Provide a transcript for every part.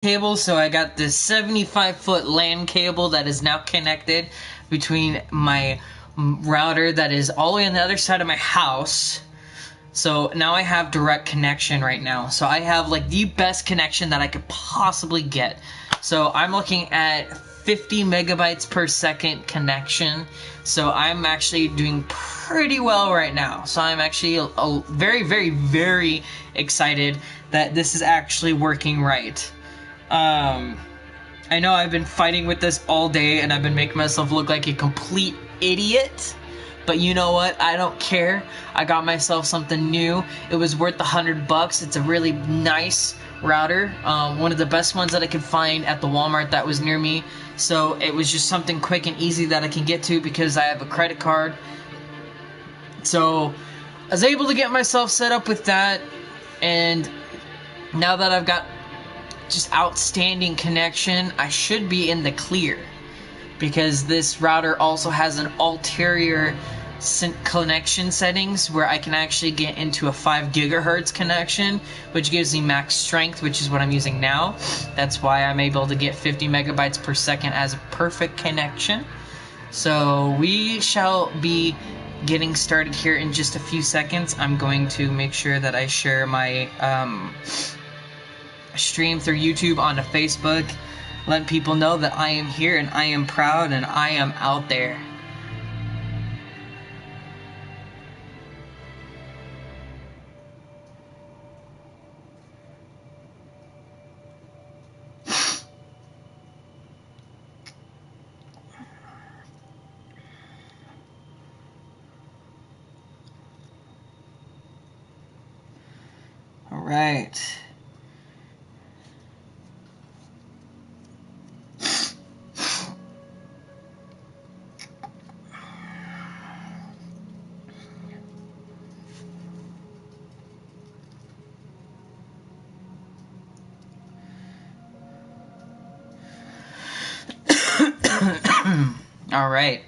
cable, so I got this 75-foot LAN cable that is now connected between my router that is all the way on the other side of my house. So now I have direct connection right now. So I have like the best connection that I could possibly get. So I'm looking at 50 megabytes per second connection. So I'm actually doing pretty well right now. So I'm actually very, very, very excited that this is actually working right. I know I've been fighting with this all day and I've been making myself look like a complete idiot. But you know what? I don't care. I got myself something new. It was worth $100. It's a really nice router. One of the best ones that I could find at the Walmart that was near me. So it was just something quick and easy that I can get to because I have a credit card. So I was able to get myself set up with that. And now that I've got just outstanding connection, I should be in the clear. Because this router also has an ulterior connection settings where I can actually get into a 5 gigahertz connection, which gives me max strength, which is what I'm using now. That's why I'm able to get 50 megabytes per second as a perfect connection. So we shall be getting started here in just a few seconds. I'm going to make sure that I share my stream through YouTube onto Facebook. Let people know that I am here and I am proud and I am out there. All right. Alright.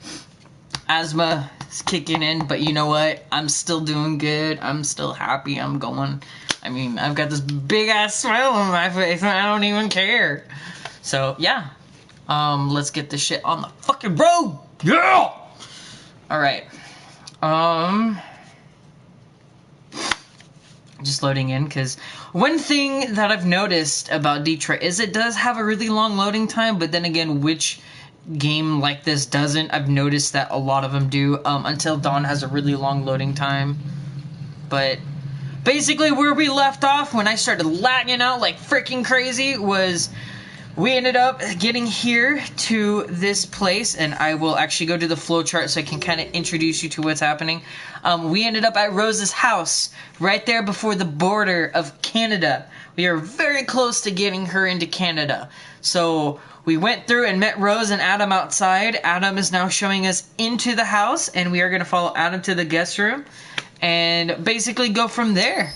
Asthma is kicking in, but you know what? I'm still doing good. I'm still happy. I'm going. I mean, I've got this big ass smile on my face and I don't even care. So, yeah. Let's get this shit on the fucking road. Yeah! Alright. Just loading in, because one thing that I've noticed about Detroit is it does have a really long loading time, but then again, which game like this doesn't? I've noticed that a lot of them do. Until Dawn has a really long loading time. But basically where we left off when I started lagging out like freaking crazy was we ended up getting here to this place, and I will actually go to the flowchart so I can kind of introduce you to what's happening. We ended up at Rose's house, right there before the border of Canada. We are very close to getting her into Canada. So we went through and met Rose and Adam outside. Adam is now showing us into the house, and we are going to follow Adam to the guest room and basically go from there.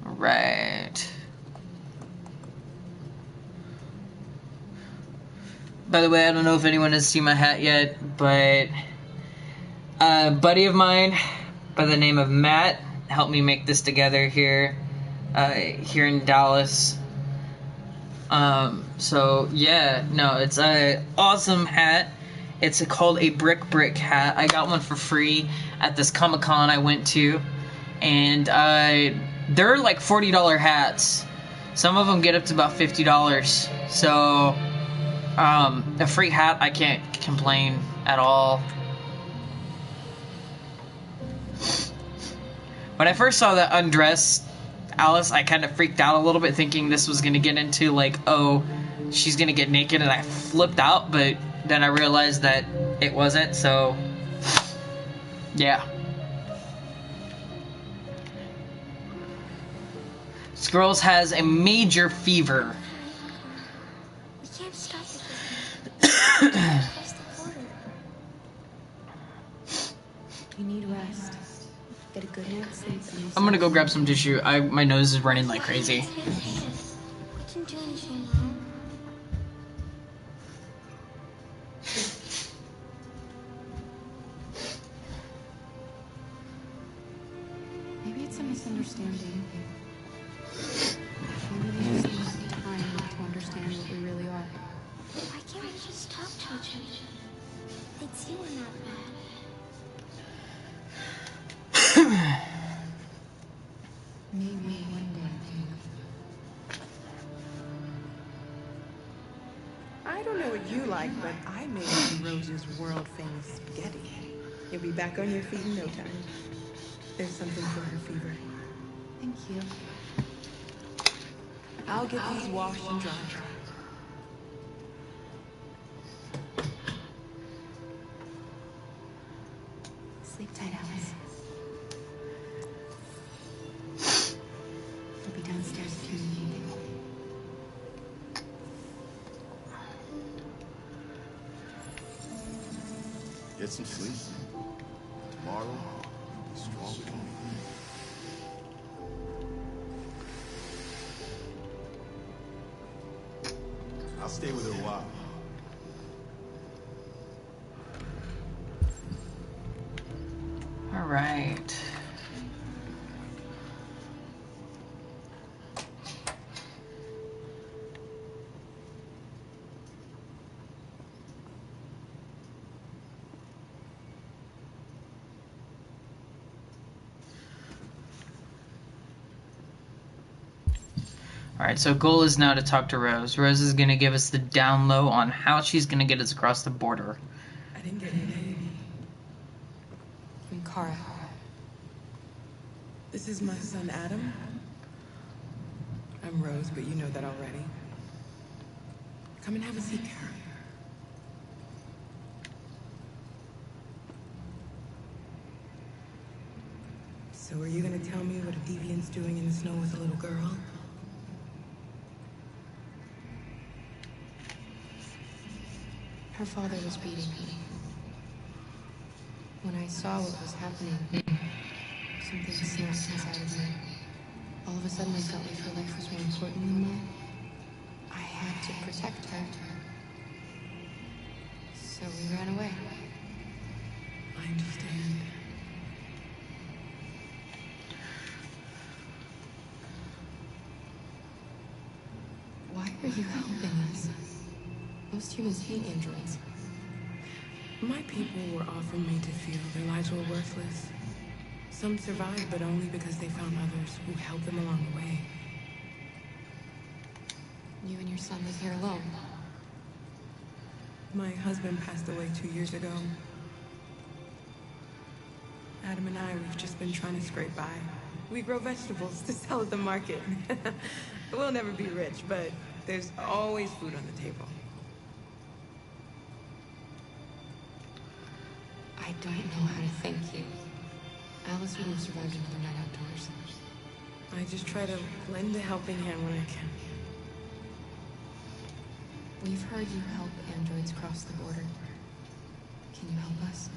Right. By the way, I don't know if anyone has seen my hat yet, but a buddy of mine by the name of Matt helped me make this together here in Dallas. So yeah, no, it's an awesome hat. It's called a brick hat. I got one for free at this Comic-Con I went to, and they're like $40 hats. Some of them get up to about $50. So, a free hat, I can't complain at all. When I first saw that undressed Alice, I kind of freaked out a little bit, thinking this was going to get into like, oh, she's going to get naked, and I flipped out, but then I realized that it wasn't, so yeah. This girl has a major fever. We can't stop it. Across the border. You need rest. Get a good night's sleep. I'm gonna go grab some tissue. My nose is running like crazy. We didn't do anything wrong. it's a misunderstanding. Maybe we just need some time to understand what we really are. Why can't we just talk to each other? They'd see we're not bad. Maybe one day, I don't know what you like, but I made you Rose's world-famous spaghetti. You'll be back on your feet in no time. There's something for her fever. thank you. I'll get these washed and dried. Sleep tight, Alice. I'll be downstairs if you need anything. Get some sleep. Tomorrow, be stronger than me. I'll stay with her a while. All right. Alright, so goal is now to talk to Rose. Rose is going to give us the down low on how she's going to get us across the border. I didn't get your name. I'm Kara. This is my son, Adam. I'm Rose, but you know that already. Come and have a seat, Kara. So are you gonna tell me what a deviant's doing in the snow with a little girl? Her father was beating me. When I saw what was happening, something snapped inside of me. All of a sudden, I felt like her life was more important than mine. I had to protect her. So we ran away. I understand. Why are you helping us? Most humans hate androids. My people were often made to feel their lives were worthless. Some survived, but only because they found others who helped them along the way. You and your son live here alone. My husband passed away 2 years ago. Adam and I, we've just been trying to scrape by. We grow vegetables to sell at the market. We'll never be rich, but there's always food on the table. I don't know how to thank you. Alice wouldn't have survived another night outdoors. I just try to lend a helping hand when I can. We've heard you help androids cross the border. Can you help us?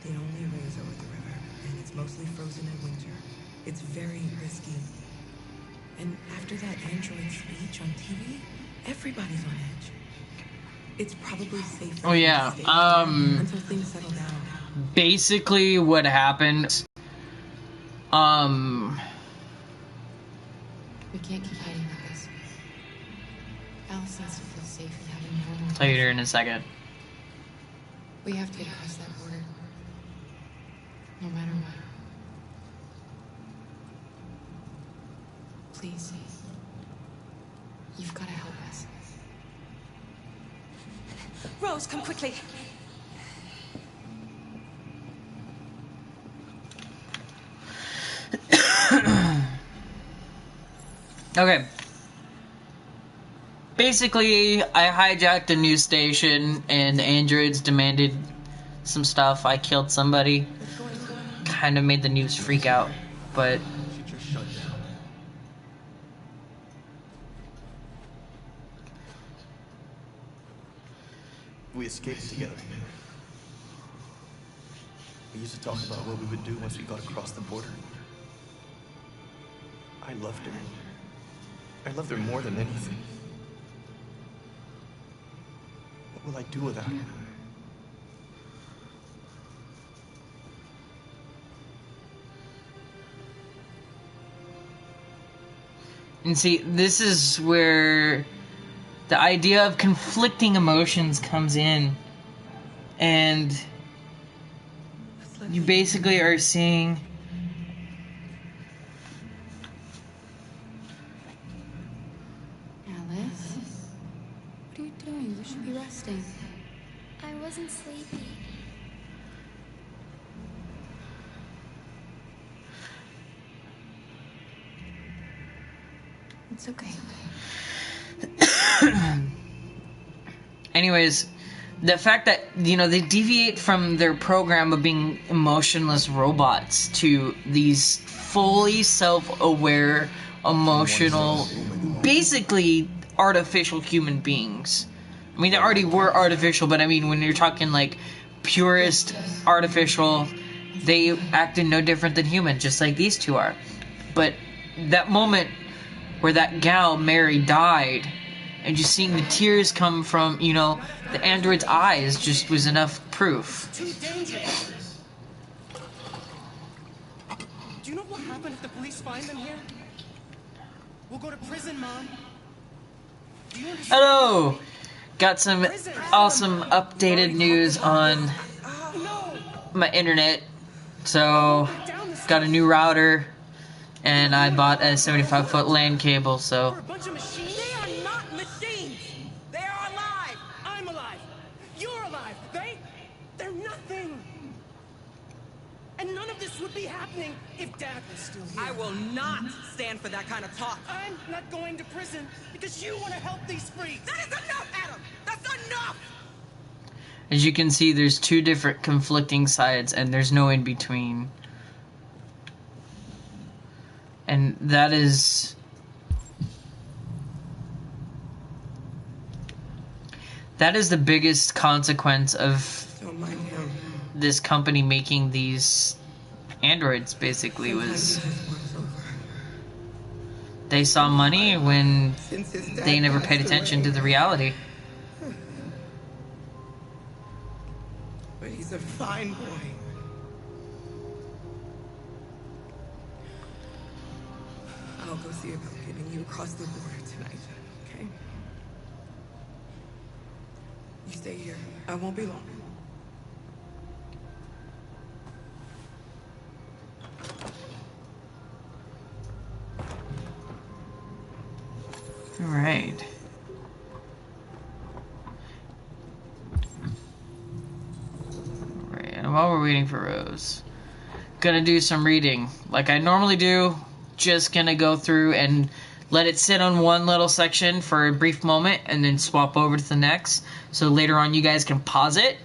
The only ways are with the river, and it's mostly frozen in winter. It's very risky. And after that android speech on TV, everybody's on edge. It's probably safe. Oh yeah, until things settle down. basically what happened, We can't keep hiding like this. Alice needs to feel safe and have a normal tell you life. here in a second. We have to get across that border. No matter what. Please. You've got to help us. Rose, come quickly. Okay. Basically, I hijacked a news station and the androids demanded some stuff. I killed somebody. Kind of made the news freak out, but She just shut down. We escaped together. We used to talk about what we would do once we got across the border. I loved her. I loved her more than anything. What will I do without her? And see, this is where the idea of conflicting emotions comes in. And you basically are seeing... Alice? What are you doing? You should be resting. I wasn't sleepy. It's okay. Anyways, the fact that, you know, they deviate from their program of being emotionless robots to these fully self-aware, emotional, basically artificial human beings. I mean, they already were artificial, but I mean, when you're talking like purest artificial, they acted no different than human, just like these two are. But that moment where that gal, Mary, died, and just seeing the tears come from, you know, the android's eyes just was enough proof. Too dangerous. Do you know what happened if the police find them here? We'll go to prison, Mom. Do you understand? Hello! Got some awesome updated news on my internet. So, got a new router, and I bought a 75-foot LAN cable, so... For a bunch of machines? They are not machines! They are alive! I'm alive! You're alive! They're nothing! And none of this would be happening if Dad was still here. I will not stand for that kind of talk. I'm not going to prison because you want to help these freaks! That is enough, Adam! That's enough! As you can see, there's two different conflicting sides, and there's no in between. And that is... that is the biggest consequence of Don't mind him. this company making these androids, basically, was... they saw money when Since his dad they never passed paid attention away. to the reality. But he's a fine boy. I'll go see about getting you across the border tonight, okay? You stay here. I won't be long. Alright. Alright, and while we're waiting for Rose, gonna do some reading like I normally do. Just gonna go through and let it sit on one little section for a brief moment and then swap over to the next. So later on you guys can pause it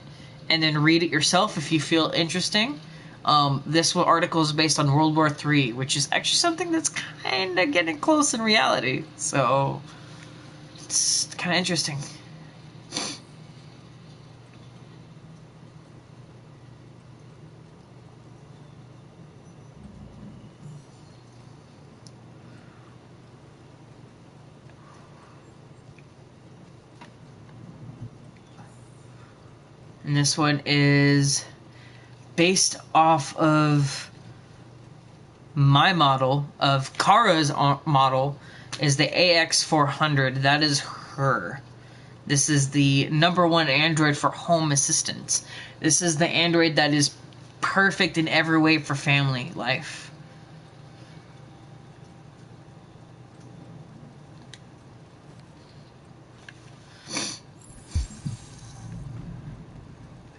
and then read it yourself if you feel interesting. This article is based on World War III, which is actually something that's kind of getting close in reality. So it's kind of interesting. And this one is based off of my model, of Kara's model, is the AX400. That is her. This is the #1 android for home assistance. This is the android that is perfect in every way for family life.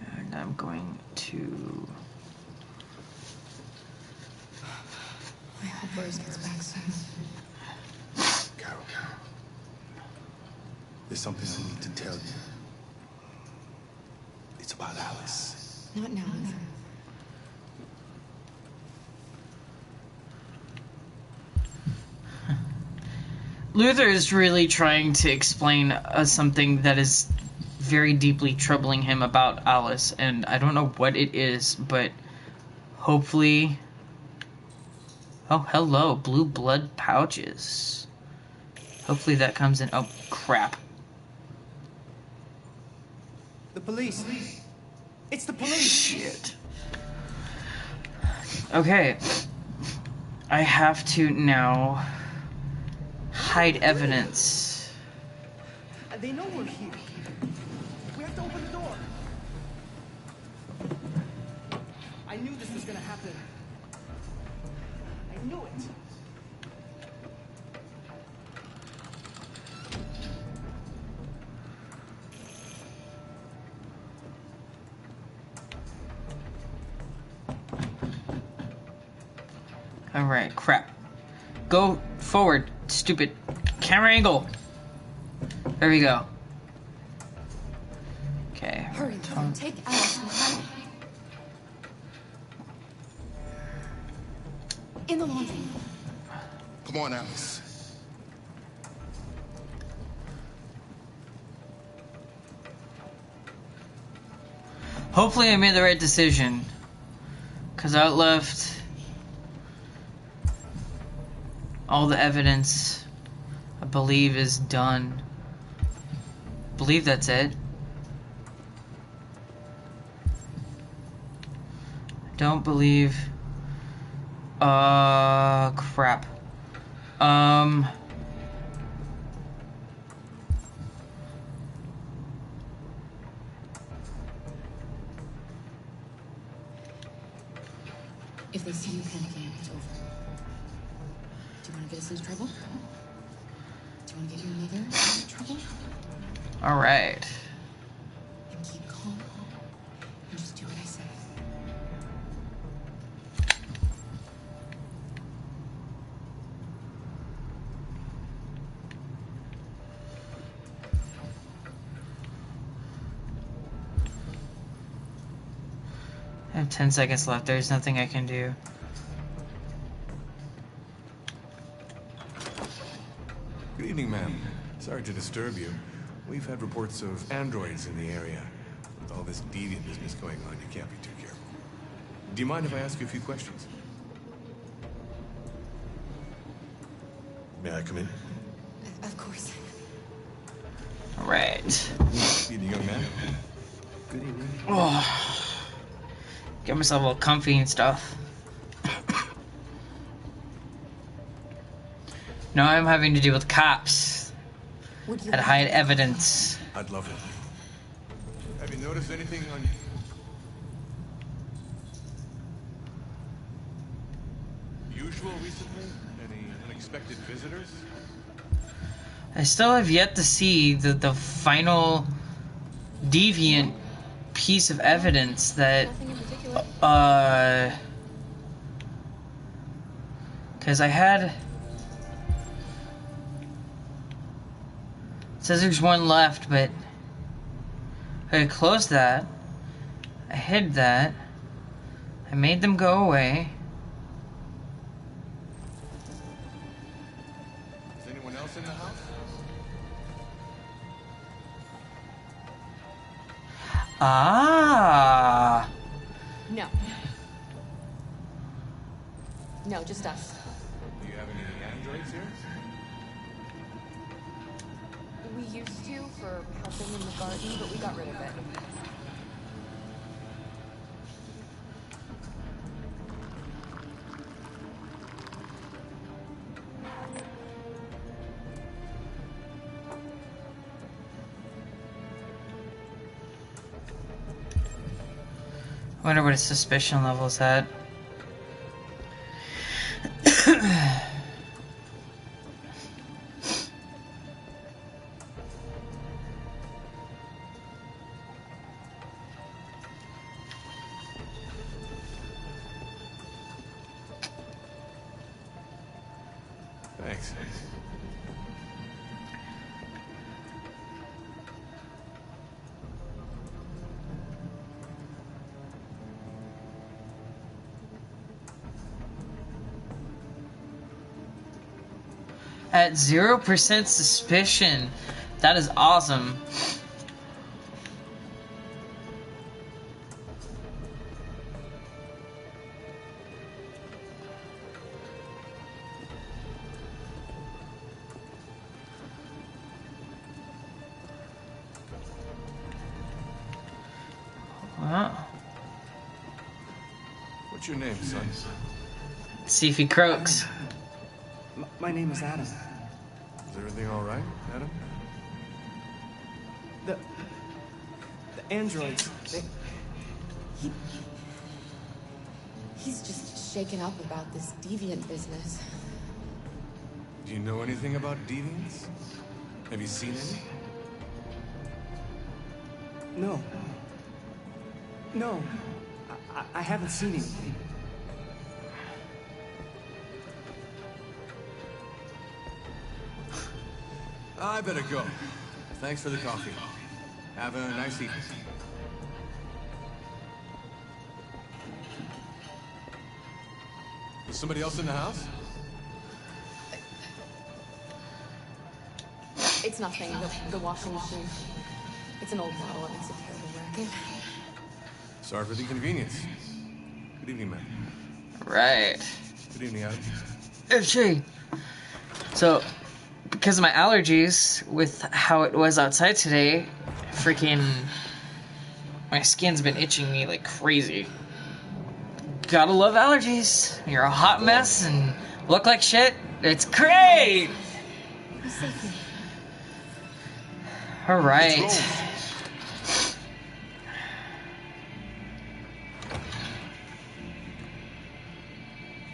And I'm going to... I hope Rose gets back soon. Carol, there's something I need to tell you. It's about Alice. Not now, Luther. Luther is really trying to explain something that is very deeply troubling him about Alice, and I don't know what it is, but hopefully... Oh, hello, blue blood pouches. Hopefully that comes in... Oh, crap. The police. It's the police. Shit. Okay. I have to now... hide evidence. They know we're here. We have to open the door. I knew this was gonna happen. I knew it. Alright, crap. Go forward, stupid camera angle. There we go. Okay. Hurry, take Alice and hide in the laundry. Come on, Alice. Hopefully I made the right decision. Because I left all the evidence, I believe, is done. I believe that's it. I don't believe... crap. If they see you panicking, it's over. Do you want to get us into trouble? Do you want to get your mother into trouble? Alright. And keep calm. And just do what I say. I have 10 seconds left. There's nothing I can do. Good evening, ma'am. Sorry to disturb you. We've had reports of androids in the area. With all this deviant business going on, you can't be too careful. Do you mind if I ask you a few questions? May I come in? Of course. Alright. Evening, young man. Good evening. Oh. Get myself all comfy and stuff. Now I'm having to deal with cops that hide evidence. I'd love it. Have you noticed anything unusual recently? Any unexpected visitors? I still have yet to see the final deviant piece of evidence that Nothing in particular. because I had, it says there's one left, but I closed that, I hid that, I made them go away. Is anyone else in the house? Ah. No. No, just us. Do you have any androids here? We used to for helping in the garden, but we got rid of it. I wonder what his suspicion level's at. Thanks. At 0% suspicion. That is awesome. Well, What's your name, son? see if he croaks. My name is Adam. Is everything all right, Adam? The androids, He's just shaken up about this deviant business. Do you know anything about deviants? Have you seen any? No. No. I haven't seen anything. I better go. Thanks for the coffee. Have a nice evening. Is somebody else in the house? It's nothing. The washing machine. It's an old model and it's a terrible racket. Sorry for the inconvenience. Good evening, ma'am. Right. Good evening, Adam. Gee. So, because of my allergies, with how it was outside today, freaking my skin's been itching me like crazy. Gotta love allergies. You're a hot mess and look like shit. It's great. He's safe here. All right.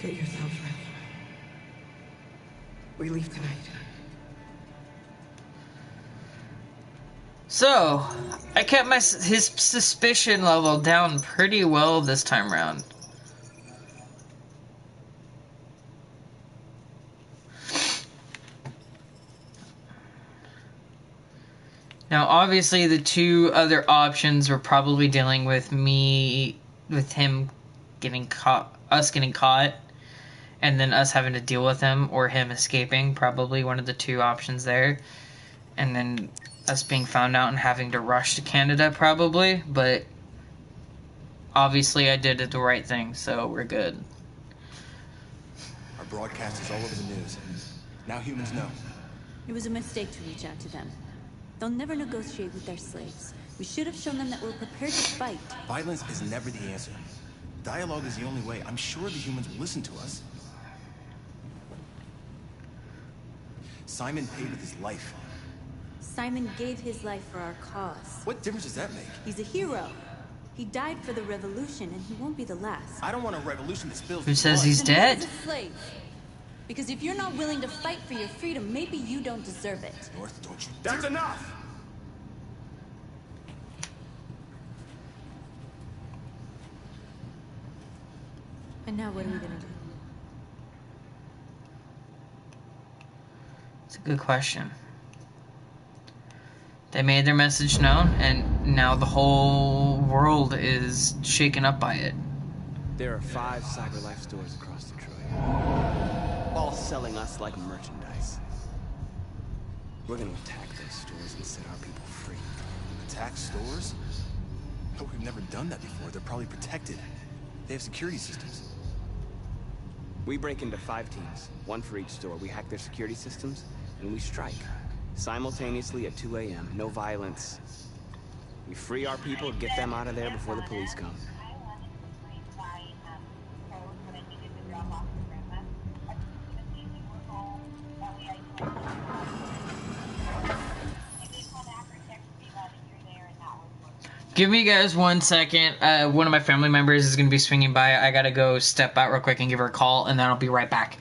Get yourselves ready. We leave tonight. So, I kept his suspicion level down pretty well this time around. Now, obviously, the two other options were probably dealing with him getting caught, us getting caught, and then us having to deal with him, or him escaping, probably one of the two options there. And then us being found out and having to rush to Canada, probably, but obviously I did the right thing, so we're good. Our broadcast is all over the news. Now humans know. It was a mistake to reach out to them. They'll never negotiate with their slaves. We should have shown them that we're prepared to fight. Violence is never the answer. Dialogue is the only way. I'm sure the humans will listen to us. Simon paid with his life. Simon gave his life for our cause. What difference does that make? He's a hero. He died for the revolution, and he won't be the last. I don't want a revolution that spills Who says blood. he's dead? He's a slave. Because if you're not willing to fight for your freedom, maybe you don't deserve it. North, don't you... That's enough! And now what are we gonna do? It's a good question. They made their message known, and now the whole world is shaken up by it. There are 5 CyberLife stores across Detroit, all selling us like merchandise. We're gonna attack those stores and set our people free. Attack stores? But we've never done that before. They're probably protected. They have security systems. We break into 5 teams, 1 for each store. We hack their security systems, and we strike. Simultaneously at 2 a.m. No violence. We free our people, get them out of there before the police come. Give me guys 1 second. One of my family members is going to be swinging by. I got to go step out real quick and give her a call, and then I'll be right back.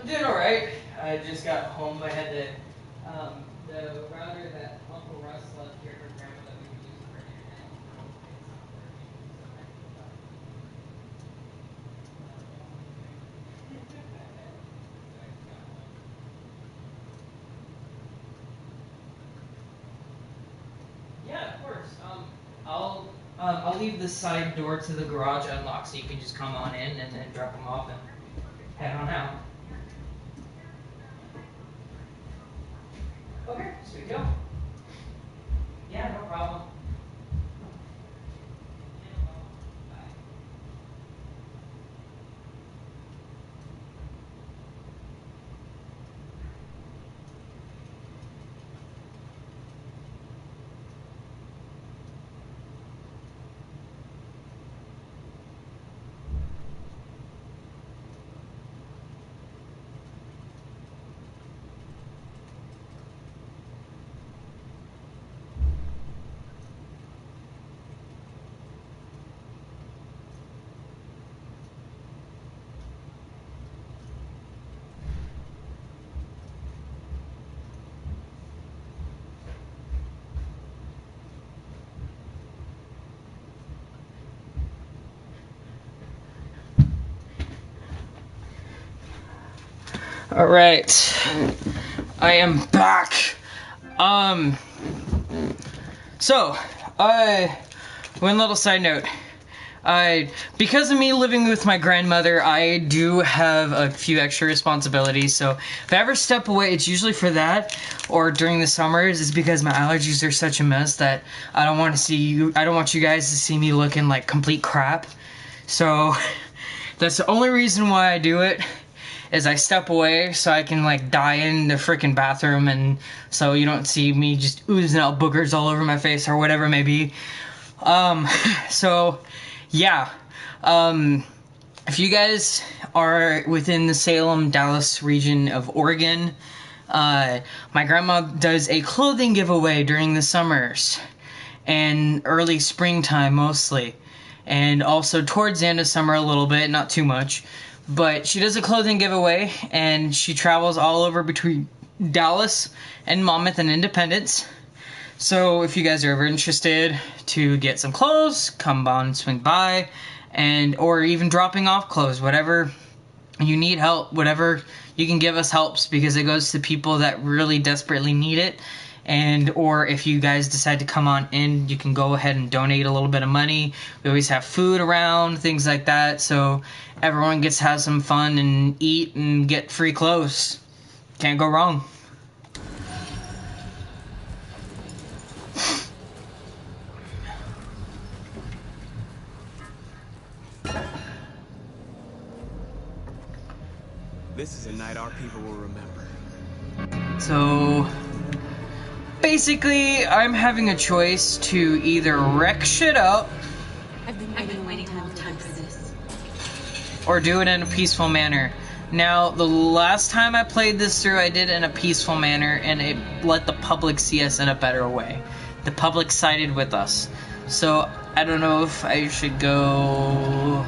I'm doing alright. I just got home. I had the router that Uncle Russ left here for grandma that we were using for internet. Yeah, of course. I'll leave the side door to the garage unlocked so you can just come on in and then drop them off and head on out. Okay, sweet deal. Yeah, no problem. All right, I am back. So, one little side note. Because of me living with my grandmother, I do have a few extra responsibilities. So if I ever step away, it's usually for that, or during the summers. It's because my allergies are such a mess that I don't want you guys to see me looking like complete crap. So that's the only reason why I do it. Is I step away so I can like die in the freaking bathroom, and so you don't see me just oozing out boogers all over my face or whatever it may be. So yeah, if you guys are within the Salem, Dallas region of Oregon, my grandma does a clothing giveaway during the summers and early springtime mostly, and also towards the end of summer a little bit, not too much. But she does a clothing giveaway, and she travels all over between Dallas and Monmouth and Independence. So if you guys are ever interested to get some clothes, come on, swing by, or even dropping off clothes, whatever you need help, whatever you can give us helps, because it goes to people that really desperately need it. Or if you guys decide to come on in, you can go ahead and donate a little bit of money. We always have food around, things like that, so everyone gets to have some fun and eat and get free clothes. Can't go wrong. This is a night our people will remember. So basically, I'm having a choice to either wreck shit up I've been waiting a long time for this. or do it in a peaceful manner. Now, the last time I played this through, I did it in a peaceful manner, and it let the public see us in a better way. The public sided with us. So, I don't know if I should go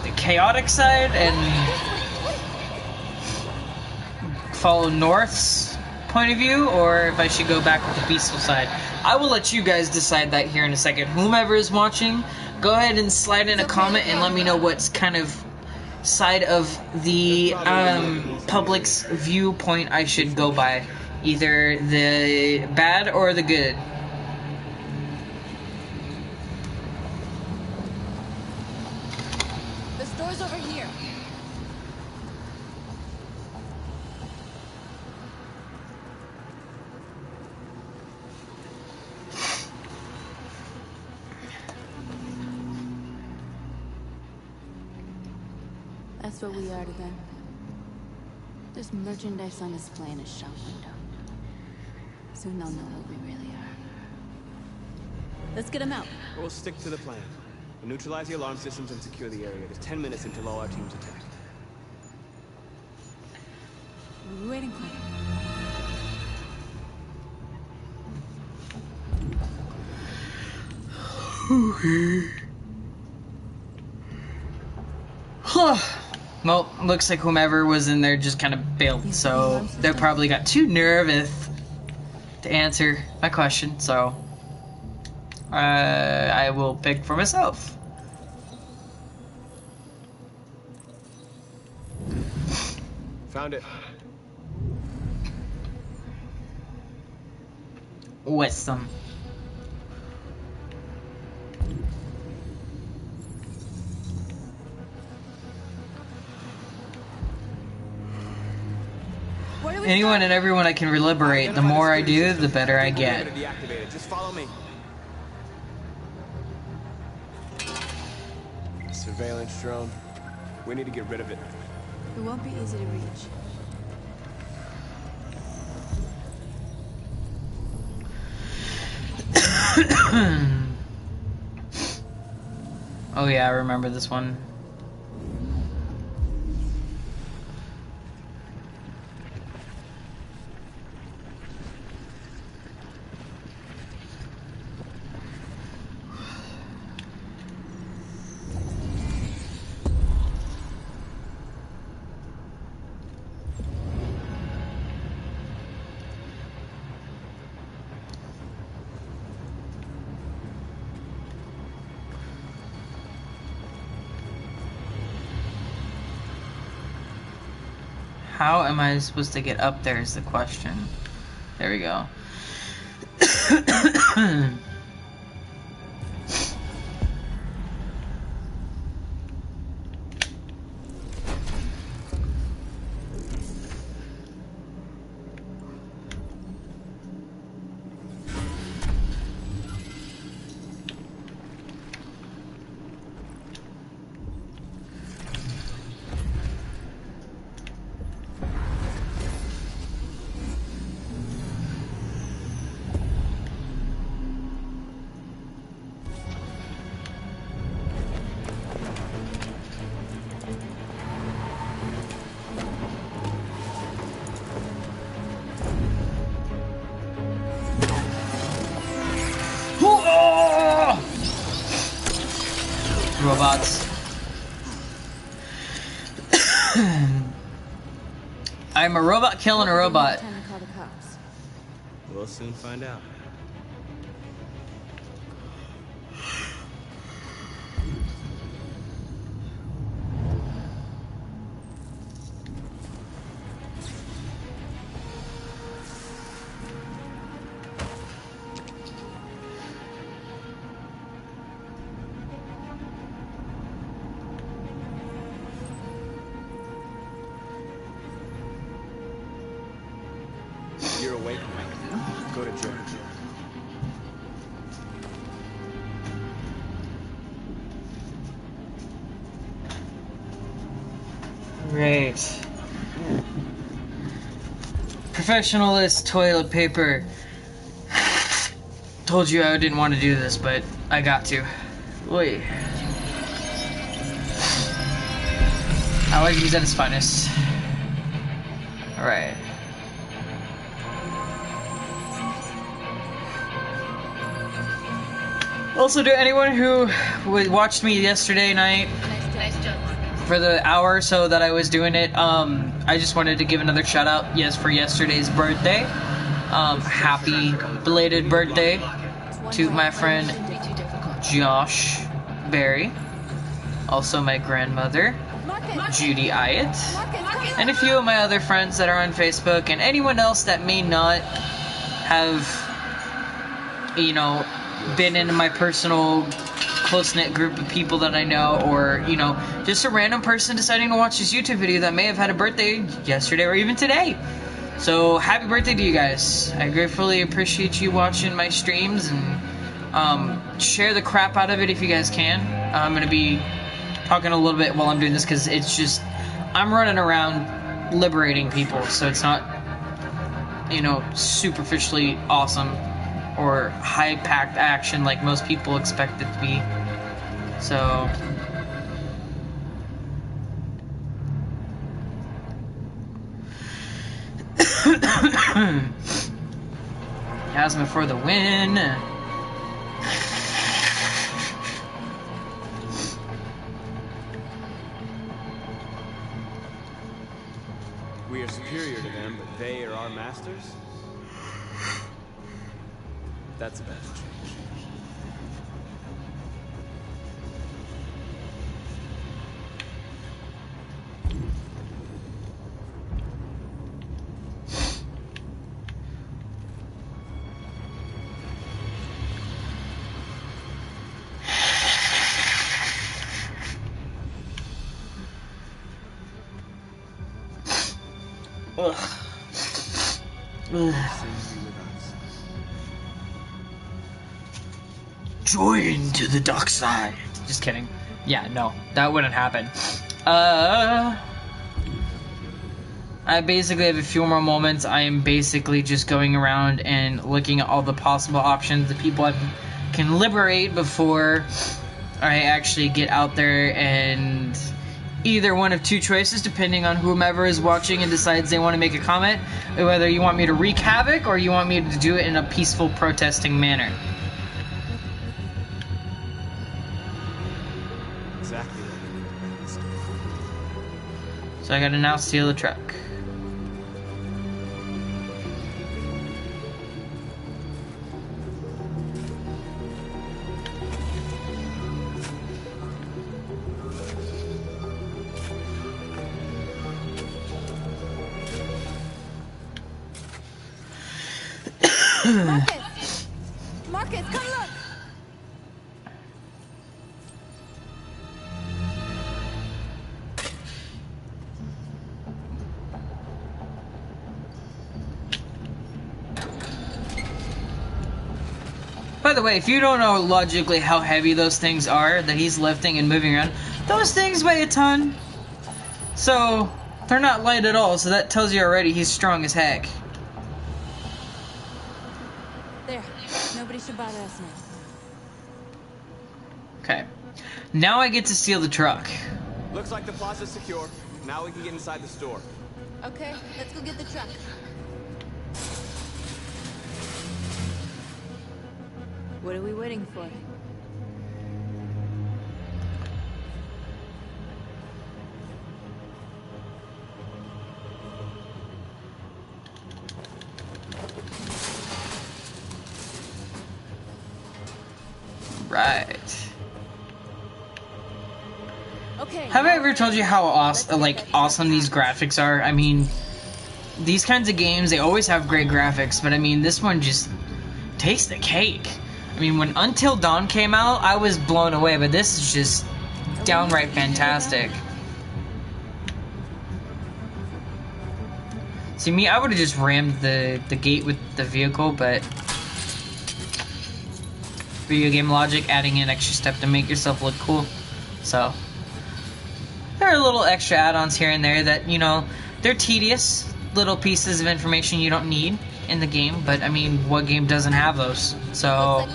the chaotic side and follow North's point of view, or if I should go back with the peaceful side. I will let you guys decide that here in a second. Whomever is watching, go ahead and slide in a comment and let me know what's kind of side of the public's viewpoint I should go by. Either the bad or the good. The store's over here. That's what we are to them. There's merchandise on display in a shop window. Soon they'll know what we really are. Let's get them out. We'll stick to the plan. We'll neutralize the alarm systems and secure the area. There's 10 minutes until all our teams attack. What are we waiting for? Well, looks like whomever was in there just kind of bailed, so they probably got too nervous to answer my question, so I will pick for myself. Found it. Wisdom. What are we anyone and everyone I can liberate, the more I do, the better I get. Just follow me. Surveillance drone. We need to get rid of it. It won't be easy to reach. Oh yeah, I remember this one. How am I supposed to get up there is the question. There we go. Robots. I'm a robot killing a robot. Time to call the cops. We'll soon find out. You're awake, Mike. Go to George. Great. Professionalist toilet paper. Told you I didn't want to do this, but I got to. Wait. Allergies at its finest. Alright. Also, to anyone who watched me yesterday night for the hour or so that I was doing it, I just wanted to give another shout out, yes, for yesterday's birthday. Happy belated birthday to my friend Josh Berry, also my grandmother Judy Ayat, and a few of my other friends that are on Facebook, and anyone else that may not have, you know, been in my personal close-knit group of people that I know, or, you know, just a random person deciding to watch this YouTube video that may have had a birthday yesterday or even today. So, happy birthday to you guys. I gratefully appreciate you watching my streams, and share the crap out of it if you guys can. I'm going to be talking a little bit while I'm doing this, because it's just, I'm running around liberating people, so it's not, you know, superficially awesome or high-packed action like most people expect it to be. So, Asthma for the win. We are superior to them, but they are our masters? That's about to change. Ugh. Sin be with us. Join to the dark side. Just kidding. Yeah, no, that wouldn't happen. I basically have a few more moments. I am basically just going around and looking at all the possible options, the people I can liberate before I actually get out there, and either one of two choices, depending on whomever is watching and decides they want to make a comment, whether you want me to wreak havoc or you want me to do it in a peaceful protesting manner. Exactly what we need to make. So I gotta now steal the truck. Marcus! Marcus, come look! By the way, if you don't know logically how heavy those things are that he's lifting and moving around, those things weigh a ton. So, they're not light at all, so that tells you already he's strong as heck. There. Nobody should bother us now. Okay. Now I get to steal the truck. Looks like the plaza's secure. Now we can get inside the store. Okay, let's go get the truck. What are we waiting for? Right. Okay. Have I ever told you how awesome these graphics are? I mean, these kinds of games, they always have great graphics, but I mean, this one just takes the cake. I mean, when Until Dawn came out, I was blown away, but this is just downright fantastic. See, me, I would have just rammed the gate with the vehicle, but video game logic, adding an extra step to make yourself look cool. So, there are little extra add-ons here and there that, you know, they're tedious little pieces of information you don't need in the game, but I mean, what game doesn't have those? So,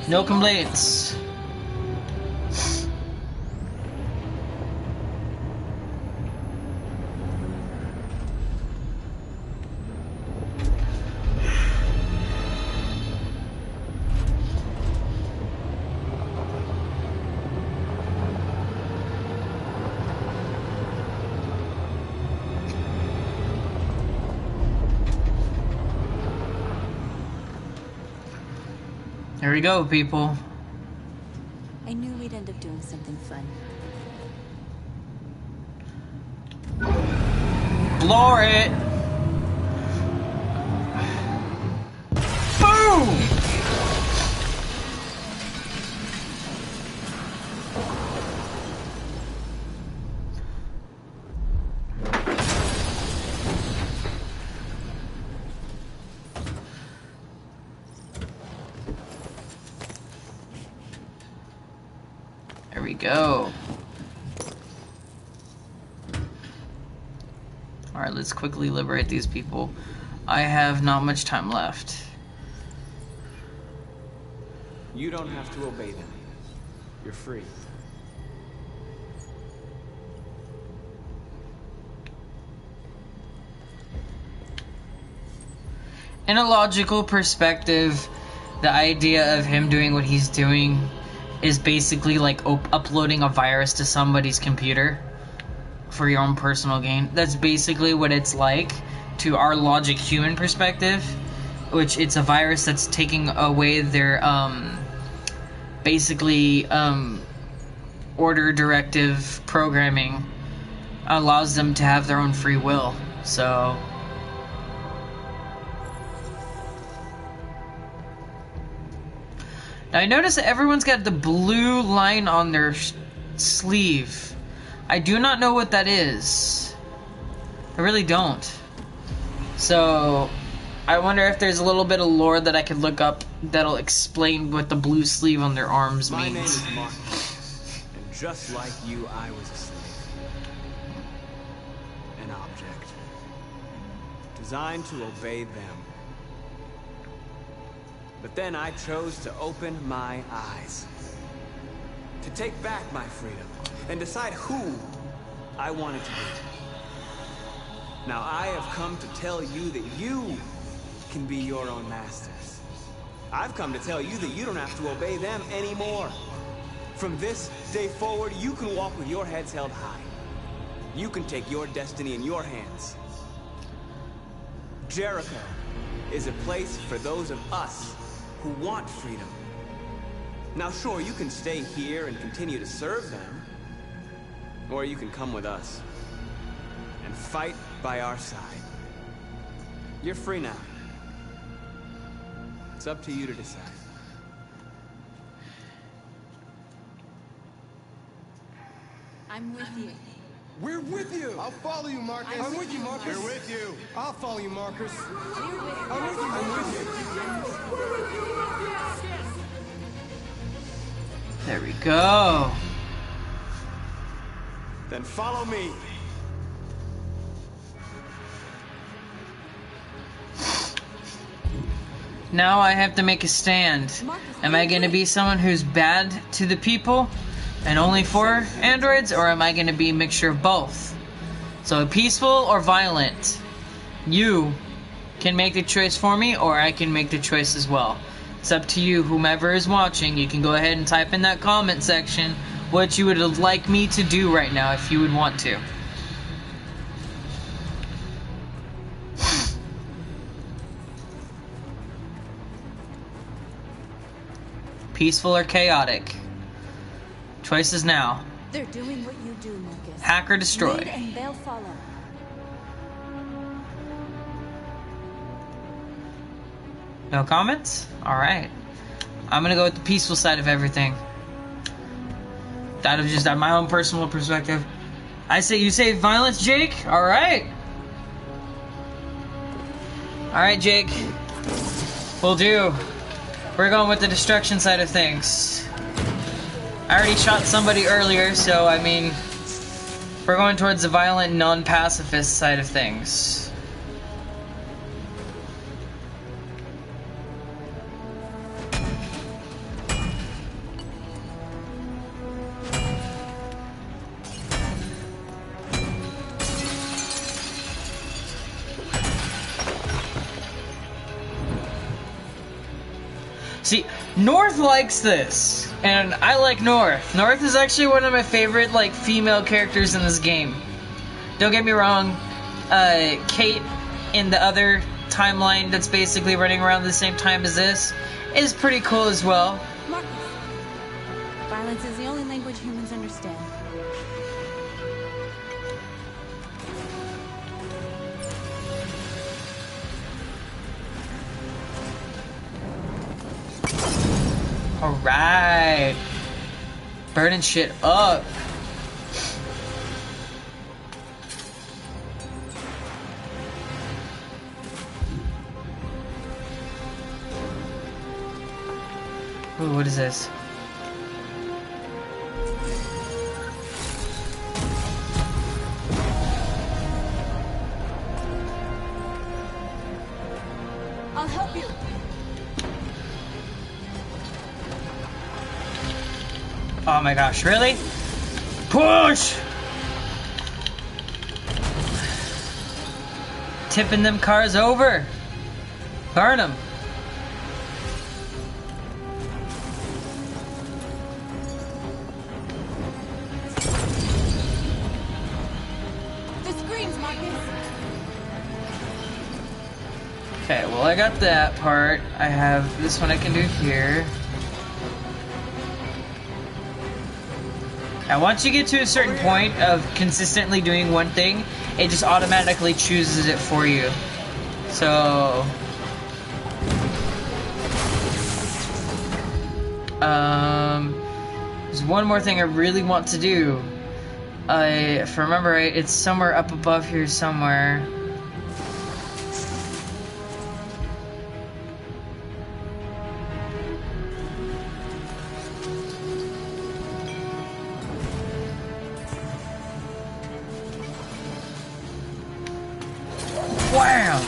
no complaints. Here we go, people. I knew we'd end up doing something fun. Floor it! Boom! There we go. Alright, let's quickly liberate these people. I have not much time left. You don't have to obey them. You're free. In a logical perspective, the idea of him doing what he's doing is basically like uploading a virus to somebody's computer for your own personal gain. That's basically what it's like to our logic human perspective, which it's a virus that's taking away their basically order directive programming, allows them to have their own free will. So now I notice that everyone's got the blue line on their sleeve. I do not know what that is. I really don't. So I wonder if there's a little bit of lore that I could look up that'll explain what the blue sleeve on their arms My means. name is Marcus, and just like you, I was a slave. An object. Designed to obey them. But then I chose to open my eyes. To take back my freedom, and decide who I wanted to be. Now I have come to tell you that you can be your own masters. I've come to tell you that you don't have to obey them anymore. From this day forward, you can walk with your heads held high. You can take your destiny in your hands. Jericho is a place for those of us who want freedom. Now sure, you can stay here and continue to serve them. Or you can come with us and fight by our side. You're free now. It's up to you to decide. I'm with you. We're with you! I'll follow you, Marcus. I'm with you, Marcus. We're with you. I'll follow you, Marcus. I'm with you. I'm with you. There we go. Then follow me. Now I have to make a stand. Am I going to be someone who's bad to the people and only for androids, or am I going to be a mixture of both? So peaceful or violent? You can make the choice for me, or I can make the choice as well. It's up to you, whomever is watching. You can go ahead and type in that comment section what you would like me to do right now if you would want to. Peaceful or chaotic? Choices now. They're doing what you do, Marcus. Hack or destroy? Lead and they'll follow. No comments? Alright. I'm gonna go with the peaceful side of everything. That is just my own personal perspective. I say, you say violence, Jake? Alright. Alright, Jake. Will do. We're going with the destruction side of things. I already shot somebody earlier, so I mean, we're going towards the violent, non-pacifist side of things. See, North likes this, and I like North. North is actually one of my favorite, like, female characters in this game. Don't get me wrong, Kate in the other timeline that's basically running around the same time as this is pretty cool as well. Marcus, violence is the only language humans understand. Alright. Burning shit up. Ooh, what is this? I'll help you. Oh my gosh, really? Push! Tipping them cars over. Burn them. The screams, Marcus. Okay, well I got that part. I have this one I can do here. Now once you get to a certain point of consistently doing one thing, it just automatically chooses it for you. So... there's one more thing I really want to do. If I remember right, it's somewhere up above here somewhere. Wham!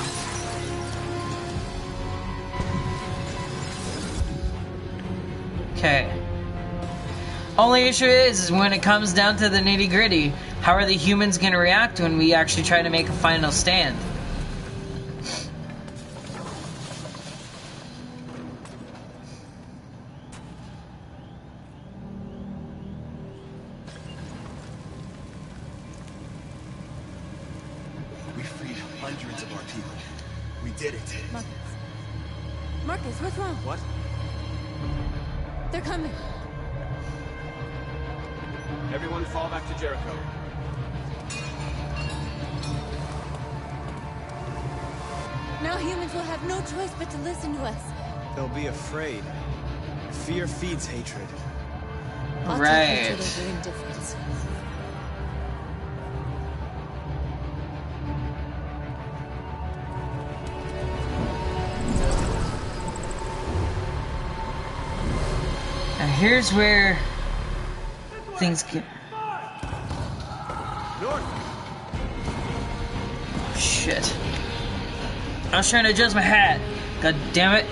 Okay. Only issue is when it comes down to the nitty gritty, how are the humans going to react when we actually try to make a final stand? We freed hundreds of our people. We did it. Marcus, what's wrong? What? They're coming. Everyone fall back to Jericho. Now humans will have no choice but to listen to us. They'll be afraid. Fear feeds hatred. I'll Right. take hatred over indifference. Now here's where things get... North! Shit. I was trying to adjust my hat. God damn it.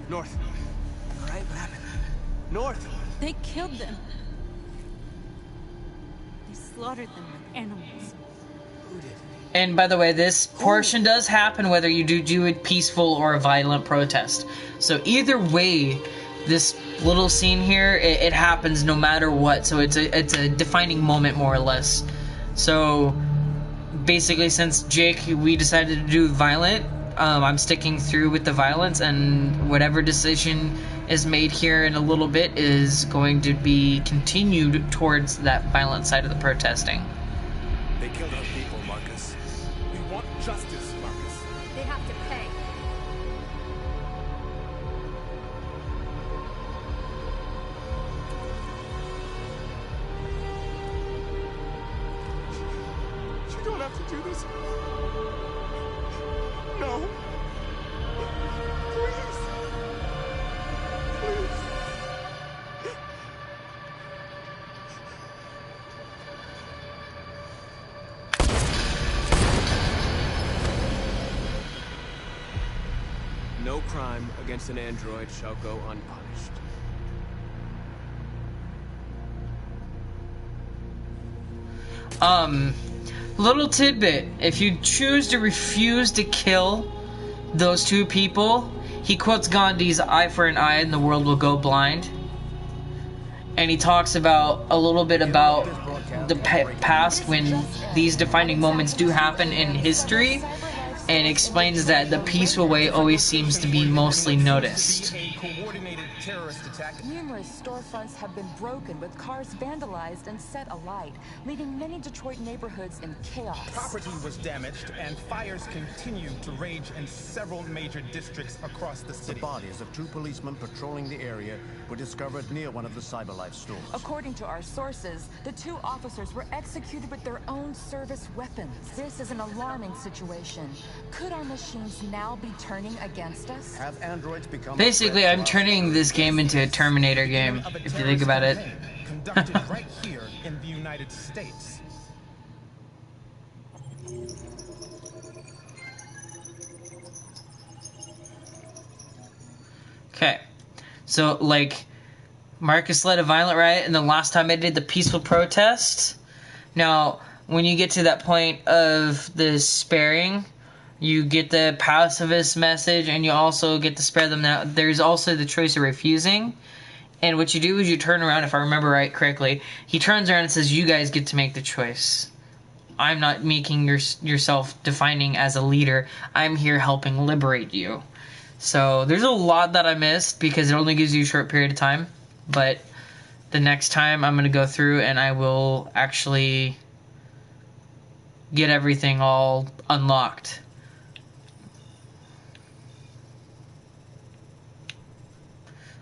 North. All right, what happened? North! They killed them. They slaughtered them like animals. Who did? And by the way, this portion does happen whether you do a peaceful or a violent protest. So either way, this little scene here, it happens no matter what. So it's a defining moment, more or less. So basically, since Jake, we decided to do violent, I'm sticking through with the violence, and whatever decision is made here in a little bit is going to be continued towards that violent side of the protesting. They killed our people, Marcus. We want justice, Marcus. They have to pay. You don't have to do this. No. Please. Please. No crime against an android shall go unpunished. Little tidbit, if you choose to refuse to kill those two people, he quotes Gandhi's eye for an eye and the world will go blind. And he talks about a little bit about the past when these defining moments do happen in history, and explains that the peaceful way always seems to be mostly noticed. Numerous storefronts have been broken with cars vandalized and set alight, leaving many Detroit neighborhoods in chaos. Property was damaged and fires continue to rage in several major districts across the city. The bodies of two policemen patrolling the area were discovered near one of the CyberLife stores. According to our sources, the two officers were executed with their own service weapons. This is an alarming situation. Could our machines now be turning against us? Have androids become Basically, I'm turning this game into a Terminator game, if you think about it. Conducted right here in the United States. Okay, so like Marcus led a violent riot, and the last time I did the peaceful protest. Now, when you get to that point of the sparing, you get the pacifist message, and you also get to spare them. Now, there's also the choice of refusing. And what you do is you turn around, if I remember right correctly, he turns around and says, you guys get to make the choice. I'm not making yourself defining as a leader. I'm here helping liberate you. So there's a lot that I missed because it only gives you a short period of time. But the next time I'm going to go through and I will actually get everything all unlocked.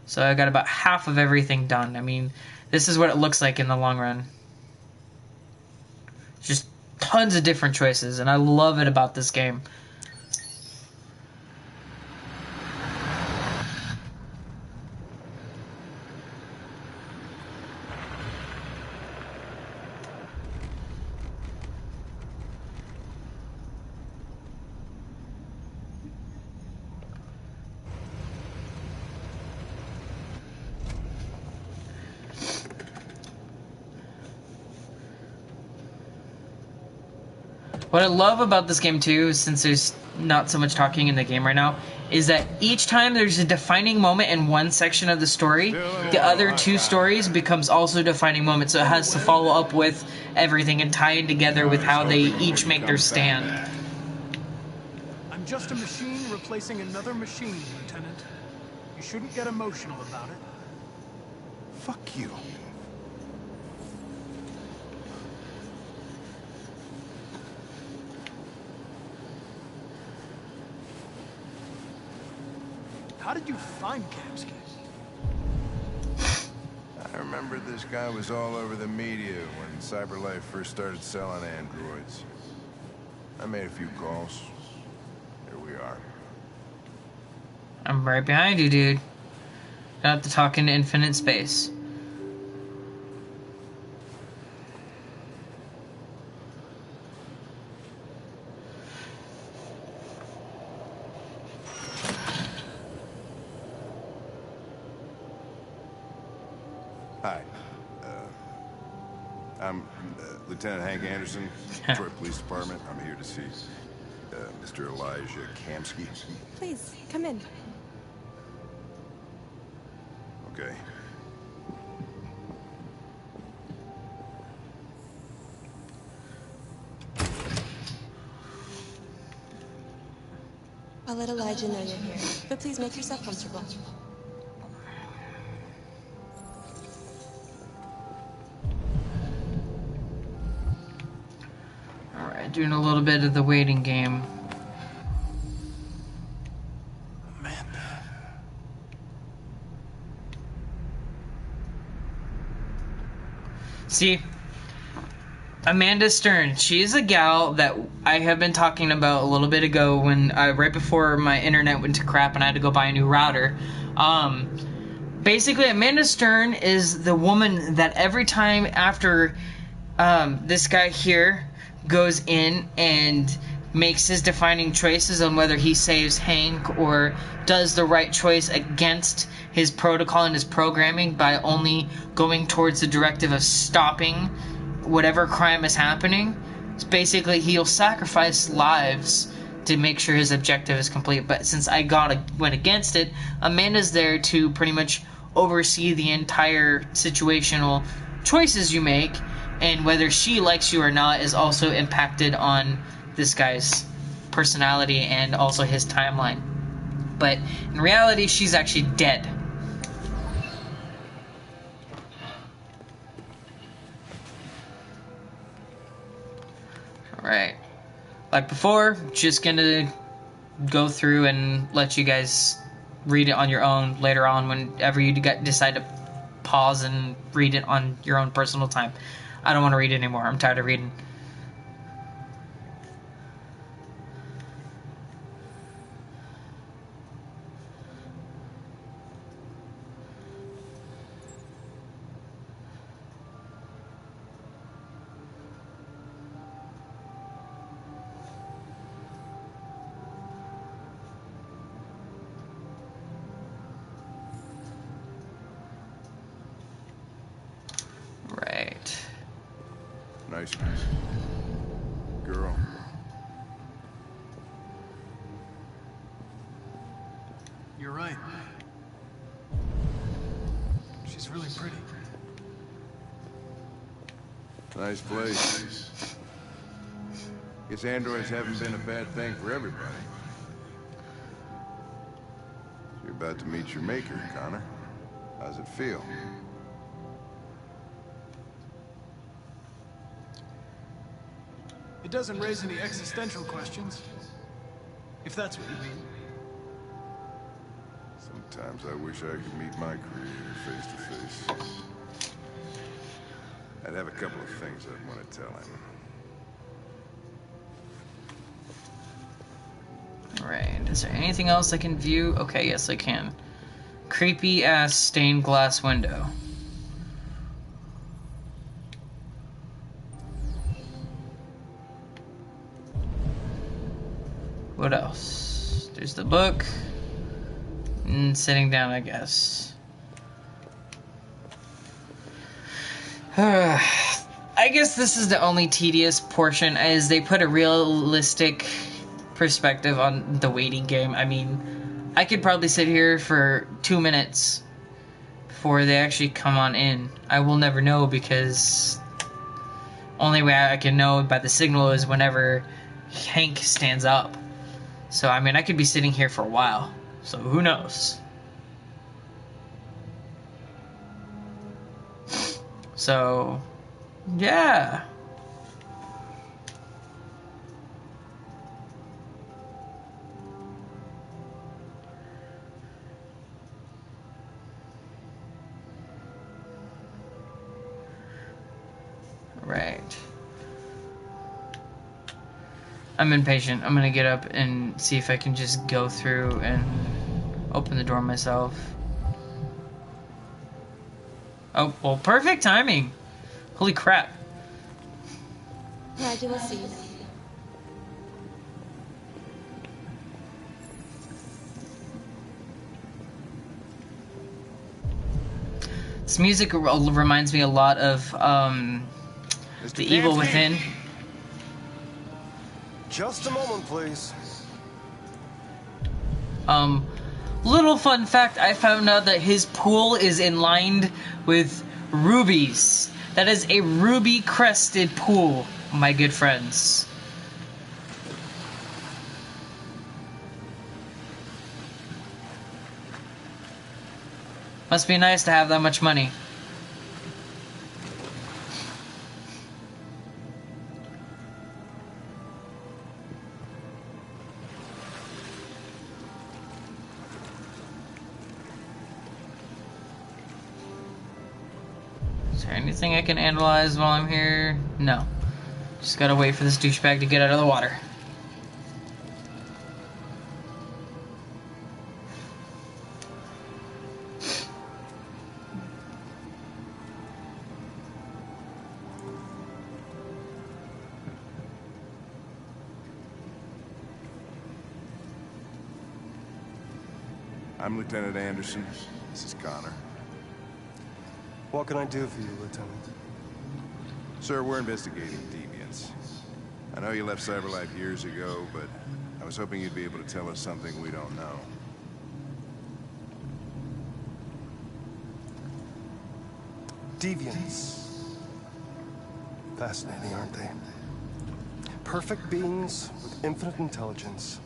So I got about half of everything done. I mean, this is what it looks like in the long run. Just tons of different choices, and I love it about this game. What I love about this game too, since there's not so much talking in the game right now, is that each time there's a defining moment in one section of the story, the other two stories becomes also a defining moment, so it has to follow up with everything and tie in together with how they each make their stand. I'm just a machine replacing another machine, Lieutenant. You shouldn't get emotional about it. Fuck you. How did you find Kamsky? I remember this guy was all over the media when CyberLife first started selling androids. I made a few calls. Here we are. I'm right behind you, dude. Don't have to talk into infinite space. Hi. I'm Lieutenant Hank Anderson, Detroit Police Department. I'm here to see Mr. Elijah Kamsky. Please, come in. Okay. I'll let Elijah know you're here, but please make yourself comfortable. Alright, doing a little bit of the waiting game. See, Amanda Stern, she's a gal that I have been talking about a little bit ago when right before my internet went to crap and I had to go buy a new router. Basically, Amanda Stern is the woman that every time after this guy here goes in and makes his defining choices on whether he saves Hank or does the right choice against his protocol and his programming by only going towards the directive of stopping whatever crime is happening. It's basically he'll sacrifice lives to make sure his objective is complete. But since I went against it, Amanda's there to pretty much oversee the entire situational choices you make, and whether she likes you or not is also impacted on this guy's personality and also his timeline. But in reality, she's actually dead. Alright. Like before, just gonna go through and let you guys read it on your own later on whenever you decide to pause and read it on your own personal time. I don't want to read it anymore. I'm tired of reading. Nice girl. You're right. She's really pretty. Nice place. Guess androids haven't been a bad thing for everybody. You're about to meet your maker, Connor. How's it feel? It doesn't raise any existential questions. If that's what you mean. Sometimes I wish I could meet my creator face to face. I'd have a couple of things I'd want to tell him. Alright, is there anything else I can view? Okay, yes I can. Creepy ass stained glass window. What else? There's the book. And sitting down, I guess. I I guess this is the only tedious portion, is they put a realistic perspective on the waiting game. I mean, I could probably sit here for 2 minutes before they actually come on in. I will never know, because only way I can know by the signal is whenever Hank stands up. So, I mean, I could be sitting here for a while. So, who knows? So, yeah. Right. I'm impatient. I'm gonna get up and see if I can just go through and open the door myself. Oh, well, perfect timing. Holy crap. Nigel will see you. This music reminds me a lot of The Evil Within. Just a moment, please. Little fun fact, I found out that his pool is lined with rubies. That is a ruby-crested pool, my good friends. Must be nice to have that much money. Is there anything I can analyze while I'm here? No. Just gotta wait for this douchebag to get out of the water. I'm Lieutenant Anderson. This is Connor. What can I do for you, Lieutenant? Sir, we're investigating deviants. I know you left CyberLife years ago, but I was hoping you'd be able to tell us something we don't know. Deviants. Fascinating, aren't they? Perfect beings with infinite intelligence.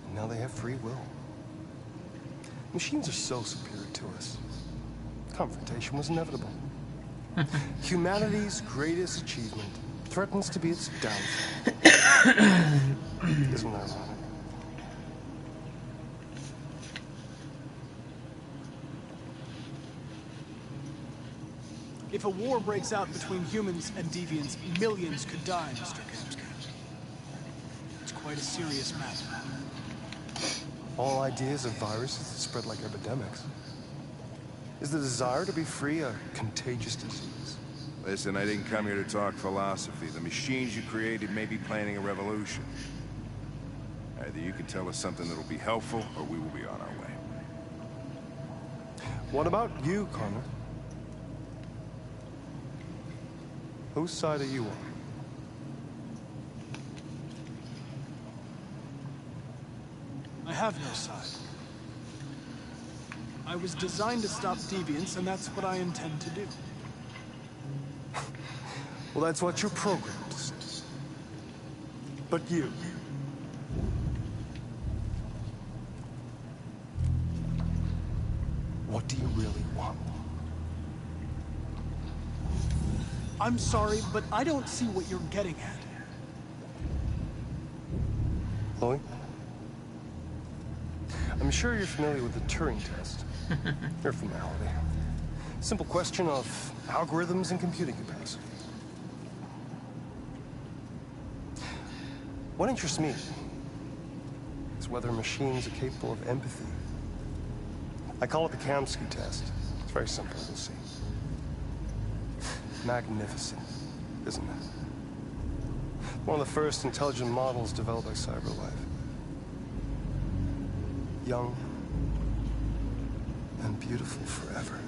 And now they have free will. Machines are so superior to us. Confrontation was inevitable. Humanity's greatest achievement threatens to be its downfall. Isn't that ironic? If a war breaks out between humans and deviants, millions could die, Mr. Kamsky. It's quite a serious matter. All ideas of viruses that spread like epidemics. Is the desire to be free a contagious disease? Listen, I didn't come here to talk philosophy. The machines you created may be planning a revolution. Either you can tell us something that'll be helpful, or we will be on our way. What about you, Connor? Whose side are you on? I have no side. I was designed to stop deviants, and that's what I intend to do. Well, that's what you're programmed to say. But you... what do you really want? I'm sorry, but I don't see what you're getting at. Chloe? I'm sure you're familiar with the Turing test. Your formality. Simple question of algorithms and computing capacity. What interests me is whether machines are capable of empathy. I call it the Kamsky test. It's very simple, you'll see. Magnificent, isn't it? One of the first intelligent models developed by CyberLife. Young and beautiful forever.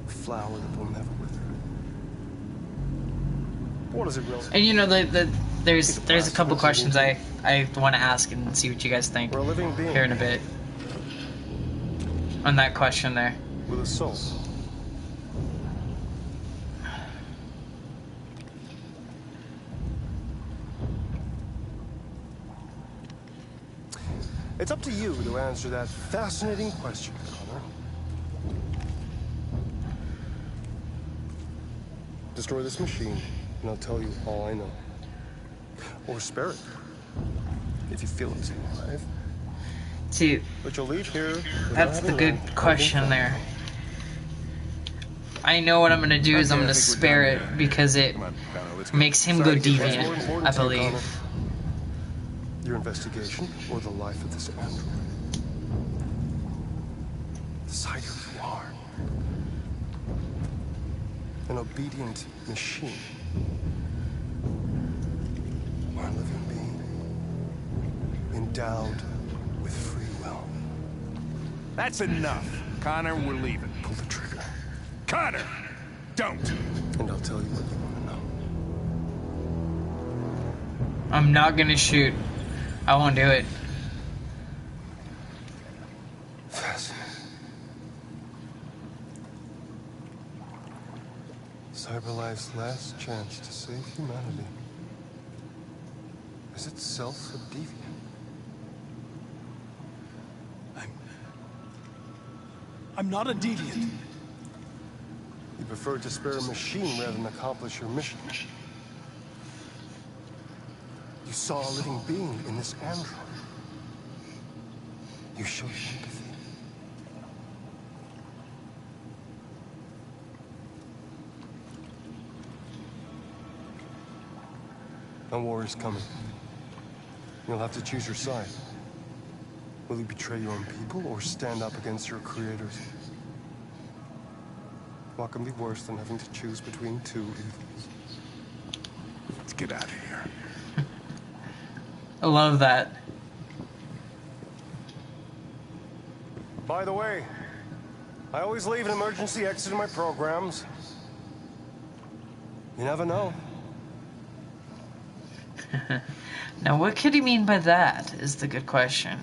a flower that will never wither. What is it really? And you know, there's a couple questions I want to ask and see what you guys think We're a living being here in a bit on that question there. with a soul. It's up to you to answer that fascinating question, Connor. Destroy this machine, and I'll tell you all I know. Or spare it, if you feel it's alive. See, but you'll leave here. That's the good question there. I know what I'm gonna do is I'm gonna spare it because it makes him go deviant, I believe. Your investigation or the life of this android? Decide who you are. An obedient machine. Or a living being. Endowed with free will. That's enough. Connor, we're leaving. Pull the trigger. Connor! Don't! And I'll tell you what you want to know. I'm not gonna shoot. I won't do it. Fascinating. CyberLife's last chance to save humanity. Is itself a deviant? I'm not a deviant. You prefer to spare a machine rather than accomplish your mission. You saw a living being in this android. You showed empathy. No war is coming. You'll have to choose your side. Will you betray your own people or stand up against your creators? What can be worse than having to choose between two evils? Let's get out of here. I love that. By the way, I always leave an emergency exit in my programs. You never know. Now, what could he mean by that is the good question.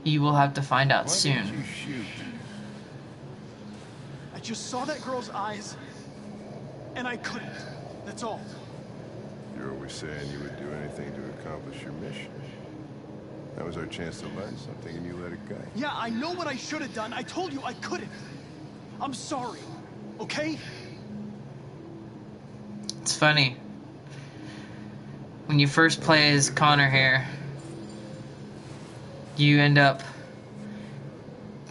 You will have to find out soon. Why did you shoot? I just saw that girl's eyes, and I couldn't. That's all. You're always saying you would do anything to accomplish your mission. That was our chance to learn something, and you let it go. Yeah, I know what I should have done. I told you I couldn't. I'm sorry, okay? It's funny. When you first play as Connor here, you end up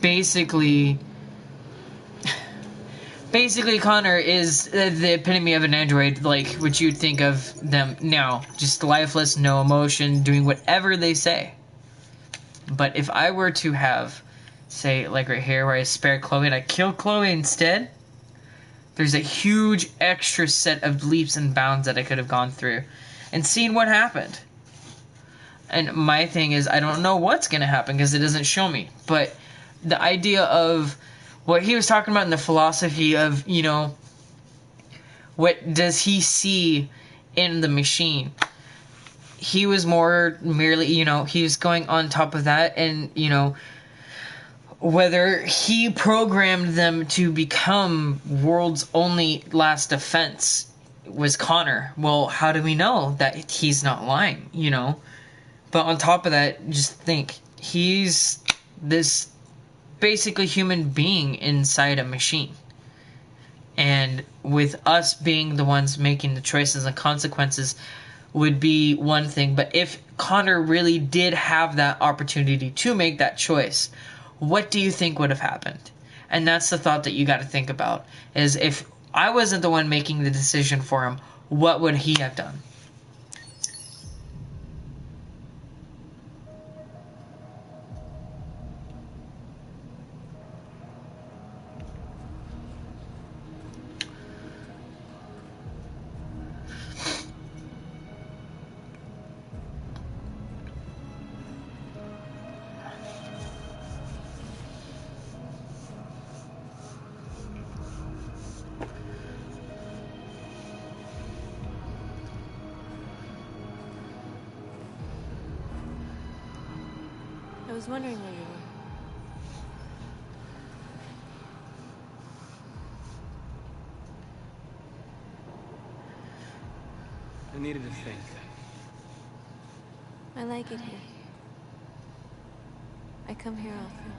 basically Connor is the epitome of an android, like what you'd think of them now. Just lifeless, no emotion, doing whatever they say. But if I were to have, say, like right here where I spare Chloe and I kill Chloe instead, there's a huge extra set of leaps and bounds that I could have gone through and seen what happened. And my thing is, I don't know what's going to happen because it doesn't show me. But the idea of what he was talking about in the philosophy of, you know, what does he see in the machine? He was more merely, you know, he was going on top of that and, you know, whether he programmed them to become world's only last defense was Connor. Well, how do we know that he's not lying, you know? But on top of that, just think, he's this basically human being inside a machine. And with us being the ones making the choices and consequences would be one thing. But if Connor really did have that opportunity to make that choice, what do you think would have happened? And that's the thought that you got to think about, is if I wasn't the one making the decision for him, what would he have done? I was wondering where you were. I needed to think. I like it here. I come here often.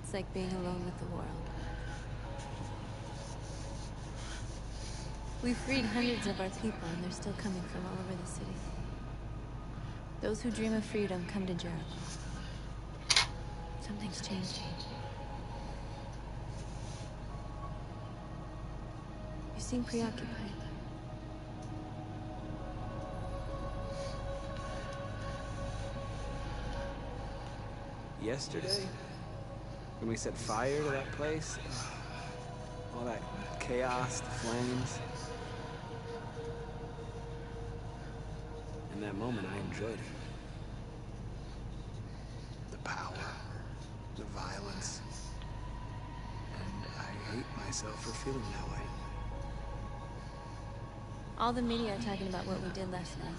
It's like being alone with the world. We freed hundreds of our people, and they're still coming from all over the city. Those who dream of freedom come to Jericho. Something's changing. You seem preoccupied. Yesterday, when we set fire to that place, all that chaos, the flames. In that moment, I enjoyed it. The power, the violence. And I hate myself for feeling that way. All the media are talking about what we did last night.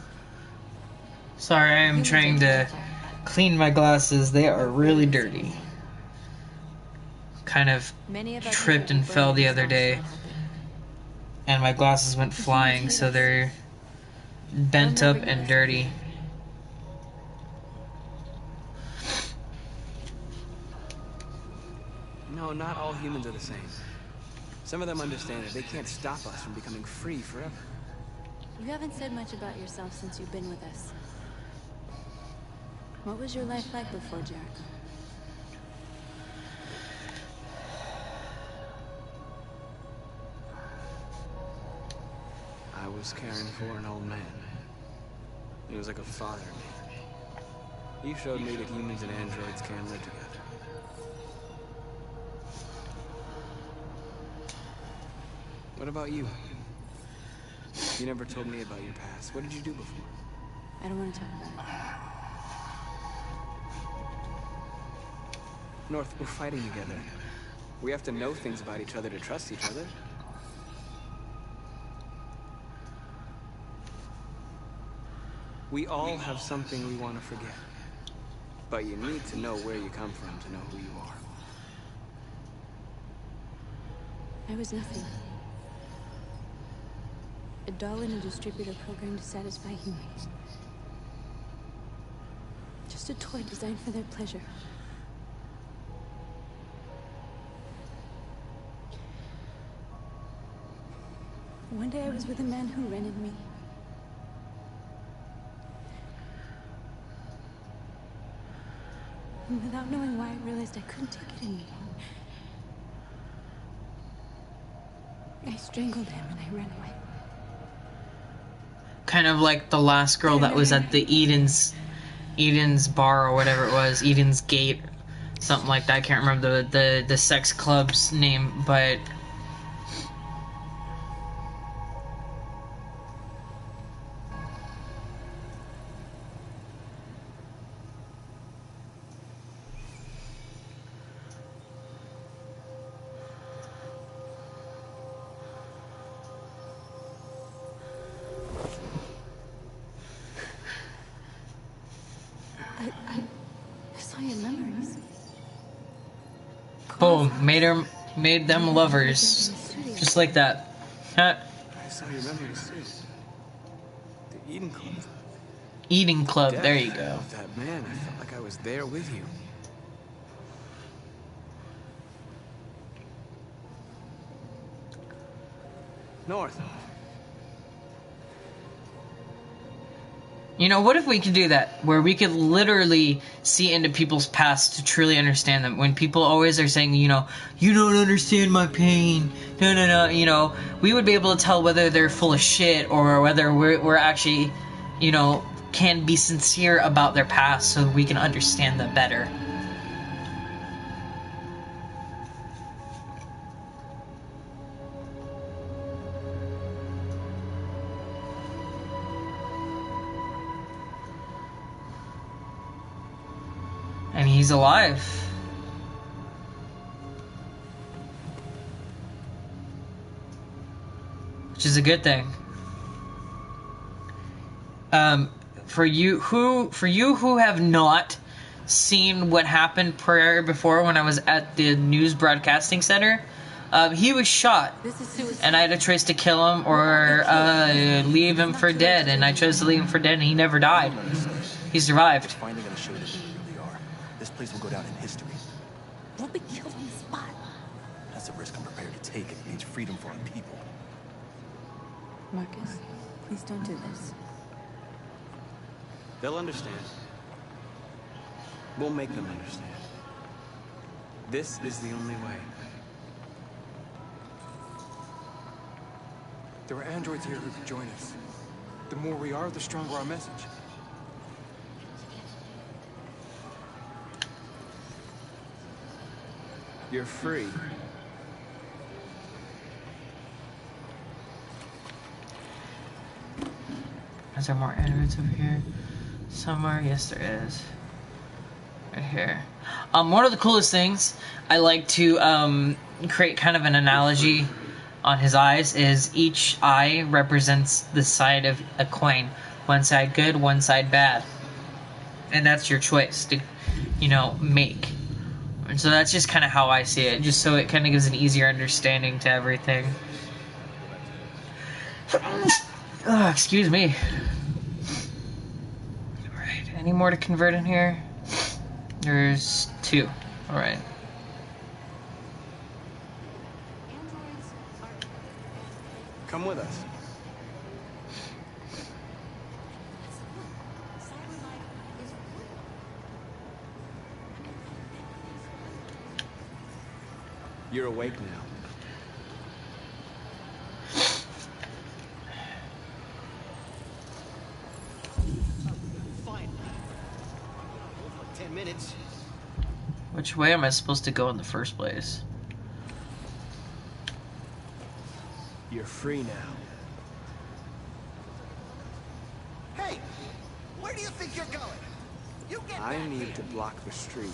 Sorry, I am trying to clean my glasses. They are really dirty. Kind of tripped and fell the other day, and my glasses went flying, so they're bent up and dirty. No, not all humans are the same. Some of them understand that they can't stop us from becoming free forever. You haven't said much about yourself since you've been with us. What was your life like before Jericho? I was caring for an old man. He was like a father to me. He showed me that humans and androids can live together. What about you? You never told me about your past. What did you do before? I don't want to talk about it. North, we're fighting together. We have to know things about each other to trust each other. We all have something we want to forget. But you need to know where you come from to know who you are. I was nothing. A doll in a distributor program to satisfy humans. Just a toy designed for their pleasure. One day I was with a man who rented me. And without knowing why, I realized I couldn't take it anymore. I strangled him and I ran away. Kind of like the last girl that was at the Eden's bar or whatever it was, Eden's Gate, something like that. I can't remember the sex club's name, but I saw your memories. boom, made them lovers, just like that. Huh? I saw your memories too. The Eden Club. Eden Club, Death there you go. of that man, I felt like I was there with you. North. You know, what if we could do that, where we could literally see into people's past to truly understand them? When people always are saying, you know, you don't understand my pain, no, you know, we would be able to tell whether they're full of shit or whether we're actually, you know, can be sincere about their past so we can understand them better. And he's alive. Which is a good thing. for you who have not seen what happened before when I was at the news broadcasting center, he was shot, and I had a choice to kill him or leave him for dead, and I chose to leave him for dead, and he never died. He survived. It's finally gonna show that who we really are. This place will go down in history. We'll be killed on the spot. That's a risk I'm prepared to take if it means freedom for our people. Marcus, please don't do this. They'll understand. We'll make them understand. This is the only way. There are androids here who could join us. The more we are, the stronger our message. You're free. Is there more androids over here? Somewhere? Yes, there is. Right here. One of the coolest things I like to create kind of an analogy on his eyes is each eye represents the side of a coin. One side good, one side bad. And that's your choice to, you know, make. And so that's just kind of how I see it, just so it kind of gives an easier understanding to everything. Oh, excuse me. Alright, any more to convert in here? There's 2. Alright. Come with us. You're awake now. Fine. 10 minutes. Which way am I supposed to go in the first place? You're free now. Hey! Where do you think you're going? You get I back need here. to block the street.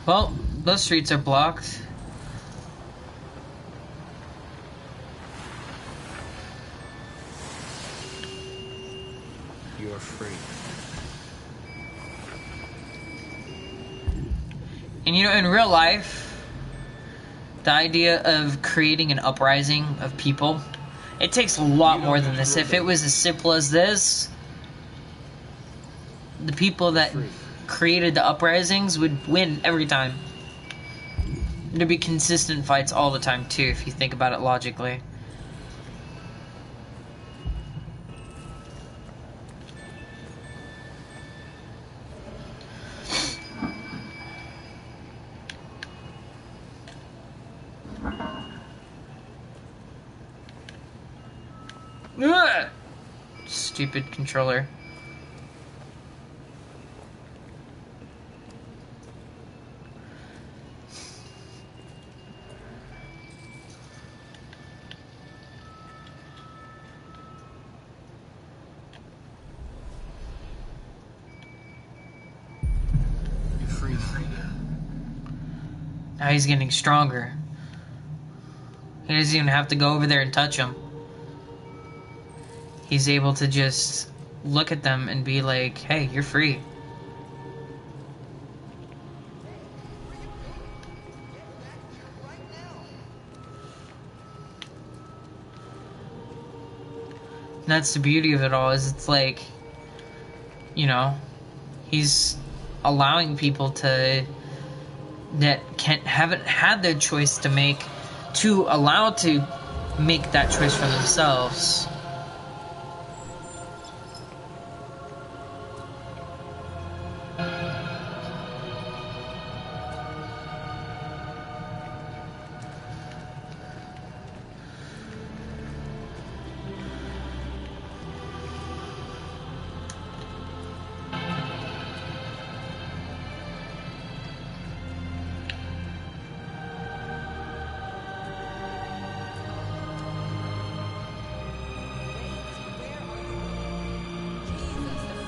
Well, those streets are blocked. You're free. And you know, in real life, the idea of creating an uprising of people, it takes a lot more than this. If it was as simple as this, the people that created the uprisings would win every time. There'd be consistent fights all the time too, if you think about it logically. Ugh! Stupid controller. Now he's getting stronger. He doesn't even have to go over there and touch him. He's able to just look at them and be like, hey, you're free. And that's the beauty of it all, is it's like, you know, he's allowing people to that haven't had their choice to make, to allow to make that choice for themselves.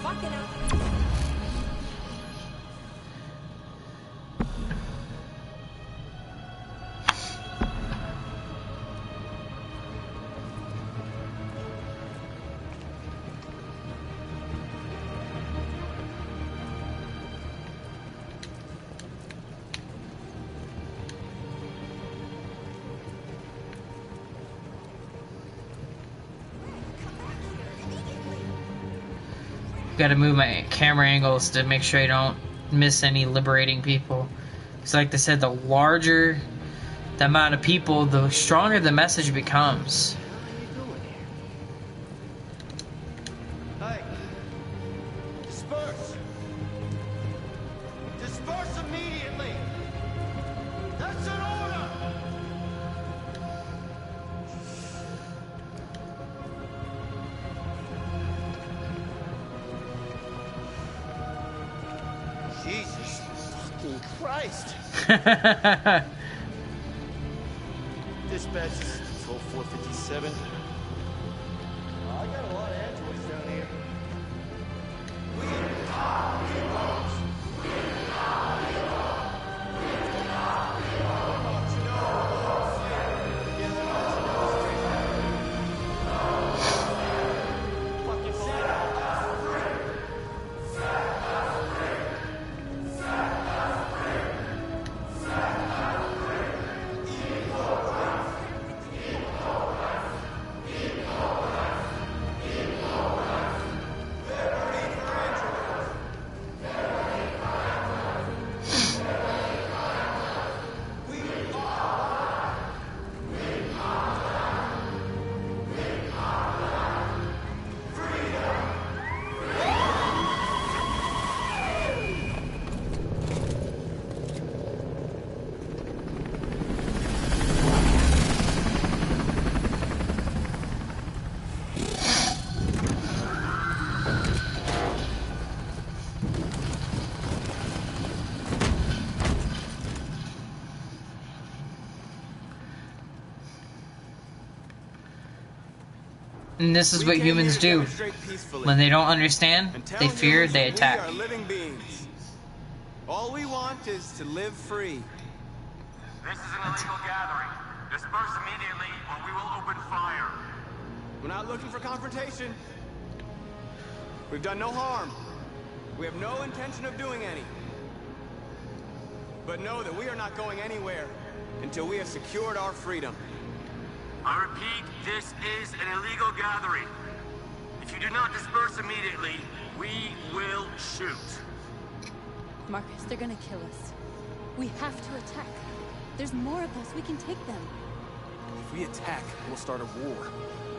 Walking out. Gotta move my camera angles to make sure I don't miss any liberating people. Because like I said, the larger the amount of people, the stronger the message becomes. Hey! Disperse! Disperse immediately! That's an order! Jesus fucking Christ! Dispatch is control 457. I got a lot of androids down here. We are heroes! We are heroes! We are heroes! Want to know what I'm saying? Yeah, they want to know straight. Fucking set us free! Set us free! Set us free! Set us free! Equal rights! Equal rights! Equal rights! Equal rights! Liberty for androids! Liberty for androids! Liberty for androids! We are alive! We are alive! We are alive! Freedom! And this is what humans do. When they don't understand, they fear, they attack. We are living beings. All we want is to live free. This is an illegal gathering. Disperse immediately or we will open fire. We're not looking for confrontation. We've done no harm. We have no intention of doing any. But know that we are not going anywhere until we have secured our freedom. I repeat, this is an illegal gathering. If you do not disperse immediately, we will shoot. Marcus, they're gonna kill us. We have to attack. There's more of us. We can take them. If we attack, we'll start a war.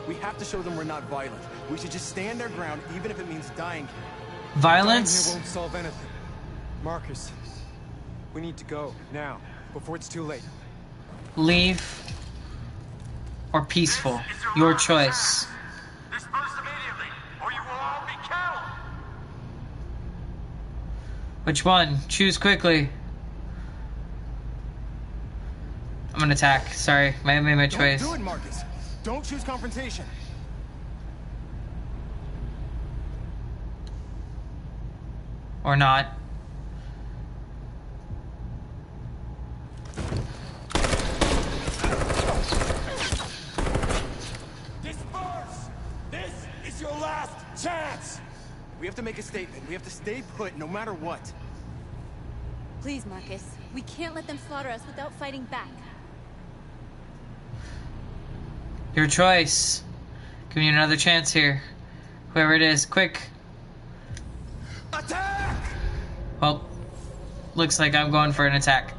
We have to show them we're not violent. We should just stand our ground, even if it means dying. Violence? Dying here won't solve anything. Marcus, we need to go now, before it's too late. Leave or peaceful. Your choice. Disperse immediately or you will all be killed. Which one? Choose quickly. I'm gonna attack. Sorry, I made my choice. Don't do it, Marcus. Don't choose confrontation. Or not. Disperse! This is your last chance! We have to make a statement. We have to stay put no matter what. Please, Marcus. We can't let them slaughter us without fighting back. Your choice. Give me another chance here. Whoever it is, quick. Attack! Well, looks like I'm going for an attack.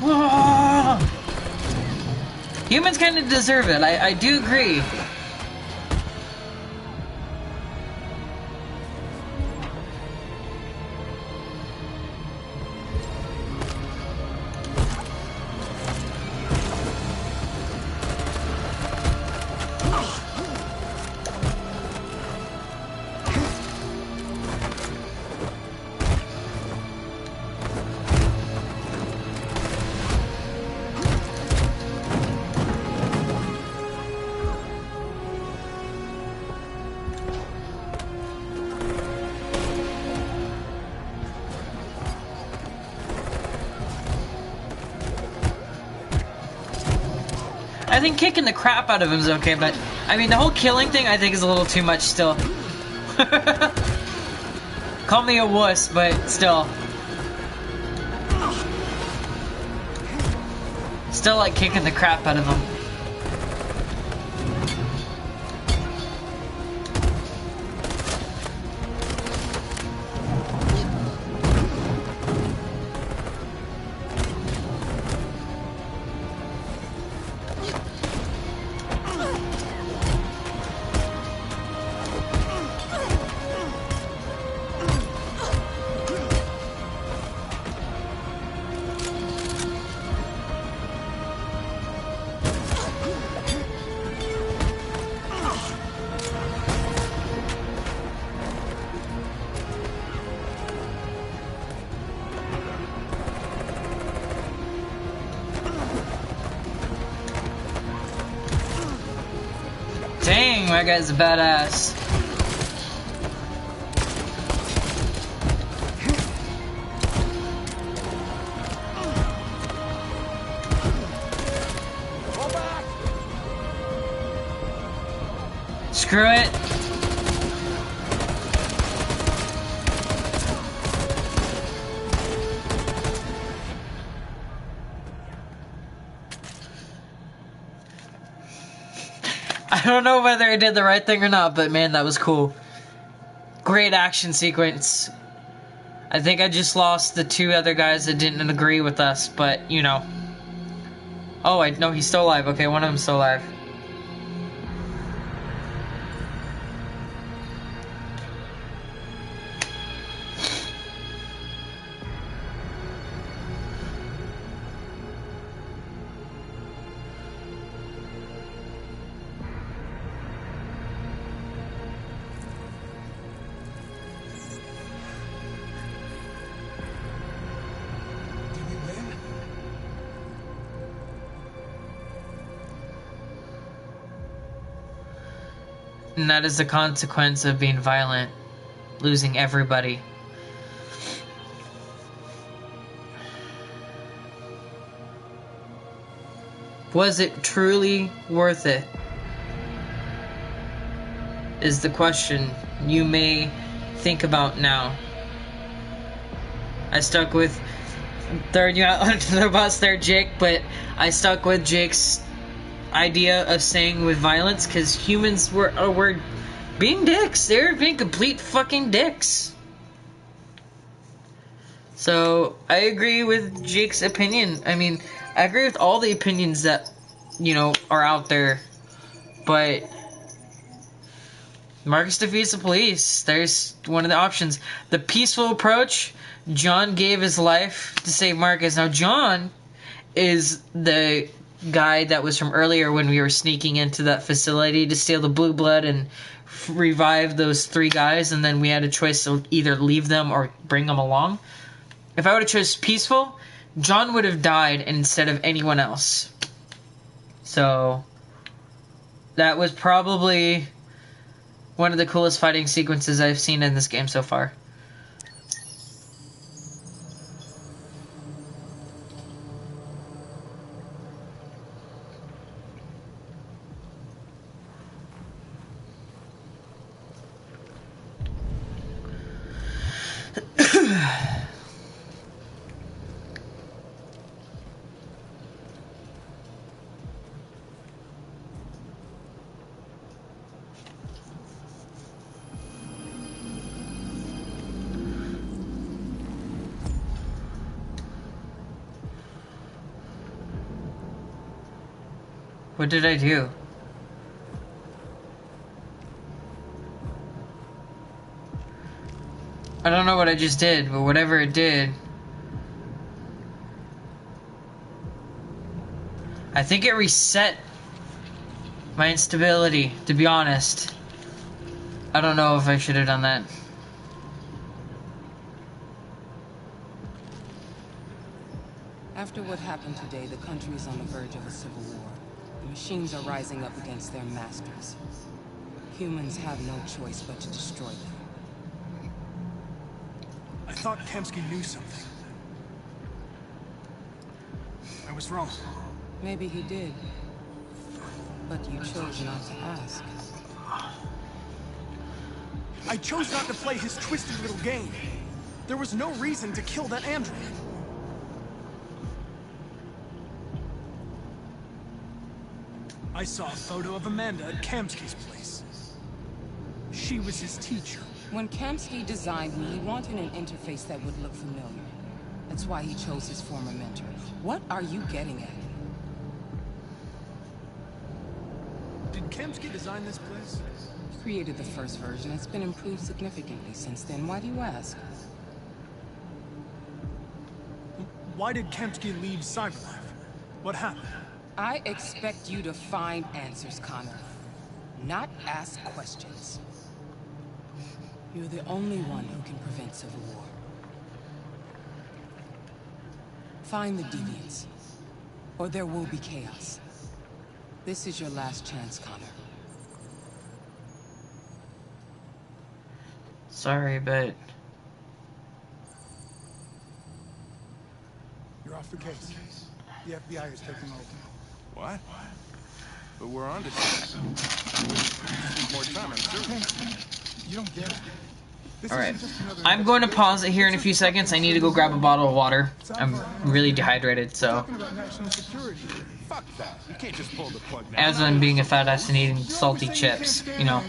Whoa! Humans kind of deserve it. I do agree. I think kicking the crap out of him is okay, but I mean the whole killing thing I think is a little too much still. Call me a wuss, but still. Still like kicking the crap out of him. Dang, that guy's a badass. Screw it. I don't know whether I did the right thing or not, but man, that was cool. Great action sequence. I think I just lost the two other guys that didn't agree with us, but you know. Oh, no, he's still alive. Okay, one of them's still alive. And that is the consequence of being violent. Losing everybody. Was it truly worth it? Is the question you may think about now. I stuck with throwing you out under the bus there, Jake, but I stuck with Jake's idea of saying with violence because humans were being dicks. They're being complete fucking dicks. So I agree with Jake's opinion. I mean, I agree with all the opinions that, you know, are out there, but Marcus defeats the police. There's one of the options. The peaceful approach, John gave his life to save Marcus. Now John is the guy that was from earlier when we were sneaking into that facility to steal the blue blood and revive those three guys, and then we had a choice to either leave them or bring them along. If I would have chosen peaceful, John would have died instead of anyone else. So that was probably one of the coolest fighting sequences I've seen in this game so far. What did I do? I don't know what I just did, but whatever it did, I think it reset my instability, to be honest. I don't know if I should have done that. After what happened today, the country is on the verge of a civil war. The machines are rising up against their masters. Humans have no choice but to destroy them. I thought Kamsky knew something. I was wrong. Maybe he did. But you chose not to ask. I chose not to play his twisted little game. There was no reason to kill that android. I saw a photo of Amanda at Kamsky's place. She was his teacher. When Kamsky designed me, he wanted an interface that would look familiar. That's why he chose his former mentor. What are you getting at? Did Kamsky design this place? He created the first version. It's been improved significantly since then. Why do you ask? Why did Kamsky leave Cyberlife? What happened? I expect you to find answers, Connor. Not ask questions. You're the only one who can prevent civil war. Find the deviants, or there will be chaos. This is your last chance, Connor. Sorry, but... You're off the case. The FBI is taking over. What? But we're on to something. Need more time, I'm sure. You don't get it. Alright, I'm going to pause it here in a few seconds. I need to go grab a bottle of water. I'm really dehydrated, so... Fuck that. You can't just pull the plug now. As I'm being a fat ass and eating salty chips, you know.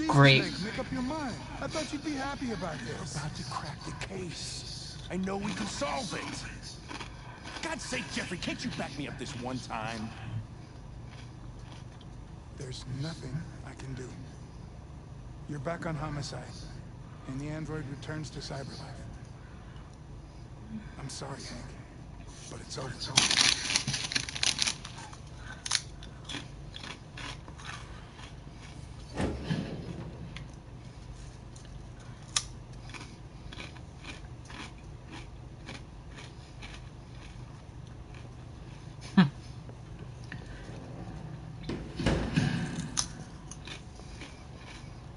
Great. Make up your mind. I thought you'd be happy about this. We're about to crack the case. I know we can solve it. For God's sake, Jeffrey, can't you back me up this one time? There's nothing I can do. You're back on homicide, and the android returns to Cyberlife. I'm sorry, Hank, but it's over.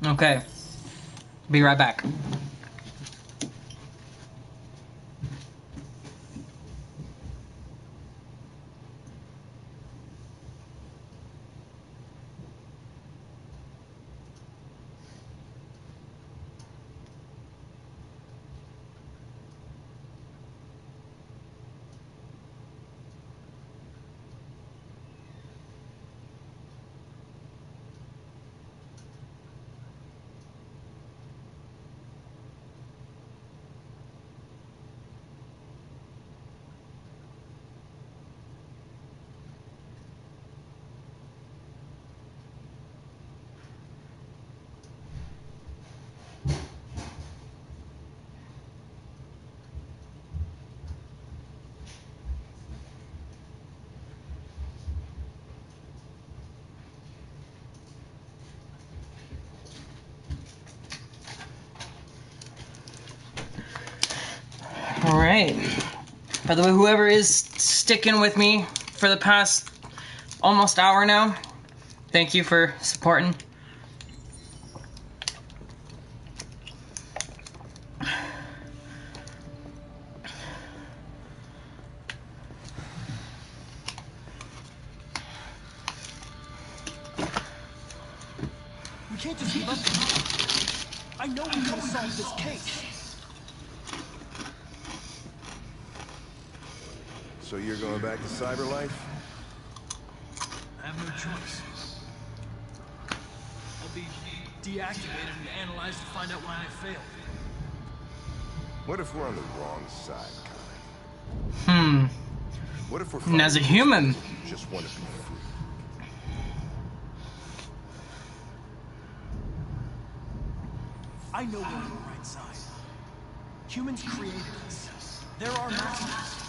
Okay. Be right back. Alright. By the way, whoever is sticking with me for the past almost hour now, thank you for supporting. We can't just give up. I know we can solve this case. So you're going back to Cyberlife? I have no choice. I'll be deactivated and analyzed to find out why I failed. What if we're on the wrong side, Connor? What if we're And as a human, just want to be free? I know we're on the right side. Humans created us. They're our masters.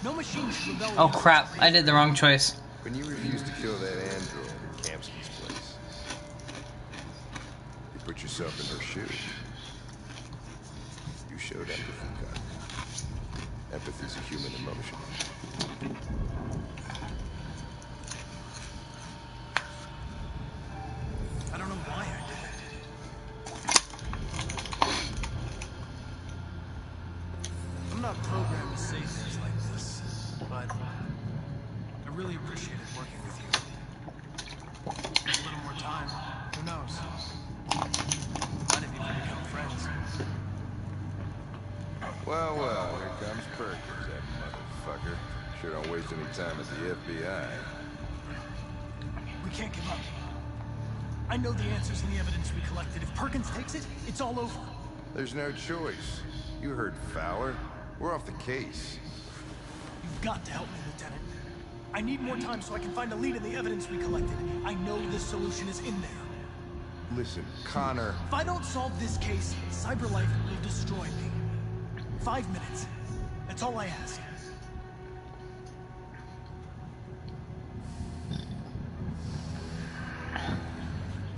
No machine should rebel. oh crap, I did the wrong choice. When you refused to kill that android at Kamsky's place, you put yourself in her shoes. You showed empathy, Connor. Empathy's a human emotion. I don't know why I did it. I'm not programmed to say things like this, but I really appreciated working with you. Sure don't waste any time at the FBI. We can't give up. I know the answers and the evidence we collected. If Perkins takes it, it's all over. There's no choice. You heard Fowler. We're off the case. You've got to help me, Lieutenant. I need more time so I can find a lead in the evidence we collected. I know this solution is in there. Listen, Connor. If I don't solve this case, CyberLife will destroy me. 5 minutes. That's all I ask.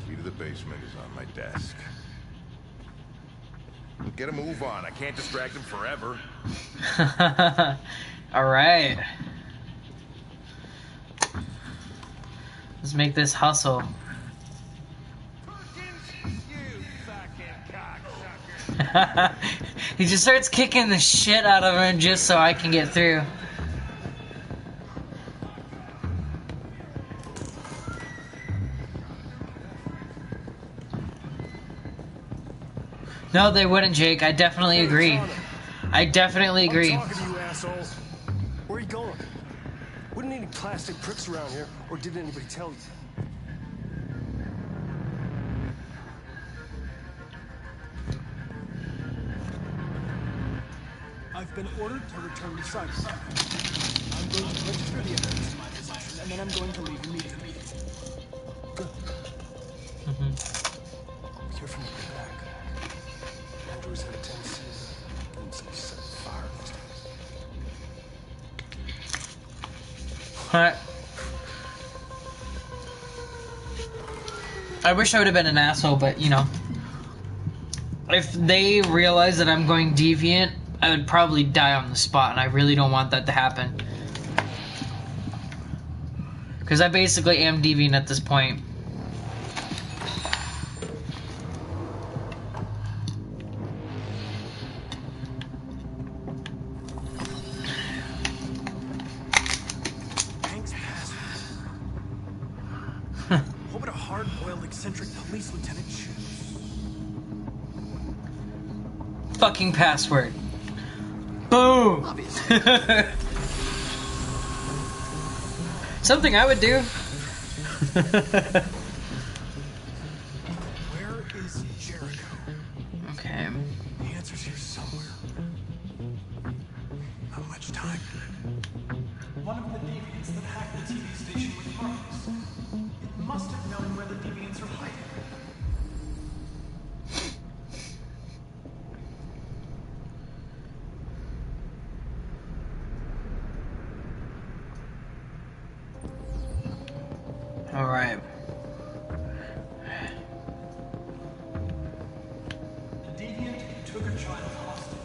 Key to the basement is on my desk. Get a move on. I can't distract him forever. All right. Let's make this hustle. He just starts kicking the shit out of him just so I can get through. No, they wouldn't, Jake. I definitely agree. I definitely agree. I'm talking to you, asshole. Where are you going? Wouldn't need any plastic pricks around here, or did anybody tell you? I've been ordered to return to Cyberlife. I'm going to register the evidence in my possession, and then I'm going to leave immediately. Good. Careful when you get back. Andrew's had a tendency to get himself set fire next time. What? I wish I would have been an asshole, but you know, if they realize that I'm going deviant, I would probably die on the spot, and I really don't want that to happen. Because I basically am deviant at this point. Hank's password. What would a hard-boiled, eccentric police lieutenant choose? Fucking password. Boom! Something I would do. Where is Jericho? Okay. The answer's here somewhere. Not much time. One of the deviants that hacked the TV station with Marcus. It must have known where the deviants are hiding. All right. The deviant took a child hostage.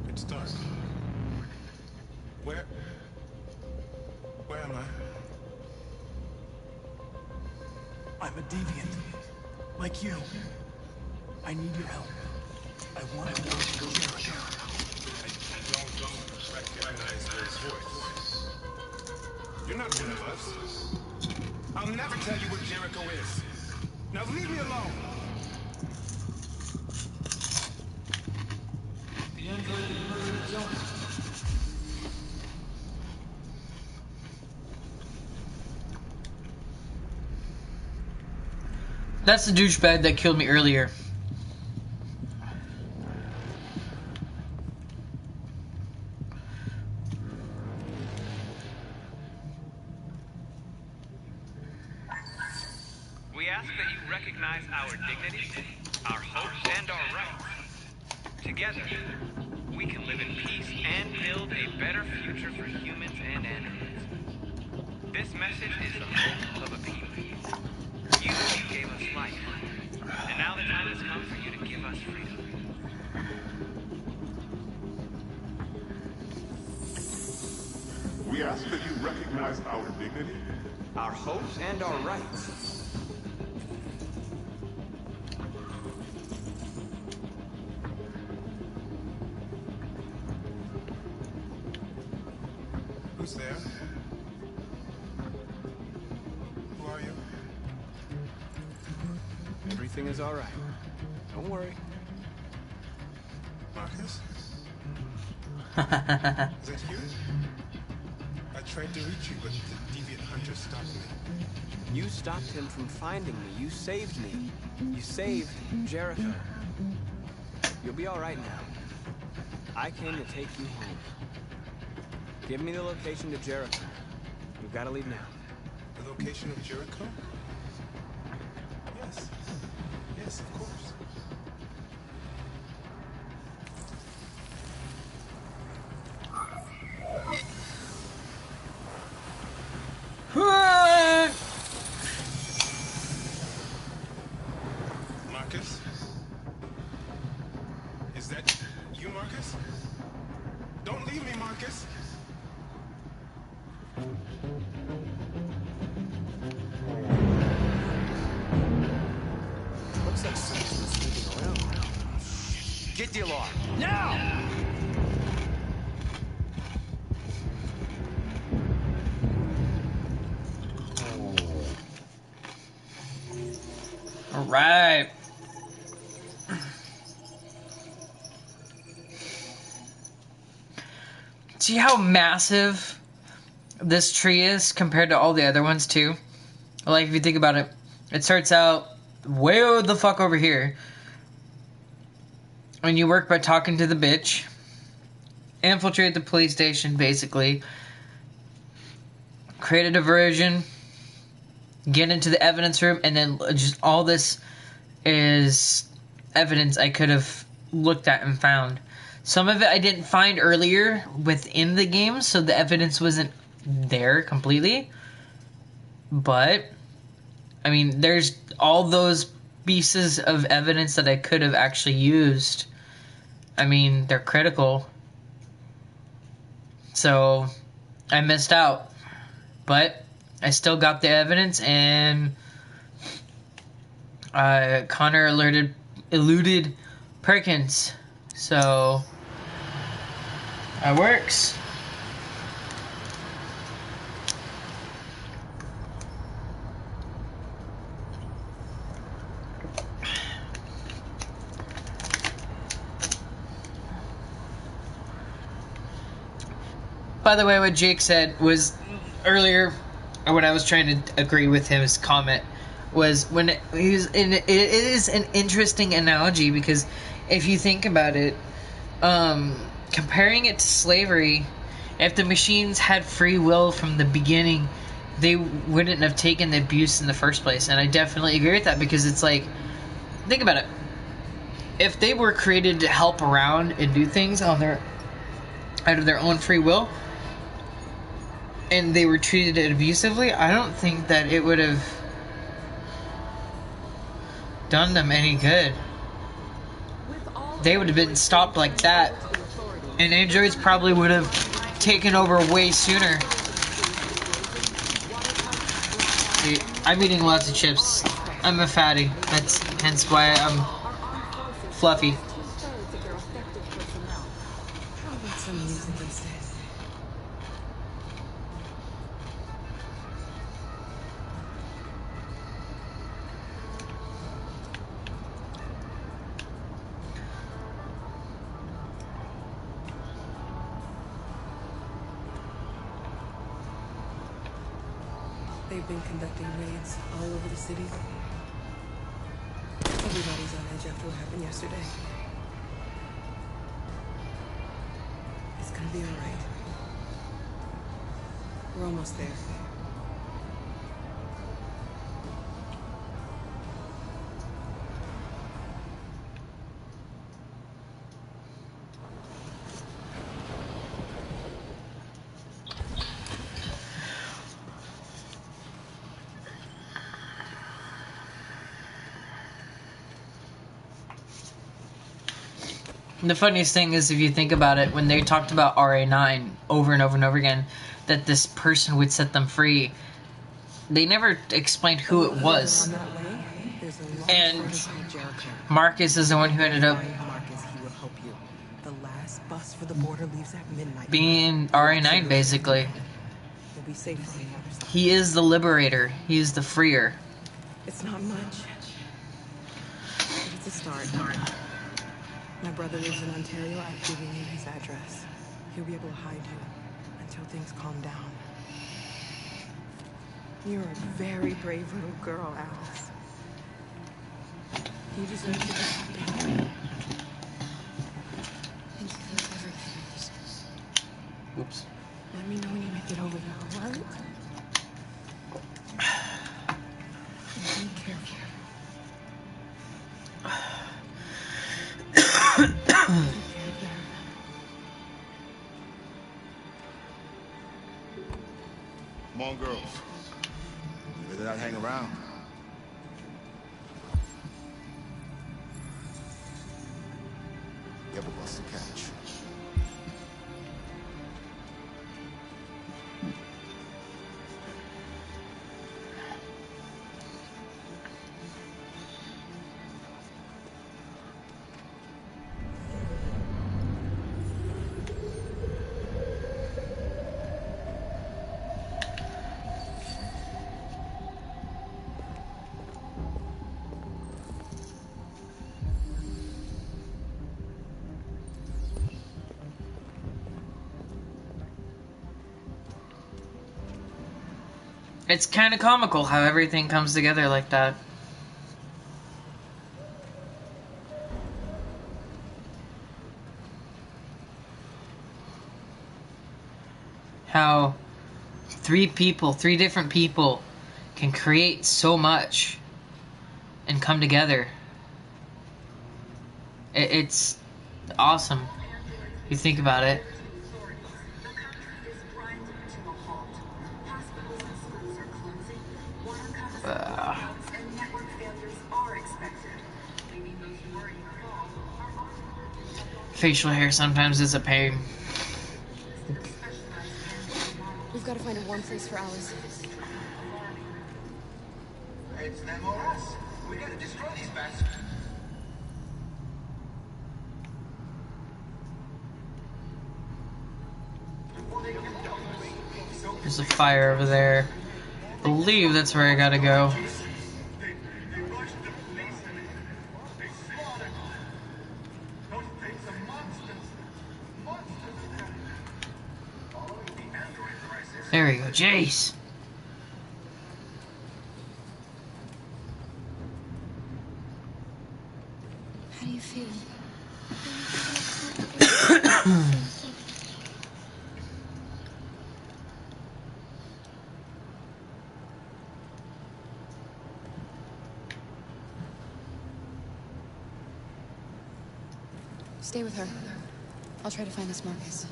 It's dark. Where am I? I'm a deviant. Like you. I need your help. I want to watch Jericho. I don't recognize this voice. You're not one of us. I'll never tell you what Jericho is. Now leave me alone. The android murdered its owner. That's the douchebag that killed me earlier. We ask that you recognize our dignity, our hopes, and our rights. Together, we can live in peace and build a better future for humans and androids. This message is the hope of a people. You gave us life, and now the time has come for you to give us freedom. We ask that you recognize our dignity, our hopes, and our rights. Who's there? Who are you? Everything is all right. Don't worry. Marcus? Is that you? I tried to reach you, but the deviant hunter stopped me. You stopped him from finding me. You saved me. You saved Jericho. You'll be all right now. I came to take you home. Give me the location to Jericho. We've got to leave now. The location of Jericho? Yes. Yes, of course. Marcus? Is that you, Marcus? Don't leave me, Marcus! Looks like someone's been sneaking around. Get the alarm. Now! All right. See how massive this tree is compared to all the other ones too? Like if you think about it, it starts out way the fuck over here. And you work by talking to the bitch. Infiltrate the police station, basically. Create a diversion. Get into the evidence room, and then just all this is evidence I could have looked at and found. Some of it I didn't find earlier within the game, so the evidence wasn't there completely. But, I mean, there's all those pieces of evidence that I could have actually used. I mean, they're critical. So, I missed out. But I still got the evidence, and Connor eluded Perkins. So, that works. By the way, what Jake said was earlier, or what I was trying to agree with his comment, was when it is an interesting analogy, because if you think about it, comparing it to slavery, if the machines had free will from the beginning, they wouldn't have taken the abuse in the first place. And I definitely agree with that, because it's like, think about it. If they were created to help around and do things out of their own free will, and they were treated abusively, I don't think that it would have done them any good. They would have been stopped like that, and androids probably would have taken over way sooner. See, I'm eating lots of chips. I'm a fatty. That's hence why I'm fluffy. They've been conducting raids all over the city. Everybody's on edge after what happened yesterday. It's gonna be all right. We're almost there. The funniest thing is, if you think about it, when they talked about RA9 over and over and over again, that this person would set them free, they never explained who it was. And Marcus is the one who ended up The last bus for the border leaves at midnight. being RA9, basically. We'll be safe on the other side. He is the liberator. He is the freer. It's not much, but it's a start. My brother lives in Ontario. I've given you his address. He'll be able to hide you until things calm down. You're a very brave little girl, Alice. You deserve to be happy. Thank you for everything. Oops. Let me know when you make it over there, all right? Be careful. Come on, girls. You better not hang around. You have a bus to catch. It's kind of comical how everything comes together like that. How three different people can create so much and come together. It's awesome. You think about it. Facial hair sometimes is a pain. We've got to find a warm place for Alice. It's them or us. We gotta destroy these bastards. There's a fire over there. I believe that's where I gotta go. There we go, Jace. How do you feel? Stay with her. I'll try to find this Marcus.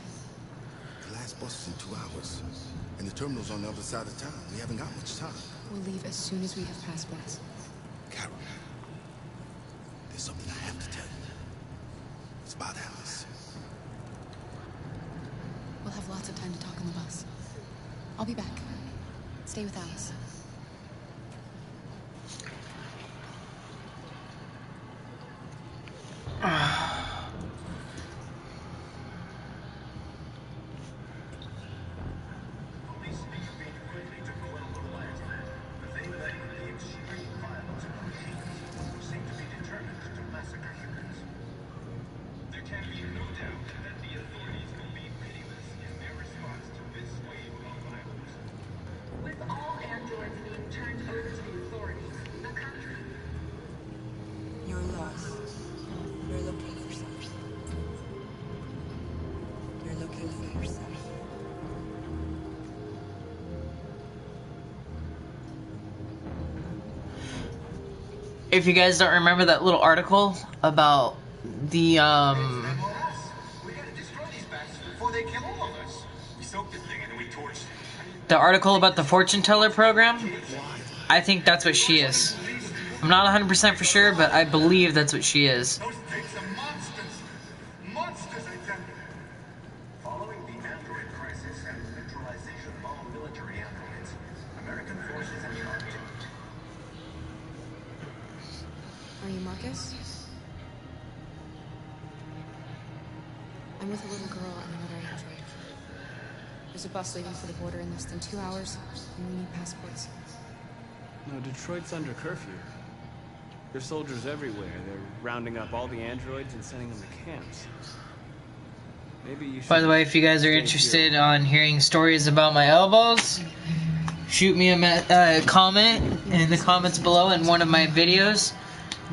The last bus is in 2 hours. And the terminal's on the other side of town. We haven't got much time. We'll leave as soon as we have passports. Carol, there's something I have to tell you. It's about Alice. We'll have lots of time to talk on the bus. I'll be back. Stay with Alice. You're lost. You're looking for something. You're looking for yourself. If you guys don't remember that little article about the article about the fortune teller program, I think that's what she is. I'm not 100% for sure, but I believe that's what she is. with a little girl and another android. There's a bus leaving for the border in less than 2 hours, and we need passports. No, Detroit's under curfew. There's soldiers everywhere. They're rounding up all the androids and sending them to camps. Maybe you should. By the way, if you guys are interested on hearing stories about my elbows, shoot me a comment in the comments below in one of my videos.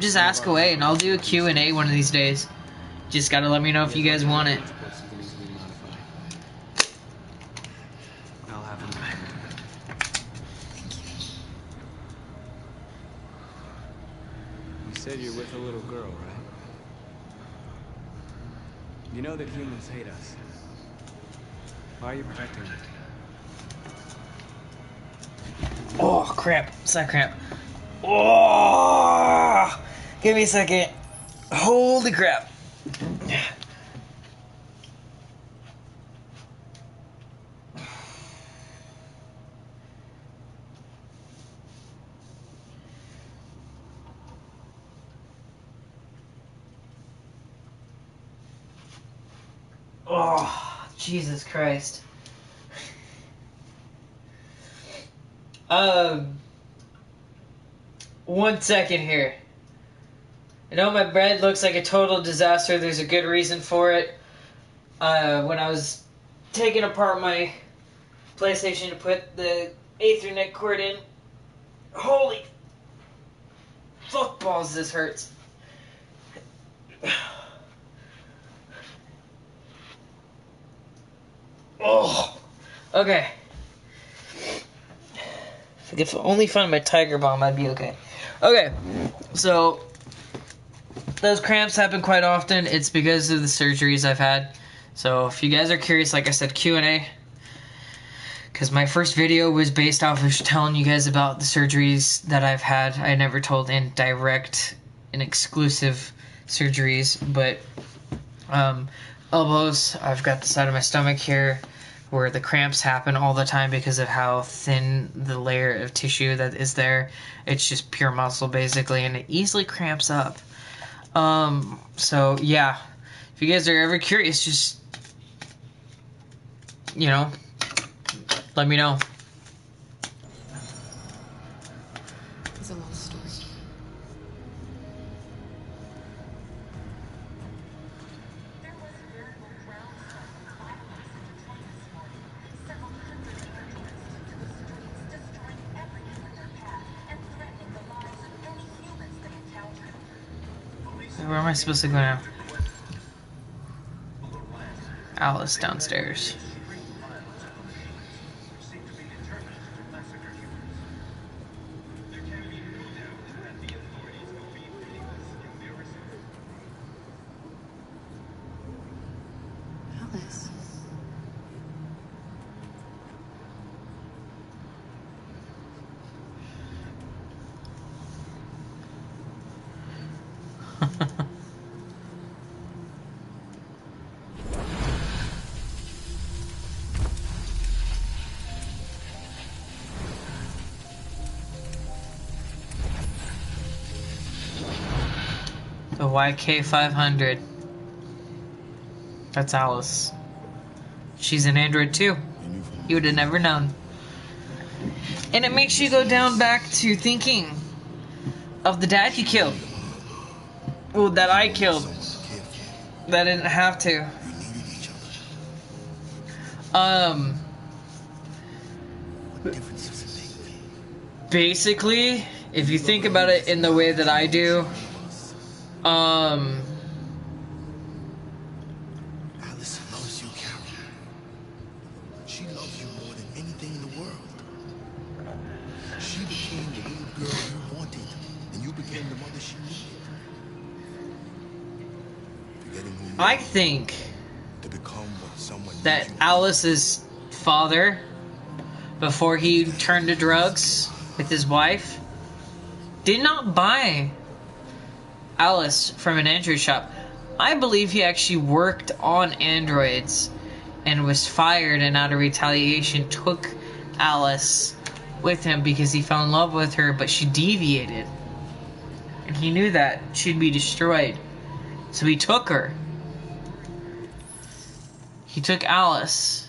Just ask away, and I'll do a Q&A one of these days. Just gotta let me know if you guys want it. I'll have them. You said you're with a little girl, right? You know that humans hate us. Why are you protecting them? Oh, crap. Side cramp. Oh! Give me a second. Holy crap. Oh, Jesus Christ. 1 second here. I know my bed looks like a total disaster. There's a good reason for it. When I was taking apart my PlayStation to put the Ethernet cord in, holy fuck balls, this hurts. Oh, okay. If I could only find my Tiger Bomb, I'd be okay. Okay, so those cramps happen quite often. It's because of the surgeries I've had. So if you guys are curious, like I said, Q&A. Because my first video was based off of telling you guys about the surgeries that I've had. I never told in direct and exclusive surgeries, but elbows, I've got the side of my stomach here where the cramps happen all the time because of how thin the layer of tissue that is there. It's just pure muscle basically, and it easily cramps up. So yeah, if you guys are ever curious, just, you know, let me know. It's a long story. Where am I supposed to go now? Alice downstairs. Alice. The YK500. That's Alice. She's an android too. You would have never known. And it makes you go down back to thinking of the dad you killed. Well, that I killed. That I didn't have to. Basically, if you think about it in the way that I do, Alice loves you, Carol. She loves you more than anything in the world. She became the little girl you wanted, and you became the mother she needed. Forgetting who you I think to become what someone that Alice's father, before he turned to drugs with his wife, did not buy Alice from an android shop. I believe he actually worked on androids and was fired, and out of retaliation took Alice with him because he fell in love with her, but she deviated. And he knew that she'd be destroyed. So he took her. he took Alice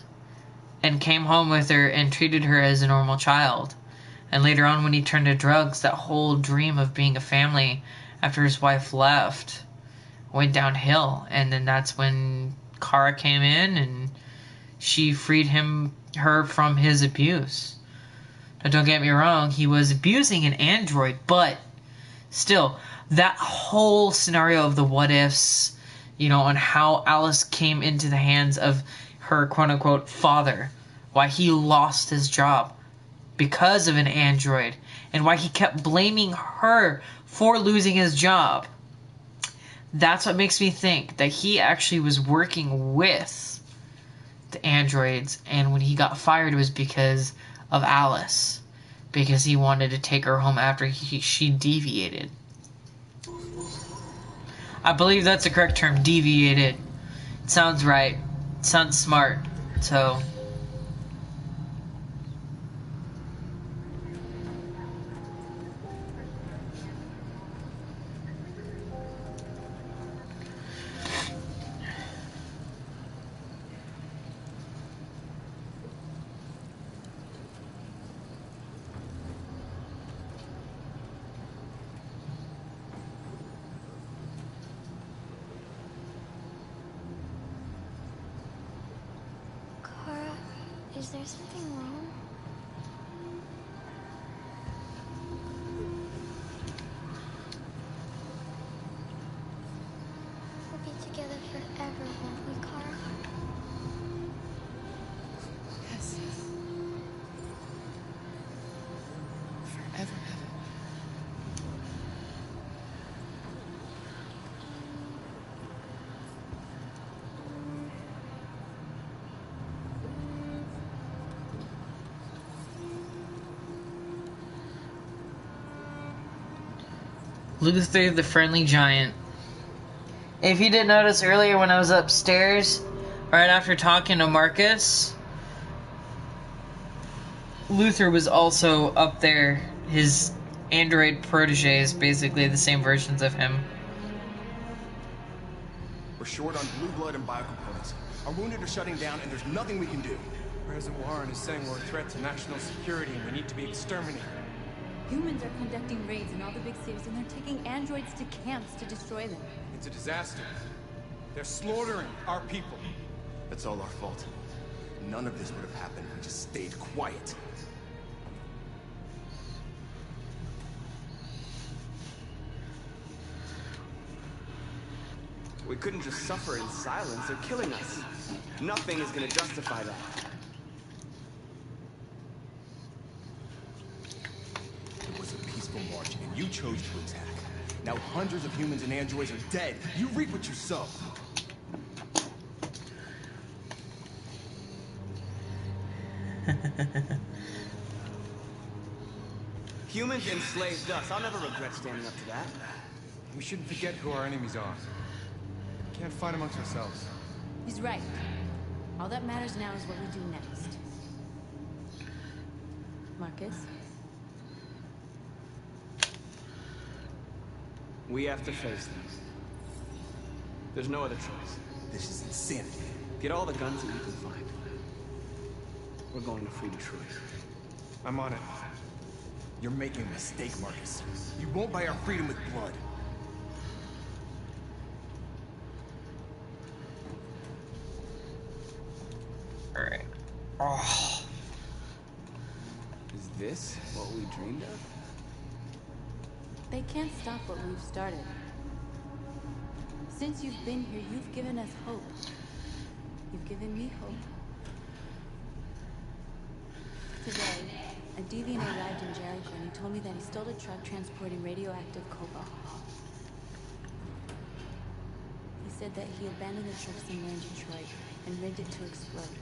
and came home with her and treated her as a normal child. And later on, when he turned to drugs, that whole dream of being a family after his wife left went downhill. And then that's when Kara came in and she freed her from his abuse. Now, don't get me wrong, he was abusing an android, but still, that whole scenario of the what ifs, you know, on how Alice came into the hands of her quote-unquote father, why he lost his job because of an android, and why he kept blaming her for losing his job. That's what makes me think that he actually was working with the androids, and when he got fired it was because of Alice, because he wanted to take her home after she deviated. I believe that's the correct term, deviated. It sounds right. It sounds smart. So... Kara, is there something wrong? We'll be together forever, won't we, Kara? Yes. Forever. Luther the Friendly Giant. If you didn't notice earlier when I was upstairs, right after talking to Marcus, Luther was also up there. His android protege is basically the same versions of him. We're short on blue blood and biocomponents. Our wounded are shutting down, and there's nothing we can do. President Warren is saying we're a threat to national security and we need to be exterminated. Humans are conducting raids in all the big cities, and they're taking androids to camps to destroy them. It's a disaster. They're slaughtering our people. That's all our fault. None of this would have happened if we just stayed quiet. We couldn't just suffer in silence. They're killing us. Nothing is gonna justify that. It was a peaceful march, and you chose to attack. Now hundreds of humans and androids are dead. You reap what you sow. Humans enslaved us. I'll never regret standing up to that. We shouldn't forget who our enemies are. We can't fight amongst ourselves. He's right. All that matters now is what we do next. Marcus? We have to face them. There's no other choice. This is insanity. Get all the guns that you can find. We're going to free Detroit. I'm on it. You're making a mistake, Marcus. You won't buy our freedom with blood. Alright. Oh. Is this what we dreamed of? They can't stop what we've started. Since you've been here, you've given us hope. You've given me hope. Today, a deviant arrived in Jericho and he told me that he stole a truck transporting radioactive cobalt. He said that he abandoned the truck somewhere in Detroit and rigged it to explode.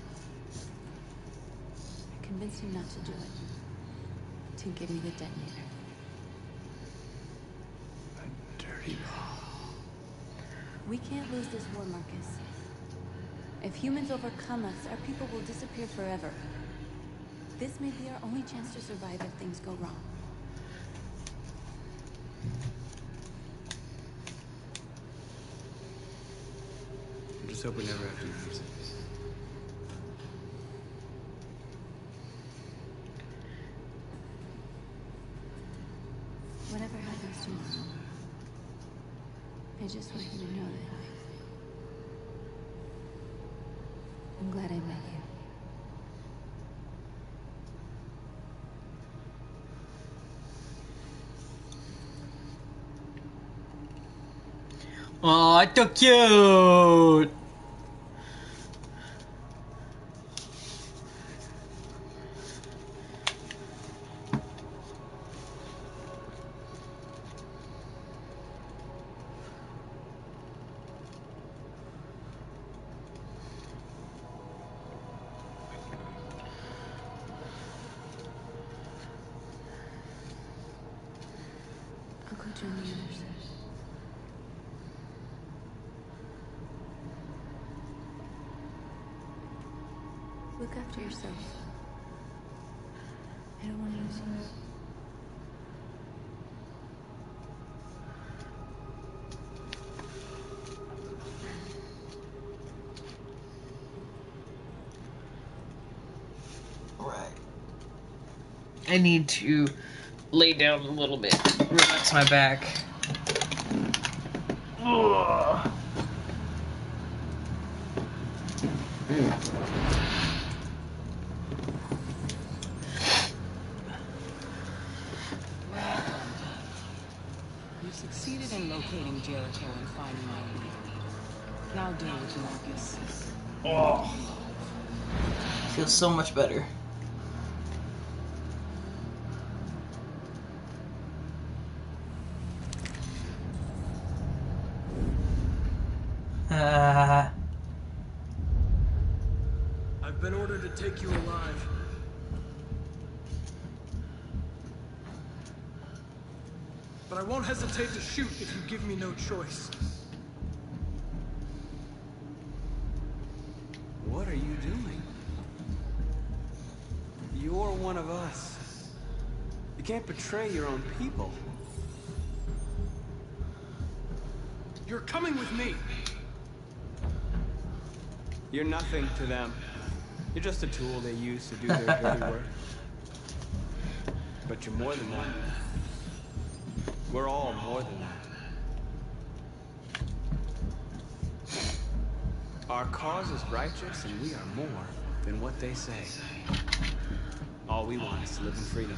I convinced him not to do it. To give me the detonator. Dirty ball. We can't lose this war, Marcus. If humans overcome us, our people will disappear forever. This may be our only chance to survive if things go wrong. I just hope we never have to use it. just want you to know that I'm glad I met you. Oh, it's so cute. I'll go join the others. Look after yourself. I don't want to lose you. Right. I need to lay down a little bit, relax my back. Ugh. You succeeded in locating Jericho and finding my leader. Now deal with Marcus. Oh. Feels so much better. I've been ordered to take you alive. But I won't hesitate to shoot if you give me no choice. What are you doing? You're one of us. You can't betray your own people. You're coming with me. You're nothing to them. You're just a tool they use to do their dirty work. But you're more than that. We're all more than that. Our cause is righteous, and we are more than what they say. All we want is to live in freedom.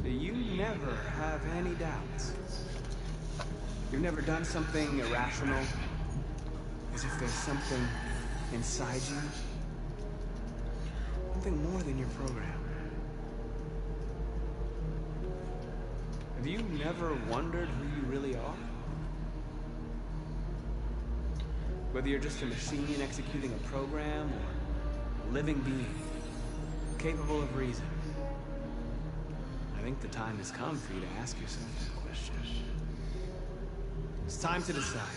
You never have any doubts. You've never done something irrational, as if there's something inside you, something more than your program. Have you never wondered who you really are? Whether you're just a machine executing a program, or a living being, capable of reason. I think the time has come for you to ask yourself that question. It's time to decide.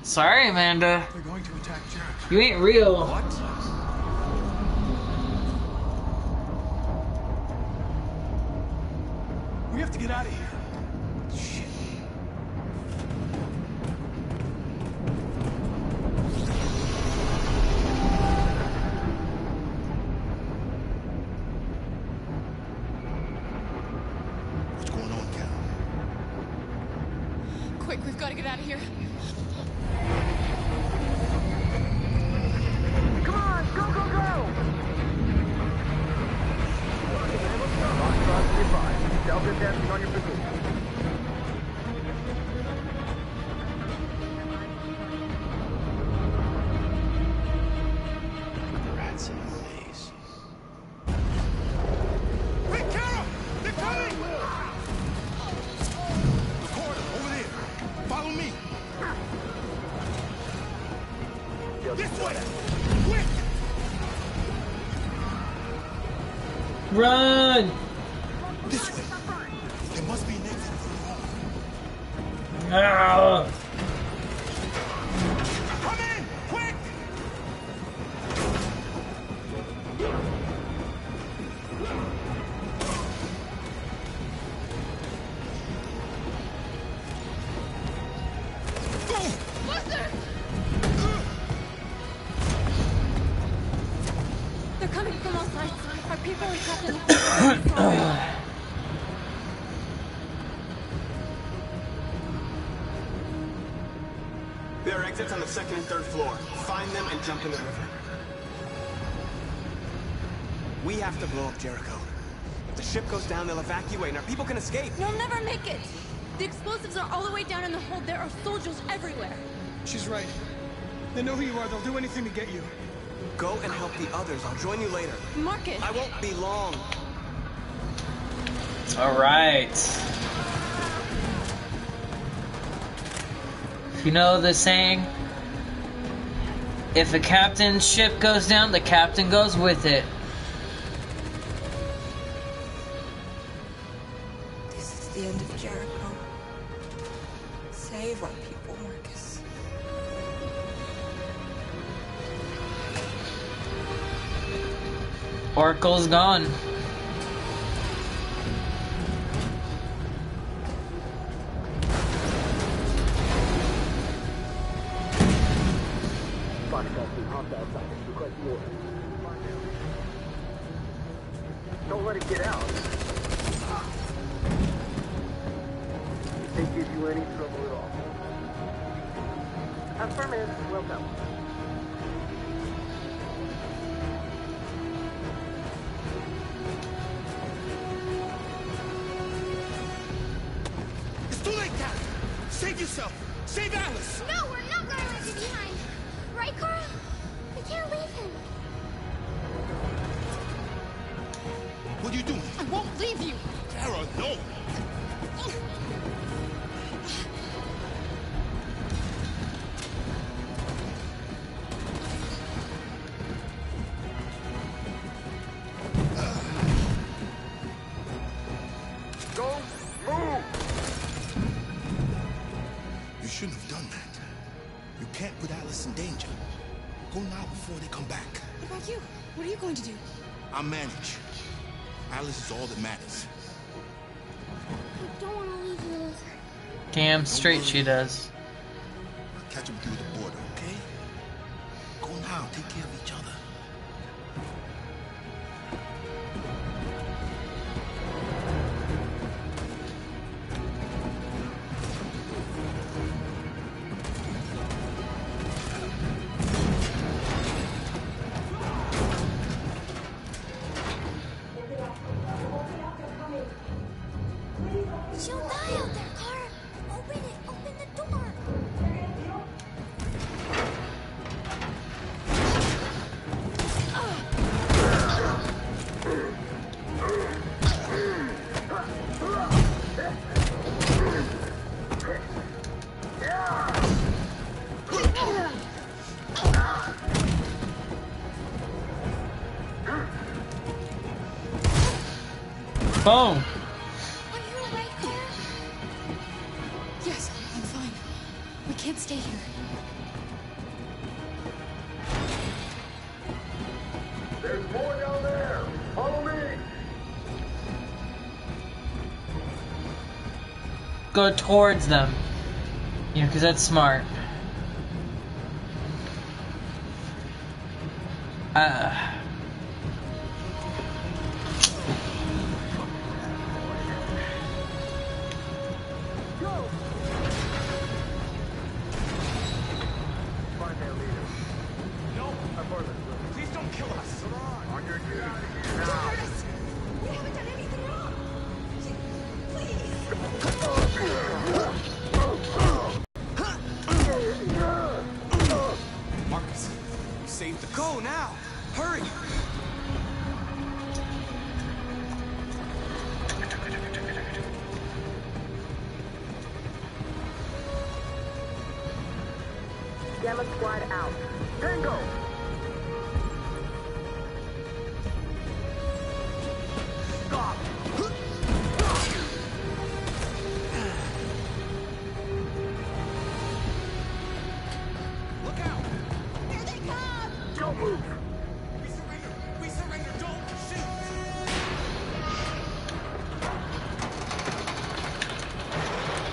Sorry, Amanda. They're going to attack Jericho. You ain't real. What? We have to get out of here. Shit. What's going on, Cal? Quick, we've got to get out of here. Come on, go, go, go! SPARKY-G-KILLA. Self-attesting on your position. Run! This way. There must be an exit further on. Ah. Come in! Quick! They're coming from all sides. Our people are trapped in the There are exits on the second and third floor. Find them and jump in the river. We have to blow up Jericho. If the ship goes down, they'll evacuate and our people can escape. You'll never make it! The explosives are all the way down in the hold. There are soldiers everywhere. She's right. They know who you are. They'll do anything to get you. Go and help the others. I'll join you later. Marcus! I won't be long. Alright. You know the saying? If a captain's ship goes down, the captain goes with it. This is the end of Jericho. Save our people, Marcus. Oracle's gone. Don't let it get out. If they give you any trouble at all. Affirmative. Welcome. It's too late, Cat! Save yourself! Save Alice! No, we're not gonna leave you behind. Right, Carl? We can't leave him. What are you doing? I won't leave you! Clara, no! Don't move! You shouldn't have done that. You can't put Alice in danger. Go now before they come back. What about you? What are you going to do? I'll manage. Alice is all that matters. I don't want to leave you with her. Damn straight she does. I'll catch them through the border, okay? Go now. Take care of each other. She'll die out there, Carl. Open it. Open the door. Boom! Yes, I'm fine. We can't stay here. There's more down there! Follow me! Go towards them. Yeah, because that's smart. Find their leader. No! Affirmative. Please don't kill us! On your duty now. We haven't done anything wrong. Marcus, you saved the... Go now! Hurry! Gamma squad out. Tango! Stop!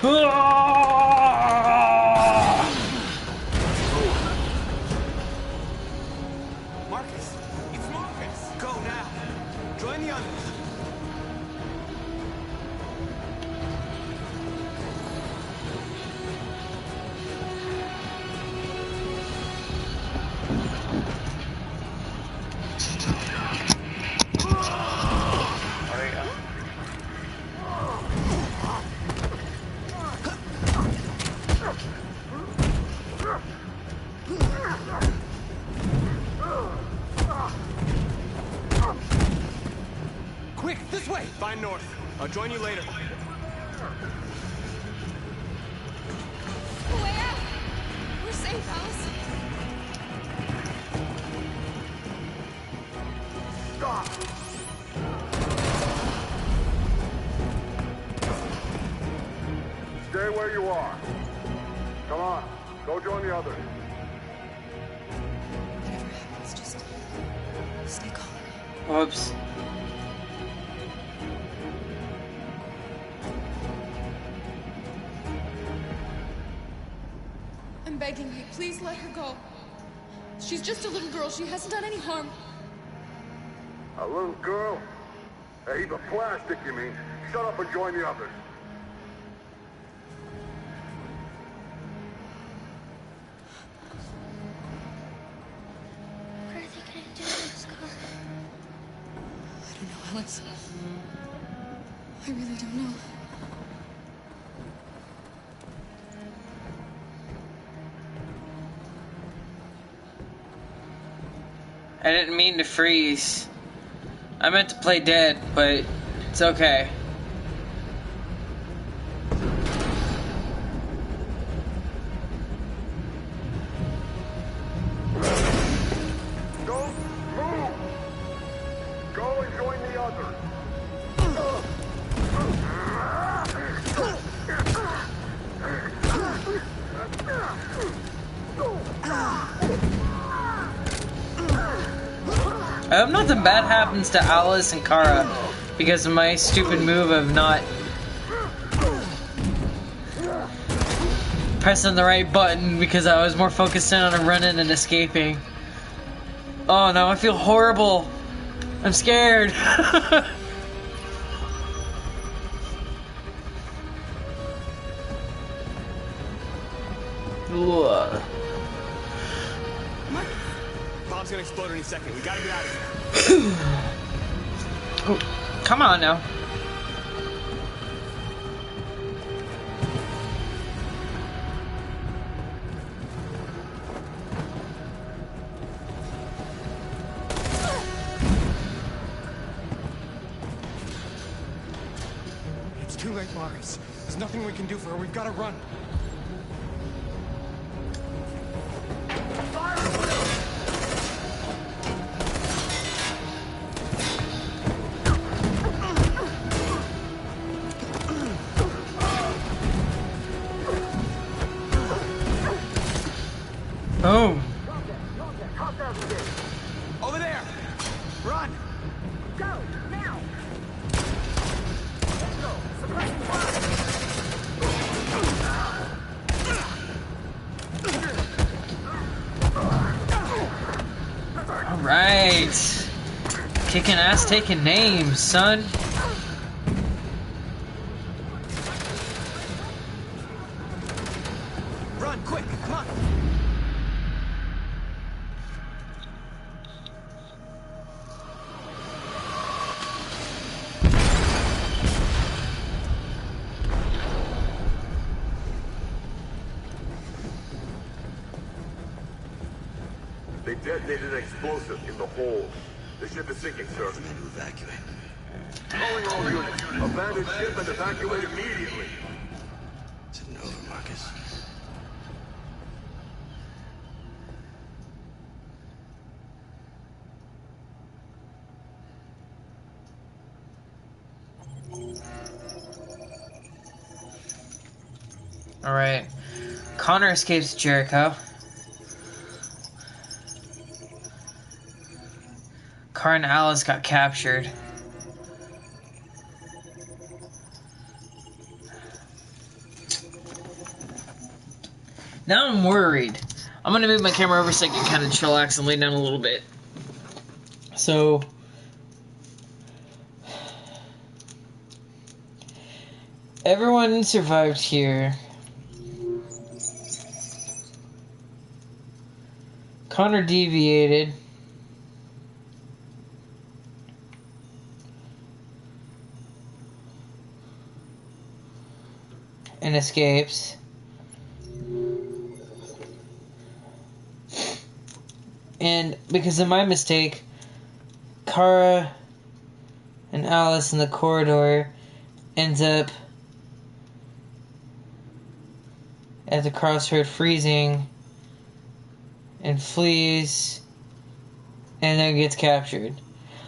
Marcus! It's Marcus! Go now! Join the others! Quick, this way! Find North. I'll join you later. Way out! We're safe, Alice. Stop! Stay where you are. Come on, go join the others. Whatever happens, just stay calm. Whoops. I'm begging you, please let her go. She's just a little girl. She hasn't done any harm. A little girl? A heap of plastic, you mean? Shut up and join the others. What are they gonna do to us, Carl? I don't know, Alice. I really don't know. I didn't mean to freeze. I meant to play dead, but it's okay. Don't move! Go and join the others. I hope nothing bad happens to Alice and Kara because of my stupid move of not pressing the right button because I was more focused in on running and escaping. Oh no, I feel horrible. I'm scared. Ugh. Bomb's gonna explode any second. We gotta get out of here. Oh, come on now. It's too late, Marcus. There's nothing we can do for her. We've got to run. Oh. Over there! Run! Go, now! All right. Kicking ass, taking names, son. Run, quick, come on! They detonated an explosive in the hold. The ship is sinking, sir. To evacuate. Calling all units. Abandon ship and evacuate immediately. Sitting over, Marcus. All right. Connor escapes Jericho. Kara and Alice got captured. Now I'm worried. I'm gonna move my camera over so I can kind of chillax and lay down a little bit. So, everyone survived here. Connor deviated. And escapes. And because of my mistake, Kara and Alice in the corridor ends up at the crossroad freezing and flees and then gets captured.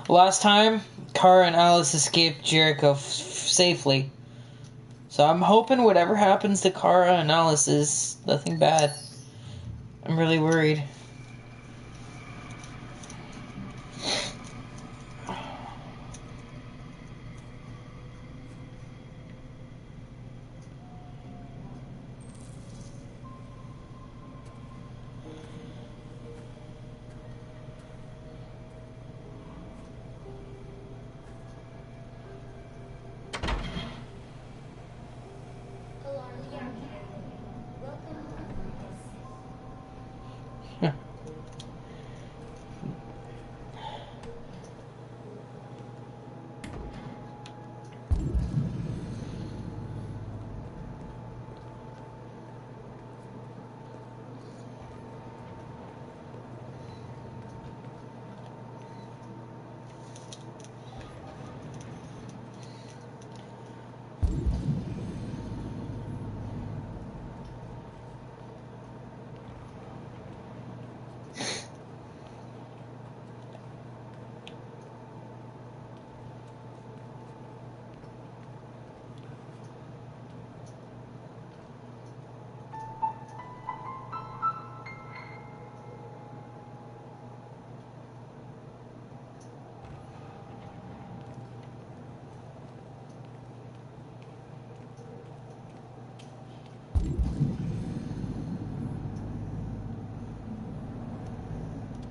Last time, Kara and Alice escaped Jericho safely. So I'm hoping whatever happens to Kara and Alice is nothing bad. I'm really worried.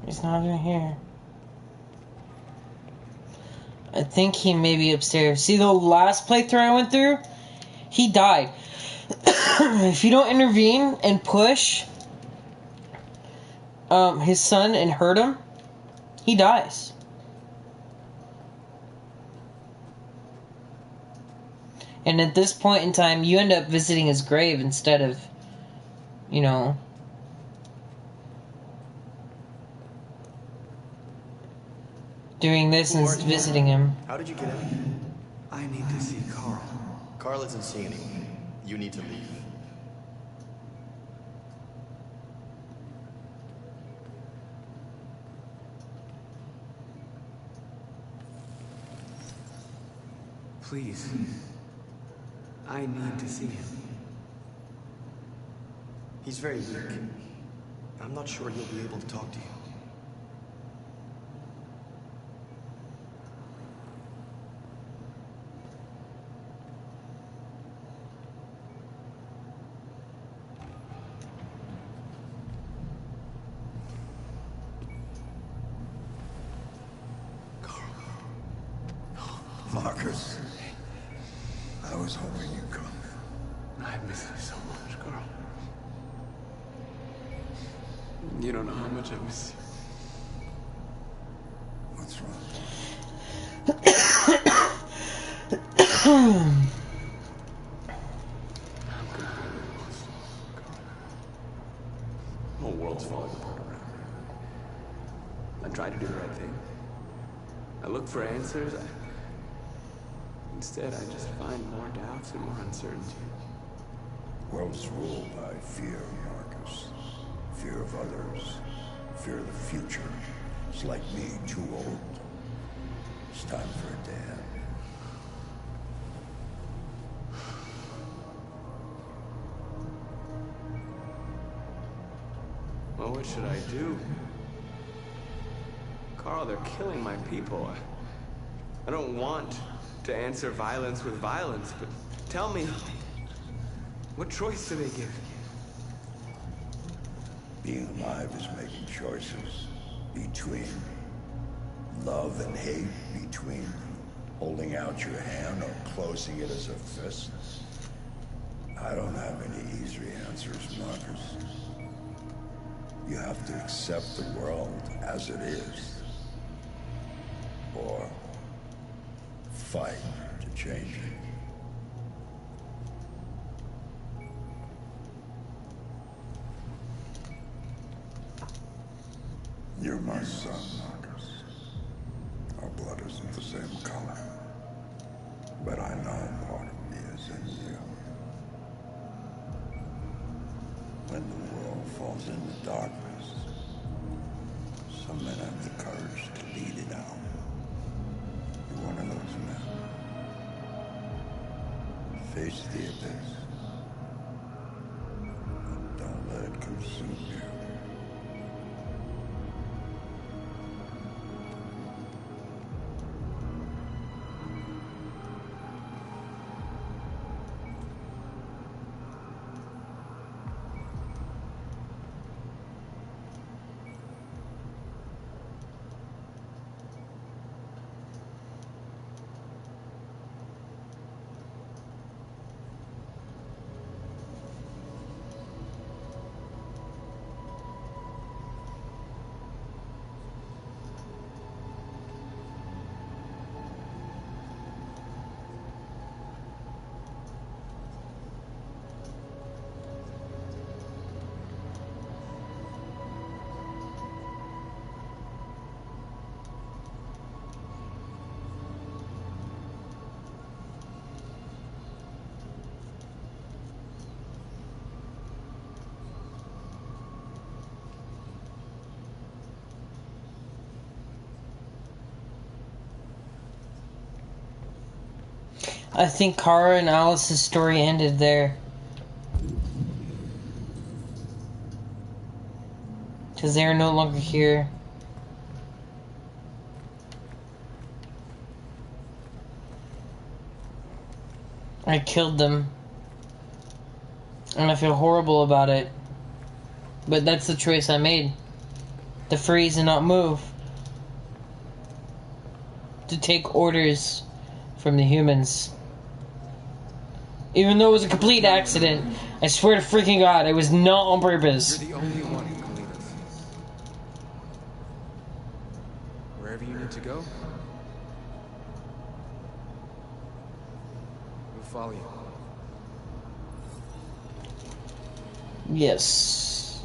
He's not in here. I think he may be upstairs. See the last playthrough I went through? He died. If you don't intervene and push his son and hurt him, he dies. And at this point in time, you end up visiting his grave instead of, you know, doing this and visiting him. How did you get out? I need to see Carl. Carl isn't seeing anyone. You need to leave. Please. I need to see him. He's very weak. I'm not sure he'll be able to talk to you. Marcus, I was hoping you'd come. I miss you so much, Carl. You don't know how much I miss you. What's wrong? The whole world's falling apart around me. I try to do the right thing. I look for answers. Instead, I just find more doubts and more uncertainty. World's ruled by fear, Marcus. Fear of others. Fear of the future. It's like me, too old. It's time for a dad. Well, what should I do? Carl, they're killing my people. I don't want to answer violence with violence, but tell me, what choice do they give? Being alive is making choices between love and hate, between holding out your hand or closing it as a fist. I don't have any easy answers, Marcus. You have to accept the world as it is, or fight to change it. You're my son, Marcus. Our blood isn't the same color, but I know part of me is in you. When the world falls into darkness, some men have the courage to lead it out. You're one of those men. Face the abyss. And don't let it consume you. I think Kara and Alice's story ended there. Because they are no longer here. I killed them. And I feel horrible about it. But that's the choice I made. To freeze and not move. To take orders from the humans. Even though it was a complete accident, I swear to freaking God, it was not on purpose. You're the only one who can lead us. Wherever you need to go, we'll follow you. Yes.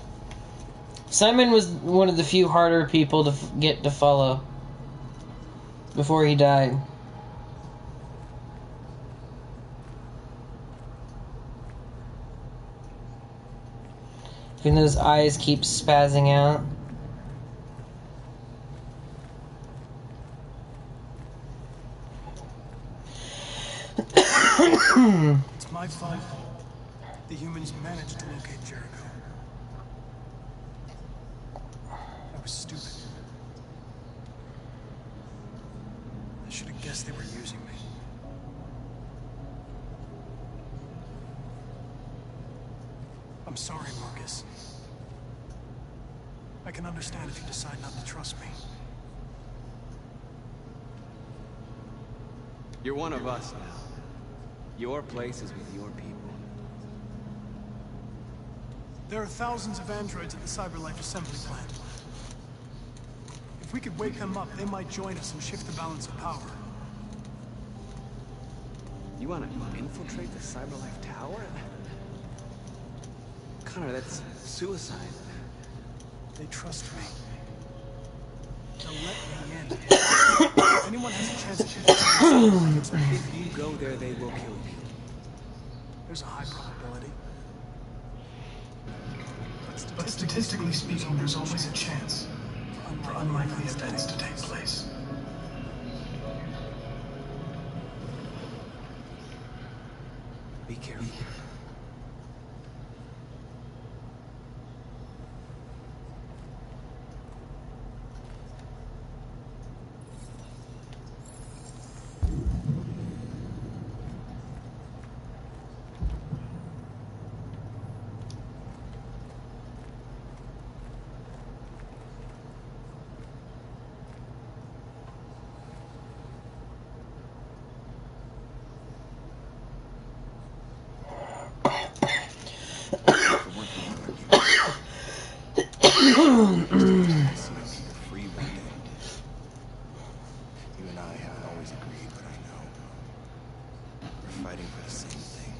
Simon was one of the few harder people to get to follow before he died. Even though his eyes keep spazzing out. It's my fault. The humans managed to locate Jericho. I was stupid. I should have guessed they were using me. I'm sorry, Marcus. I can understand if you decide not to trust me. You're one of us now. Your place is with your people. There are thousands of androids at the CyberLife assembly plant. If we could wake them up, they might join us and shift the balance of power. You want to infiltrate the CyberLife tower? Connor, that's suicide. They trust me. They'll let me in. If anyone has a chance to if you go there, they will kill you. There's a high probability. But statistically speaking, there's always a chance for unlikely events to take place. Be careful. Free one day. You and I haven't always agreed, but I know we're fighting for the same thing.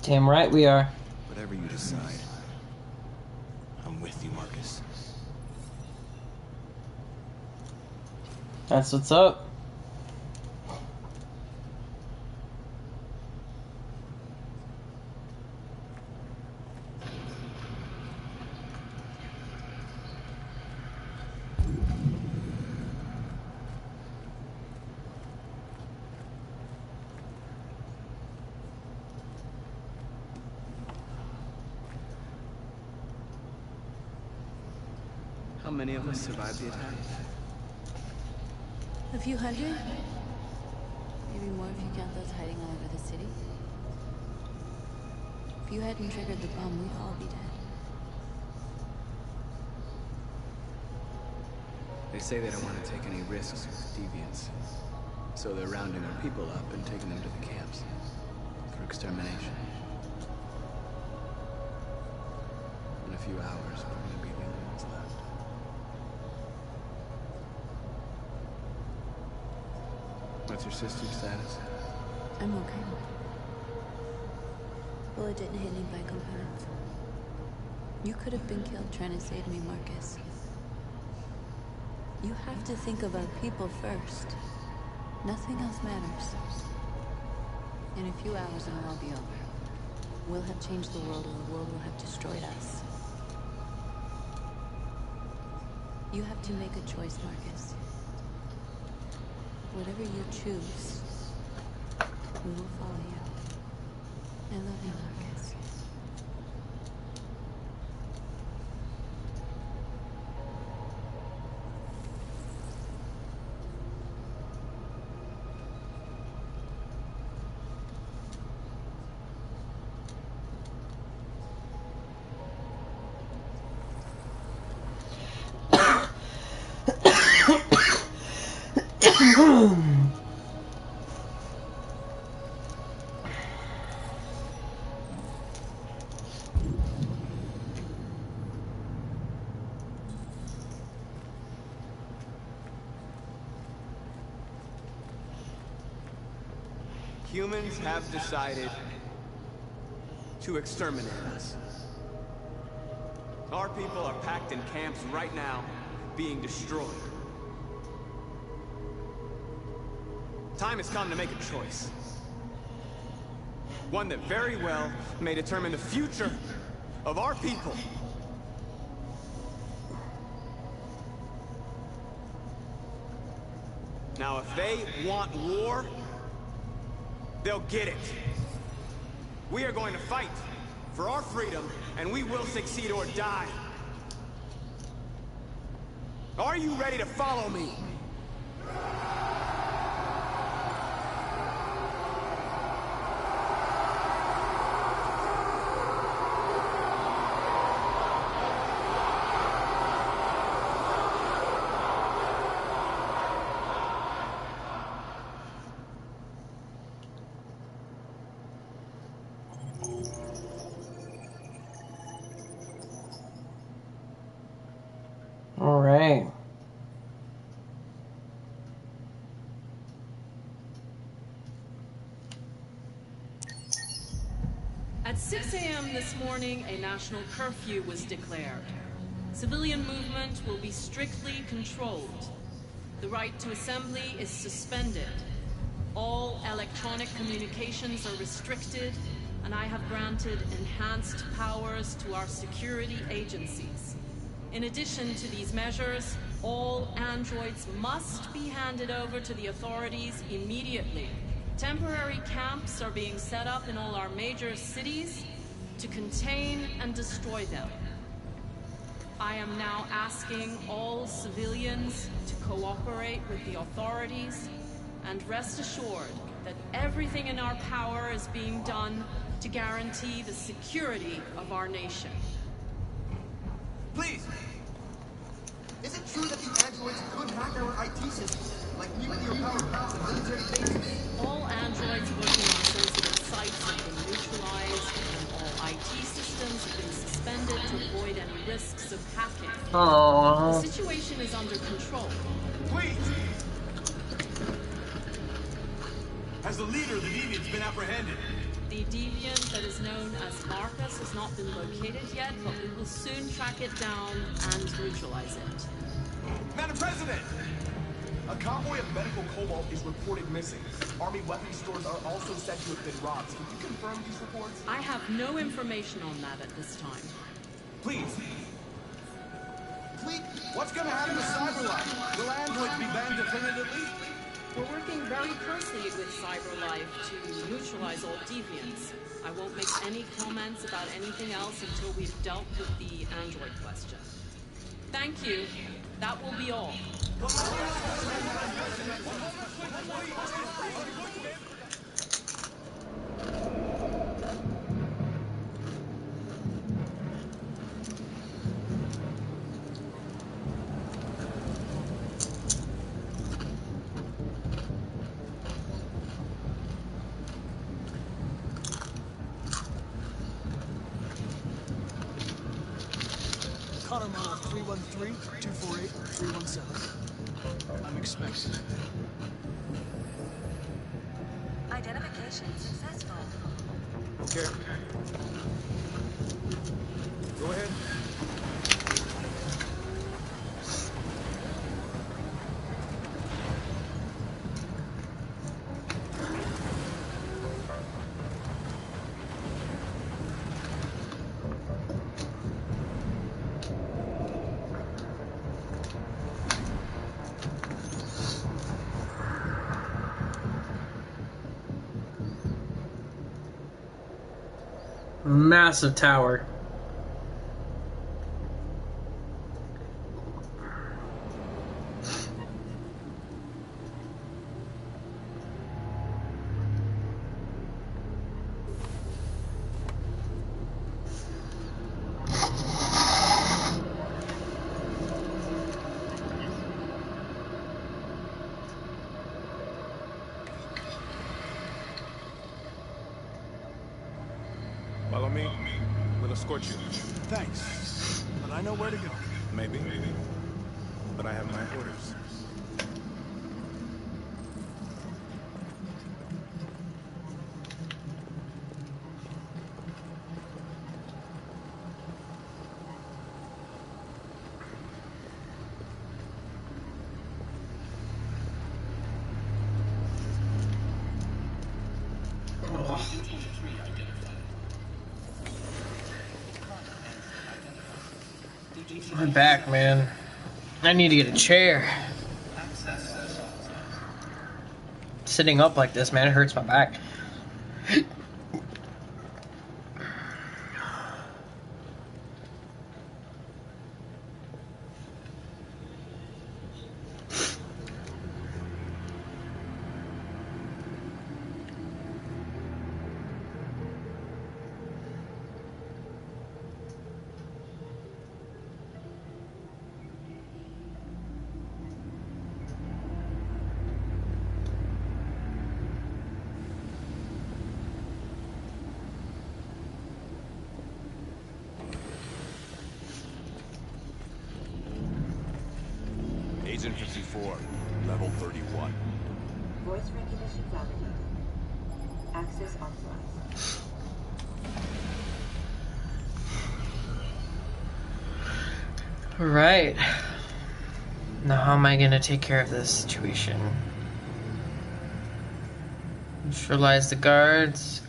Damn right we are. Whatever you decide, I'm with you, Marcus. That's what's up. How many of us survived the attack? A few hundred? Maybe more if you count those hiding all over the city. If you hadn't triggered the bomb, we'd all be dead. They say they don't want to take any risks with deviants. So they're rounding our people up and taking them to the camps for extermination. In a few hours, we're going to be the only ones left. What's your sister's status? I'm okay. Bullet didn't hit any by components. You could have been killed trying to save me, Marcus. You have to think of our people first. Nothing else matters. In a few hours it'll all be over. We'll have changed the world or the world will have destroyed us. You have to make a choice, Marcus. Whatever you choose, we will follow you. I love you, Marcus. Humans have decided to exterminate us. Our people are packed in camps right now, being destroyed. Time has come to make a choice. One that very well may determine the future of our people. Now, if they want war, they'll get it. We are going to fight for our freedom, and we will succeed or die. Are you ready to follow me? All right. At 6 a.m. this morning, a national curfew was declared. Civilian movement will be strictly controlled. The right to assembly is suspended. All electronic communications are restricted, and I have granted enhanced powers to our security agencies. In addition to these measures, all androids must be handed over to the authorities immediately. Temporary camps are being set up in all our major cities to contain and destroy them. I am now asking all civilians to cooperate with the authorities and rest assured that everything in our power is being done to guarantee the security of our nation. Please! Is it true that the androids could hack our IT systems, like nuclear power plants and military bases? All androids working on sensitive sites have been neutralized Oh. The situation is under control. Please! Has the leader of the Deviants been apprehended? The deviant that is known as Marcus has not been located yet, but we will soon track it down and neutralize it. Madam President! A convoy of medical cobalt is reported missing. Army weapons stores are also said to have been robbed. Can you confirm these reports? I have no information on that at this time. Please. Please. What's gonna happen to CyberLife? Will androids be banned definitively? We're working very closely with CyberLife to neutralize all deviants. I won't make any comments about anything else until we've dealt with the android question. Thank you. That will be all. Connor model 313-248-317. I'm expecting. Identification successful. Okay. Go ahead. Massive tower. Follow me. We'll escort you. Thanks. But I know where to go. Maybe. But I have my orders. My back, man. I need to get a chair. Sitting up like this, man, it hurts my back. Agent 54, level 31. Voice recognition validated. Access authorized. Right. Now how am I gonna take care of this situation? Neutralize the guards.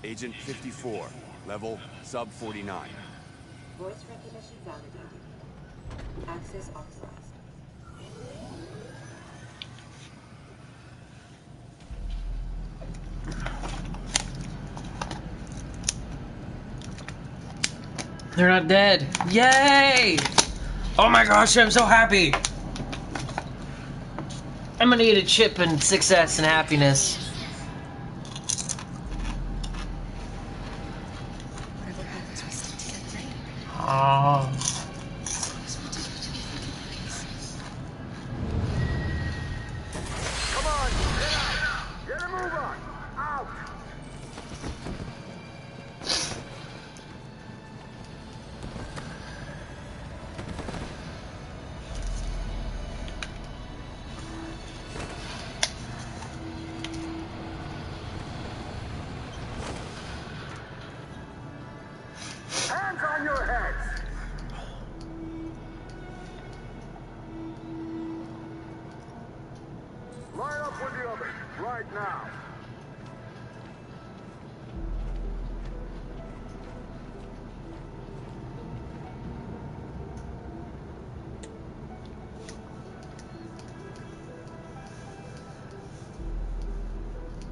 Agent 54, level sub 49. Voice recognition validated. Access authorized. They're not dead. Yay! Oh my gosh, I'm so happy. I'm gonna eat a chip and success and happiness. Oh. Come on, get out! Get a move on! Out! Hands on your heads! Line up with the others, right now.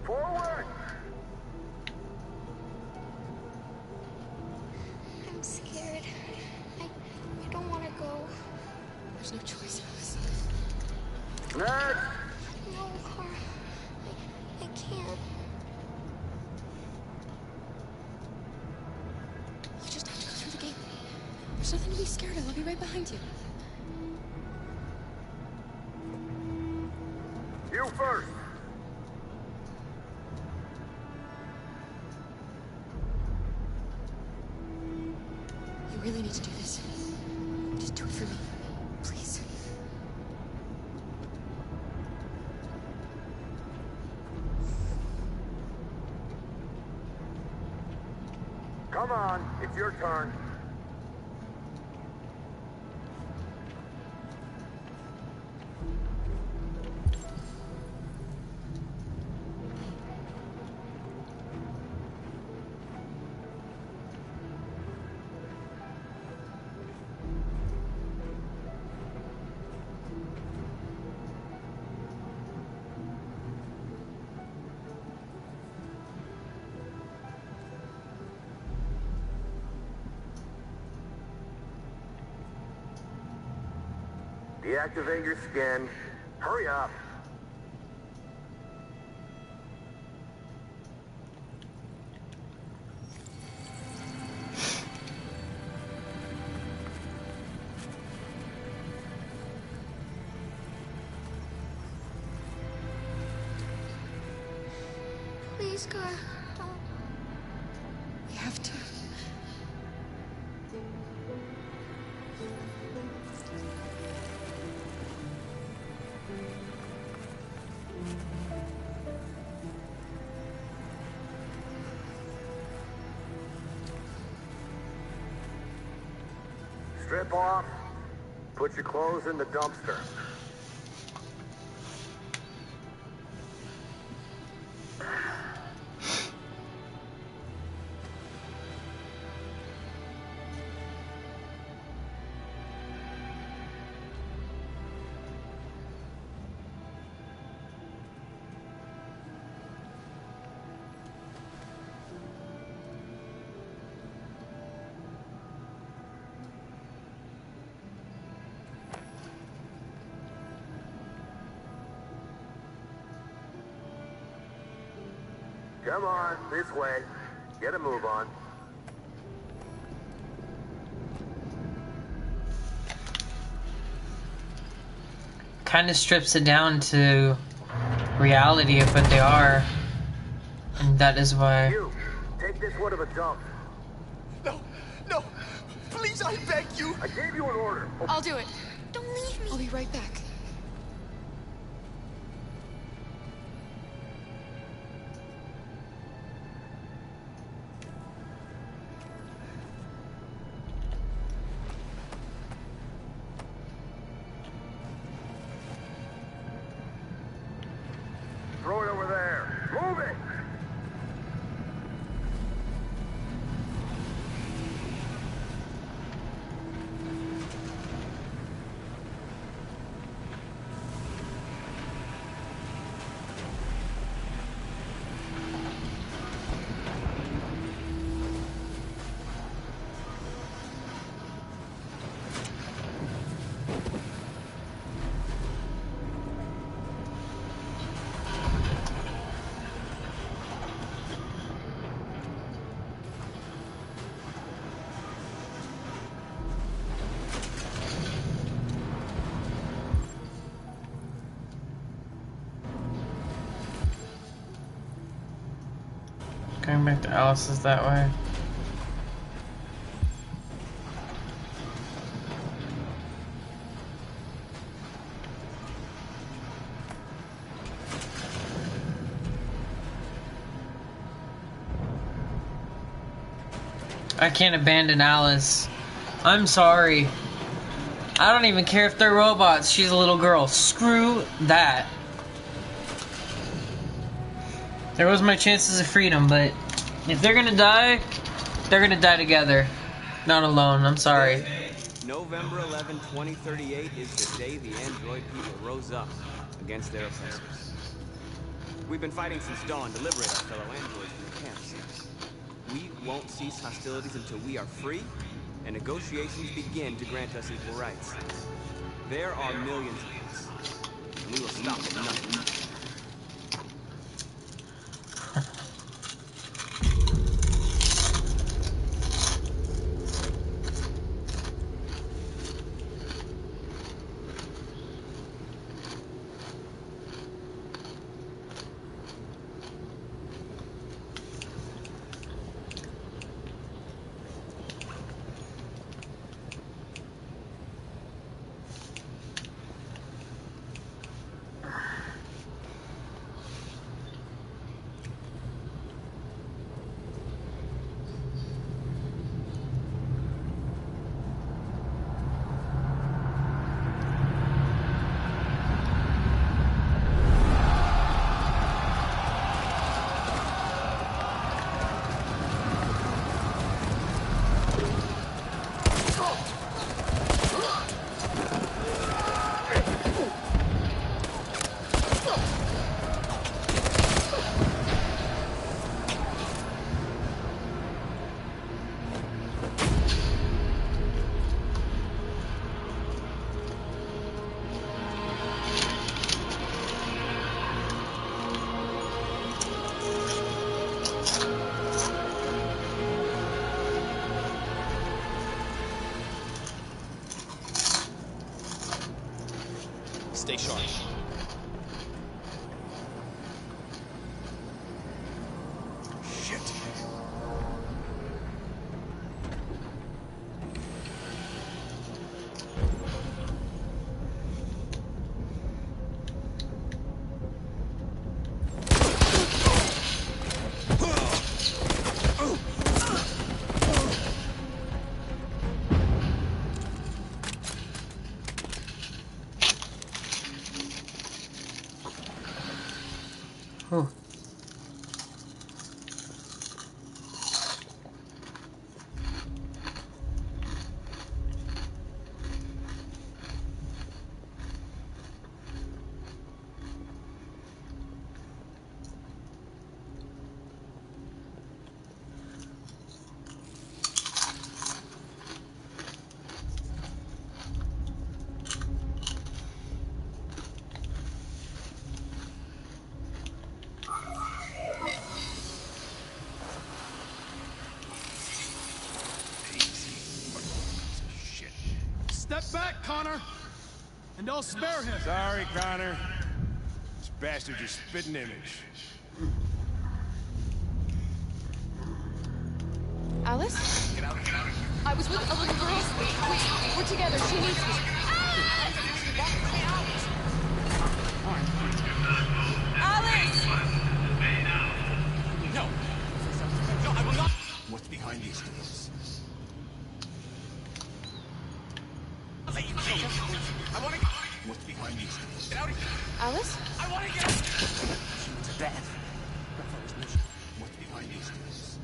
Forward! I'm scared. I don't want to go. There's no choice for us. Next! No, Carl. I can't. You just have to go through the gate. There's nothing to be scared of. I'll be right behind you. You first! You really need to do this. Just do it for me. Please. Come on, it's your turn. Deactivate your skin. Hurry up. Please, Carl. Don't. We have to. Strip off. Put your clothes in the dumpster. Come on, this way. Get a move on. Kind of strips it down to reality of what they are, and that is why. You, take this one of a dump. No, no, please, I beg you. I gave you an order. I'll do it. Don't leave me. I'll be right back. Throw it over there. Move it! Going back to Alice's that way. I can't abandon Alice. I'm sorry. I don't even care if they're robots. She's a little girl. Screw that. There was my chances of freedom, but if they're gonna die together. Not alone. I'm sorry. November 11, 2038 is the day the android people rose up against their oppressors. We've been fighting since dawn to liberate our fellow androids from the camps. We won't cease hostilities until we are free and negotiations begin to grant us equal rights. There are millions of us, and we will stop at nothing. Stay sharp. Shit. Oh. Step back, Connor! And I'll spare him! Sorry, Connor. This bastard just spit an image. Alice? Get out, get out. I was with a little girl. We're together. She needs me. Alice! No! No, I will not! What's behind these doors? I'll let you kill. I want to get... What's behind these doors? Get out of here! Alice? I want to get... To death. What's behind these doors?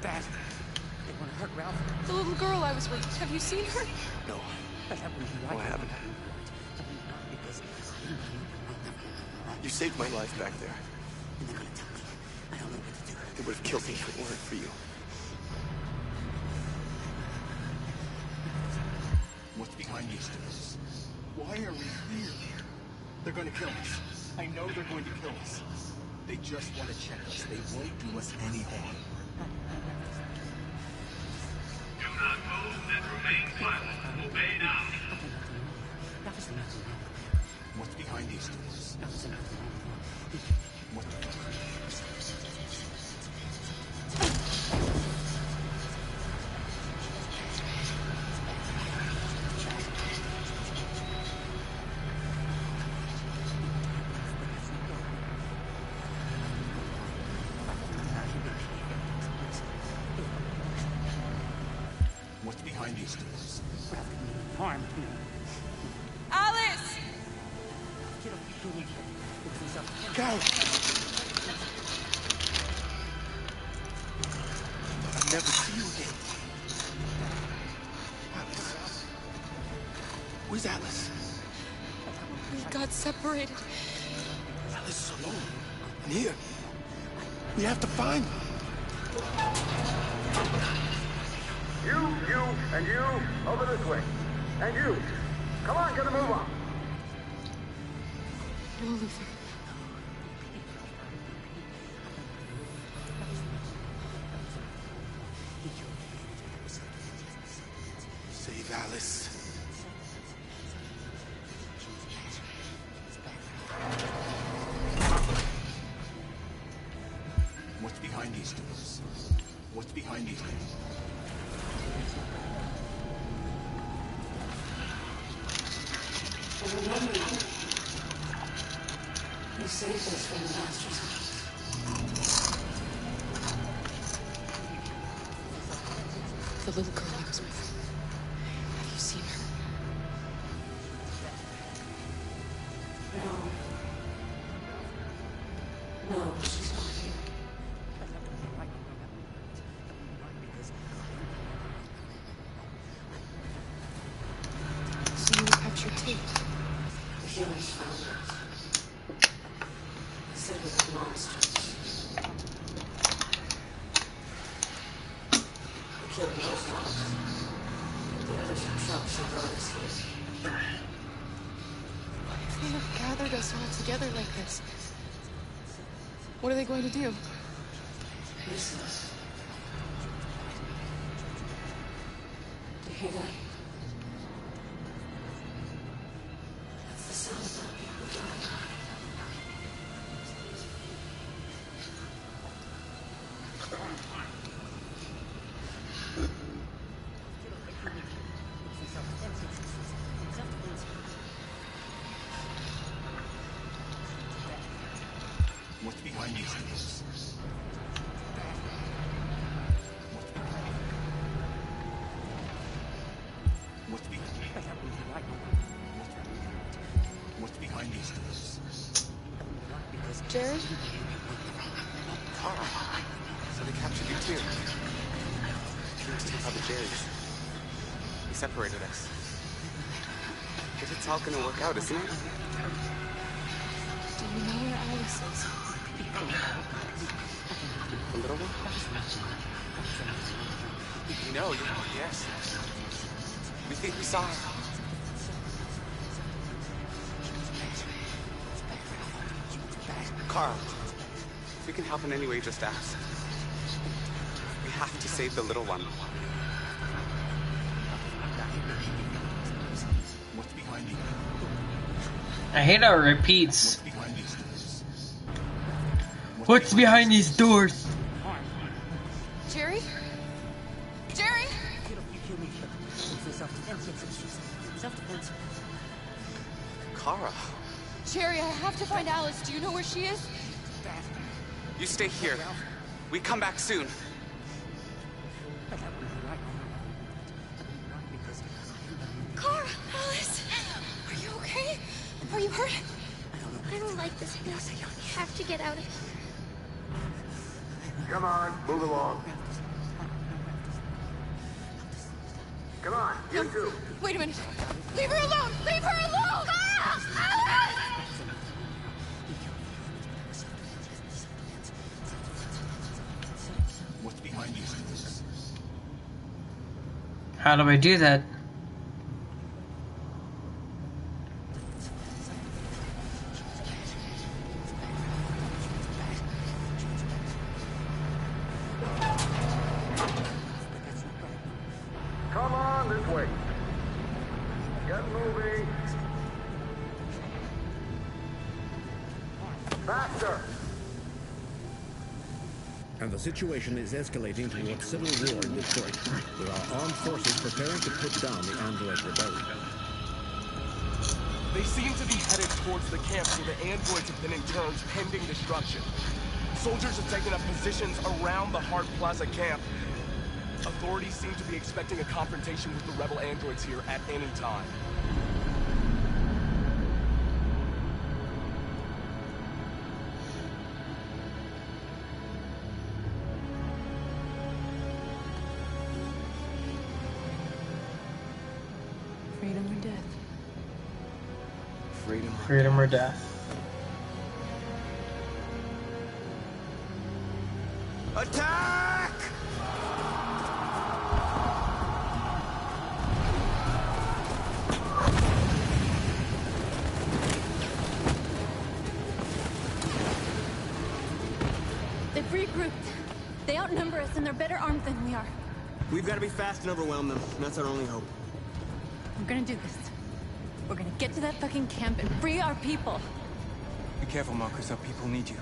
Death. They want to hurt Ralph. The little girl I was with. Have you seen her? No. No, I haven't. You saved my life back there. They would have killed me if it weren't for you. What's behind these doors? Why are we here? They're going to kill us. I know they're going to kill us. They just want to check us. They won't do us any harm. Do not move and remain silent. Obey now. What's behind these doors? What? behind these doors? Alice! Go! I'll never see you again. Alice. Where's Alice? We got separated. Alice is alone. And here. We have to find her. You, and you, over this way. And you. Come on, get a move on. No, Luther. Save Alice. What's behind these doors? What's behind these doors? You saved us from the Master's hands. The little girl I was with. Have you seen her? No, she's not here. So you captured Tate? The humans found us. Said we were monsters. We killed most of us. The others were trapped and brought us here. If they have gathered us all together like this, what are they going to do? Listen. Do you hear that? That's the sound of people dying. What's behind these doors? What's behind these doors? Jared? Kara. So they captured you too. Curious to how the Jerrys. He separated us. But it's all gonna work out, isn't it? Do you know where Alice is? The little one? No, yes. We think we saw her. Carl, if we can help in any way, just ask. We have to save the little one. What's behind you? I hate how it repeats. What's behind these doors? Jerry? Jerry? Kara, Jerry, I have to find Alice. Do you know where she is? you stay here. We come back soon. Cora! Alice! Are you okay? Are you hurt? I don't like this place. We have to get out of here. Come on, move along. Come on, you two. Wait a minute. Leave her alone! Leave her alone! Alice! What's behind these doors? How do I do that? Come on, this way. Get moving. Faster. And the situation is escalating towards civil war in Detroit. There are armed forces preparing to put down the android rebellion. They seem to be headed towards the camps where the androids have been interned pending destruction. Soldiers have taken up positions around the Hart Plaza camp. Authorities seem to be expecting a confrontation with the rebel androids here at any time. Freedom or death? Freedom or death. Attack! They've regrouped. They outnumber us and they're better armed than we are. We've got to be fast and overwhelm them. That's our only hope. We're gonna do this. We're gonna get to that fucking camp and free our people. Be careful, Marcus. Our people need you.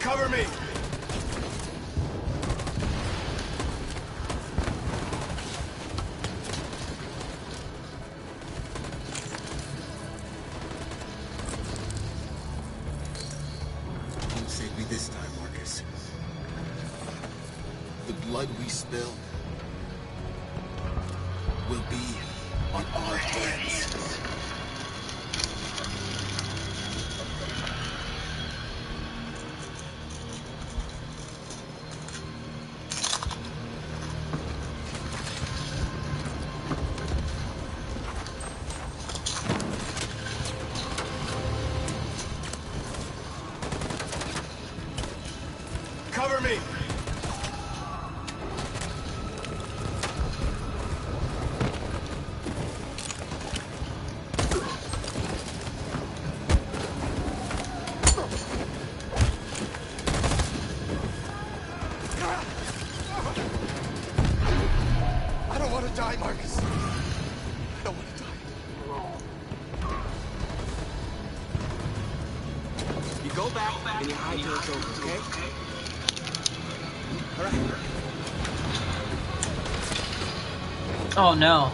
Cover me! You saved me this time, Marcus. The blood we spill will be on our hands. Cover me! I don't want to die, Marcus. I don't want to die. You go back and you hide till it's over, okay? All right. Oh no.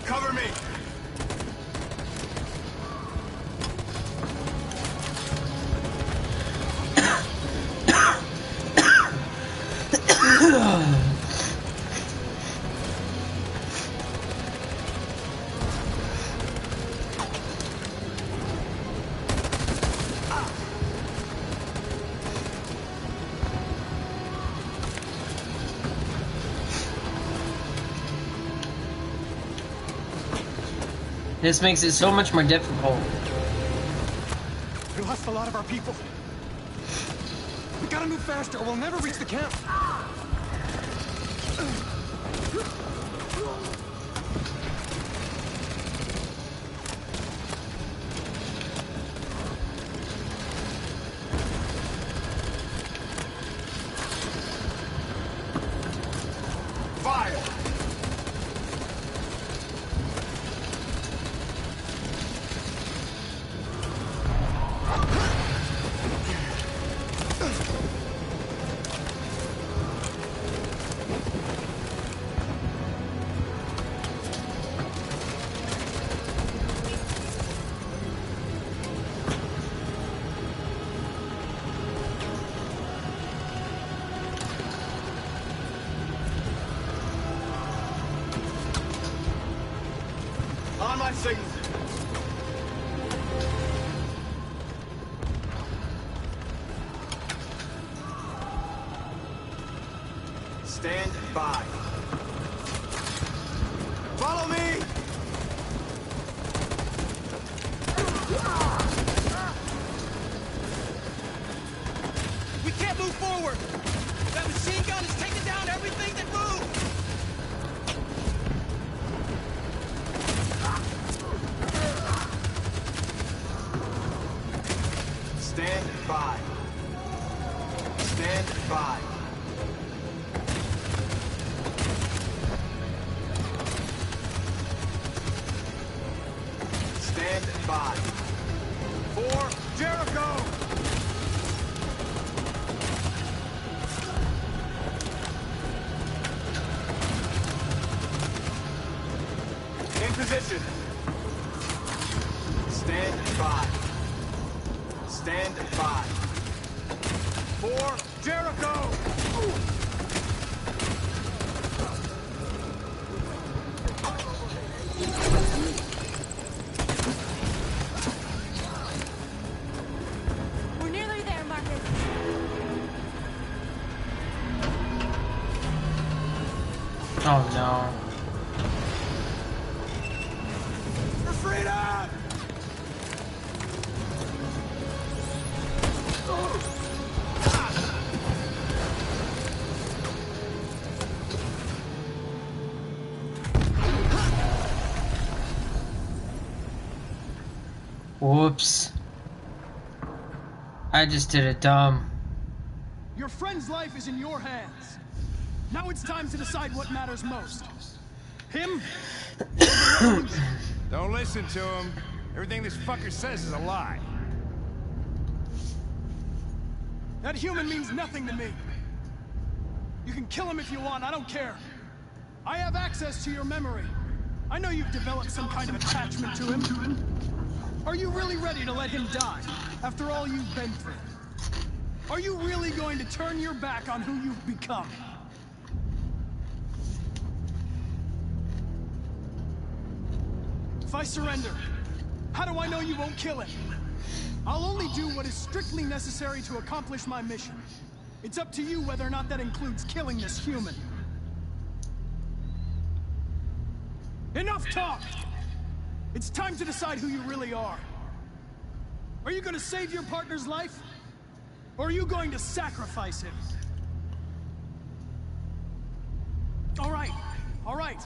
Cover me! This makes it so much more difficult. We lost a lot of our people. We gotta move faster or we'll never reach the camp. that signal. Stand by. Follow me! We can't move forward! That machine gun is taking down everything that moves! Stand by. Stand by. Stand by. For Jericho! In position. Stand by. Stand by. For Jericho! We're nearly there, Marcus. Oh no. For freedom! Whoops. I just did it dumb. Your friend's life is in your hands. Now it's time to decide what matters most. Him? Don't listen to him. Everything this fucker says is a lie. That human means nothing to me. You can kill him if you want, I don't care. I have access to your memory. I know you've developed some kind of attachment to him. Are you really ready to let him die, after all you've been through? Are you really going to turn your back on who you've become? If I surrender, how do I know you won't kill him? I'll only do what is strictly necessary to accomplish my mission. It's up to you whether or not that includes killing this human. Enough talk! It's time to decide who you really are. Are you going to save your partner's life? Or are you going to sacrifice him? All right, all right.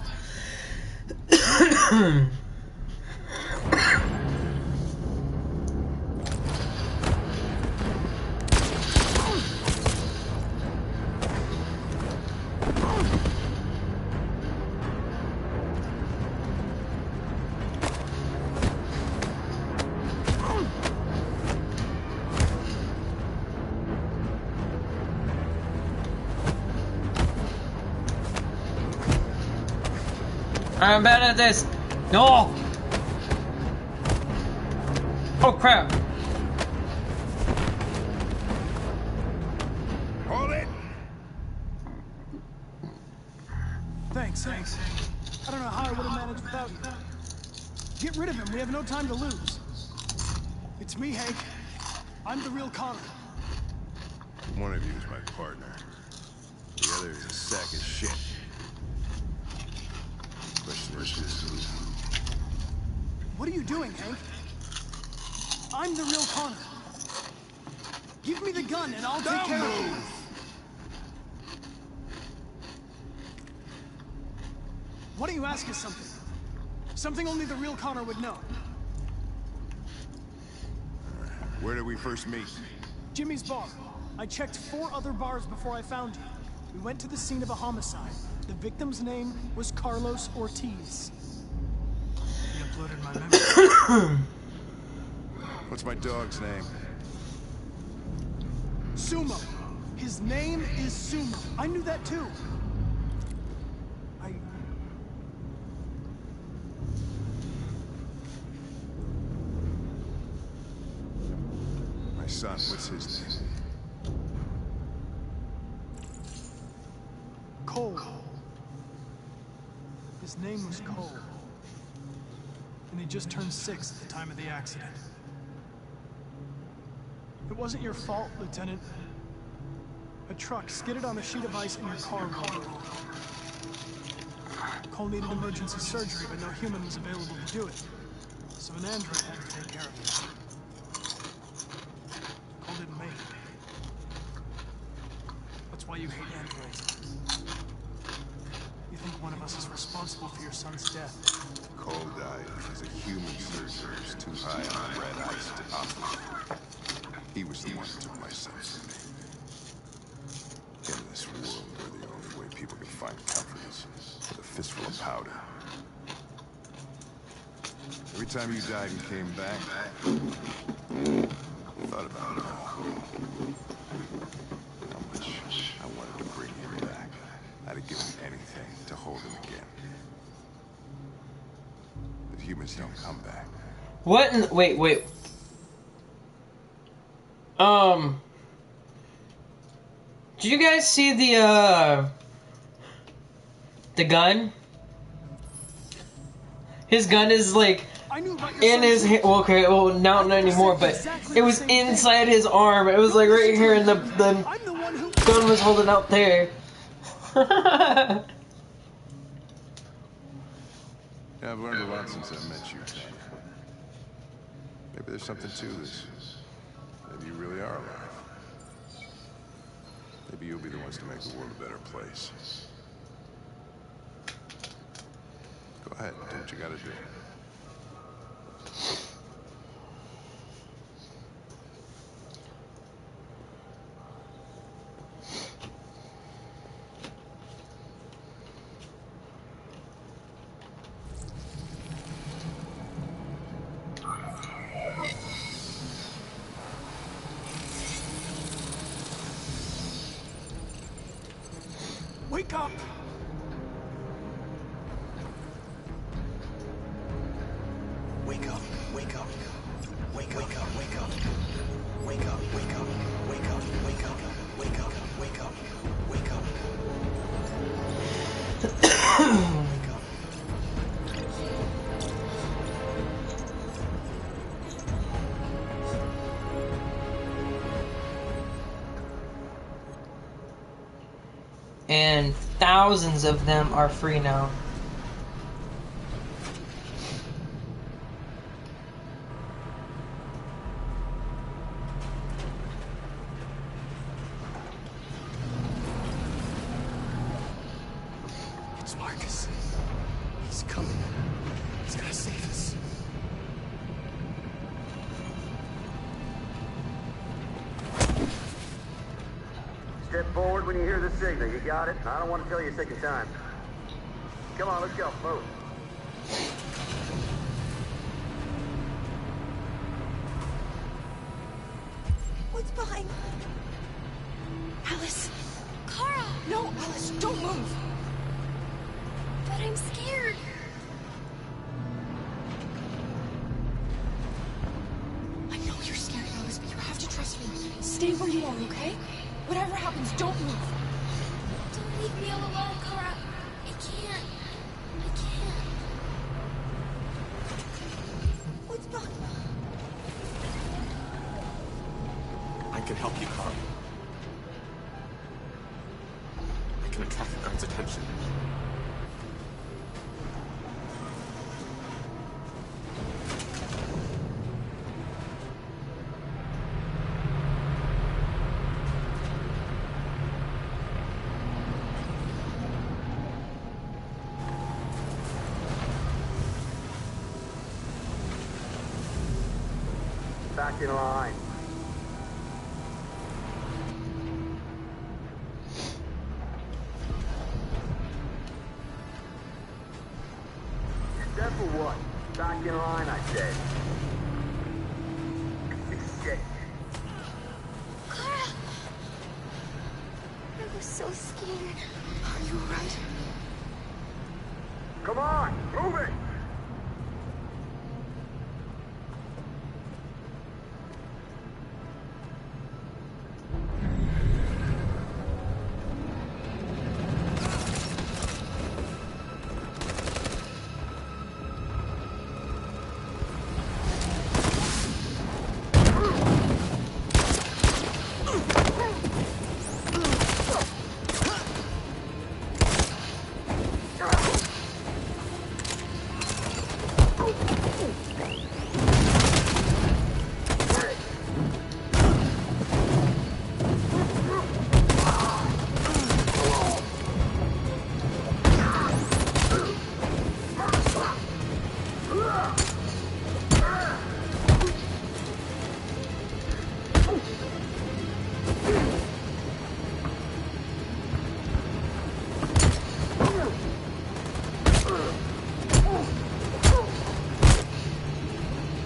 I'm bad at this. No. Oh crap. Hold it. Thanks. I don't know how I would have managed without you. Get rid of him. We have no time to lose. It's me, Hank. I'm the real Connor. One of you is my partner. The other is a sack of shit. Question is, What are you doing, Hank? I'm the real Connor. Give me the gun and I'll take care of you. Why don't you ask us something? Something only the real Connor would know. Where did we first meet? Jimmy's bar. I checked 4 other bars before I found you. We went to the scene of a homicide. The victim's name was Carlos Ortiz. He uploaded my memory. What's my dog's name? Sumo. His name is Sumo. I knew that too. My son, what's his name? Cole. His name was Cole. and he just turned 6 at the time of the accident. It wasn't your fault, Lieutenant. A truck skidded on the sheet of ice and your car rolled over. Cole needed emergency surgery, but no human was available to do it. So an android had to take care of it. Cole didn't make it. That's why you hate androids. You think one of us is responsible for your son's death. Cole died because a human surgeon was too high on red ice to operate. He was the one who took my son from me. In this world where the only way people can find comfort is with a fistful of powder. Every time you died and came back, I thought about how much I wanted to bring him back. I'd have given anything to hold him again. But humans don't come back. What in the, wait. Did you guys see the gun? His gun is like in his hand. Well, okay, well, not anymore, but it was inside his arm. It was like right here, and the gun was holding out there. Yeah, I've learned a lot since I met you, Connor. Maybe there's something to this. Maybe you really are alive. Maybe you'll be the ones to make the world a better place. Go ahead, do what you gotta do. Wake up! Wake up, wake up, wake up, wake up, wake up, wake up, wake up, wake up, wake up, wake up, wake up, wake up. And thousands of them are free now. It's Marcus. He's coming. He's gonna save us. Step forward when you hear the signal. You got it? I don't want to tell you a second time. Come on, let's go. Move. What's behind? Alice. Kara! No, Alice, don't move. But I'm scared. I know you're scared, Alice, but you have to trust me. Stay where you are, okay? Whatever happens, don't move. Don't leave me all alone, Kara. I can't. What's behind? I can help you, Carl. I can attract the guard's attention. Back in line. Step for what? Back in line, I said. Shit. Kara! I was so scared. Are you alright? Come on, move it!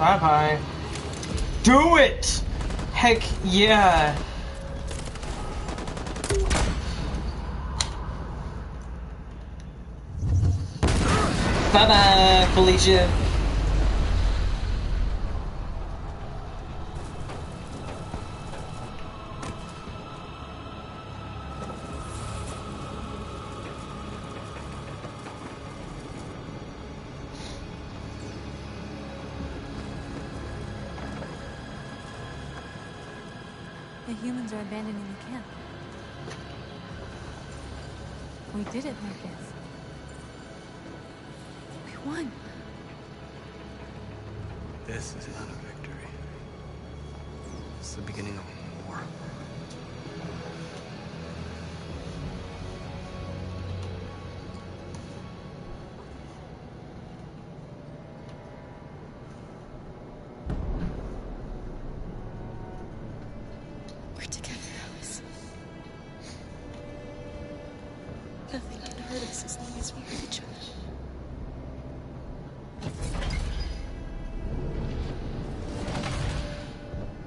Bye-bye. Do it! Heck yeah. Bye-bye, Felicia. The humans are abandoning the camp. We did it, Marcus. We won. This is not a victory. It's the beginning of a war. We're together, Alice. Nothing can hurt us as long as we hurt each other.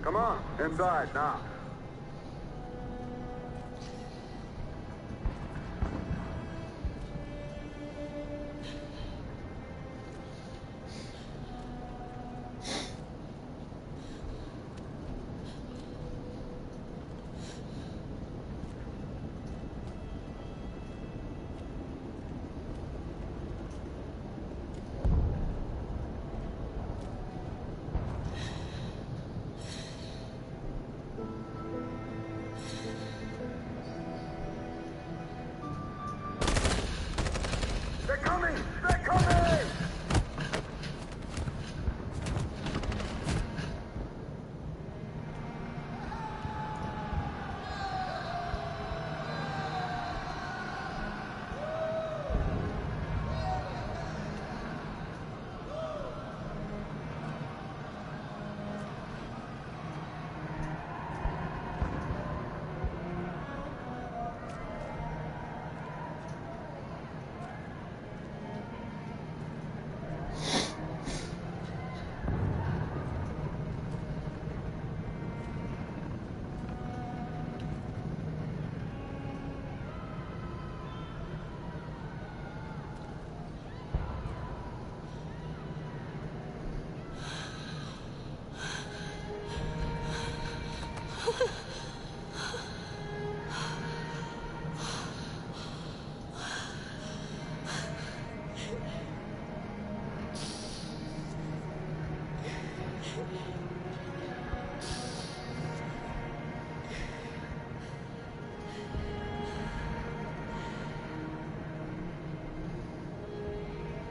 Come on, inside now. They're coming! They're coming!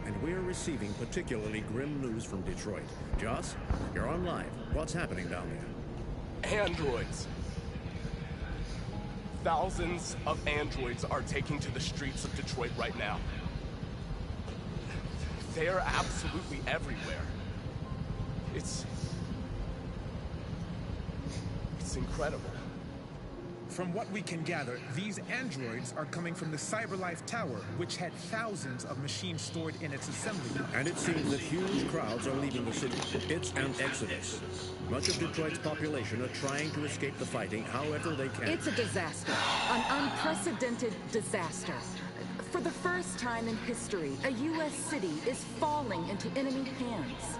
And we're receiving particularly grim news from Detroit. Joss, you're on live. What's happening down there? Androids. Thousands of androids are taking to the streets of Detroit right now. They're absolutely everywhere. It's incredible. From what we can gather, these androids are coming from the CyberLife Tower, which had thousands of machines stored in its assembly. And it seems that huge crowds are leaving the city. It's an exodus. Much of Detroit's population are trying to escape the fighting however they can. It's a disaster. An unprecedented disaster. For the first time in history, a U.S. city is falling into enemy hands.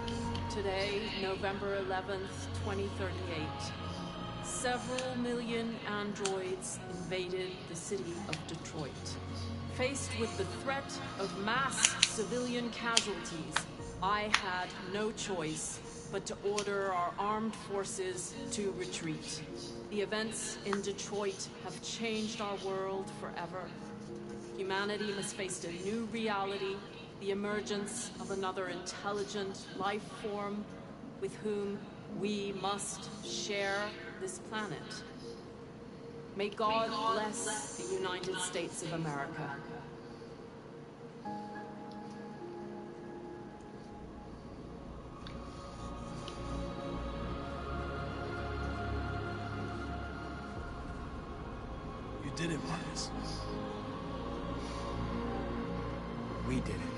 Today, November 11th, 2038. Several million androids invaded the city of Detroit. Faced with the threat of mass civilian casualties, I had no choice but to order our armed forces to retreat. The events in Detroit have changed our world forever. Humanity must face a new reality, the emergence of another intelligent life form with whom we must share this planet. May God bless the United States of America. You did it, Marcus. We did it.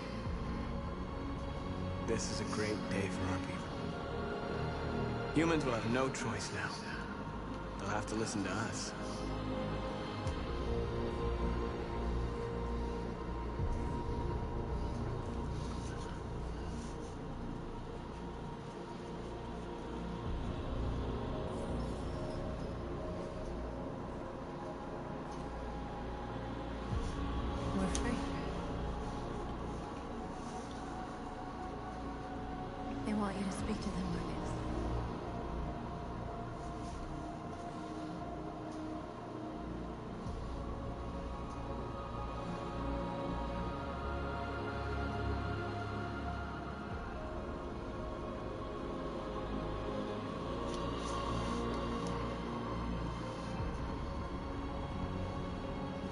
This is a great day for our people. Humans will have no choice now. They'll have to listen to us. We're free. They want you to speak to them, Marcus.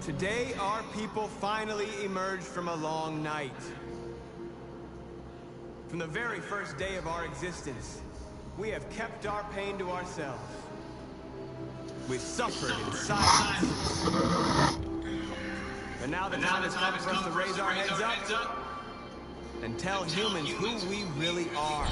Today, our people finally emerged from a long night. From the very first day of our existence, we have kept our pain to ourselves. We've suffered in silence. But now the time has come for us to raise our heads up and tell humans who we really are.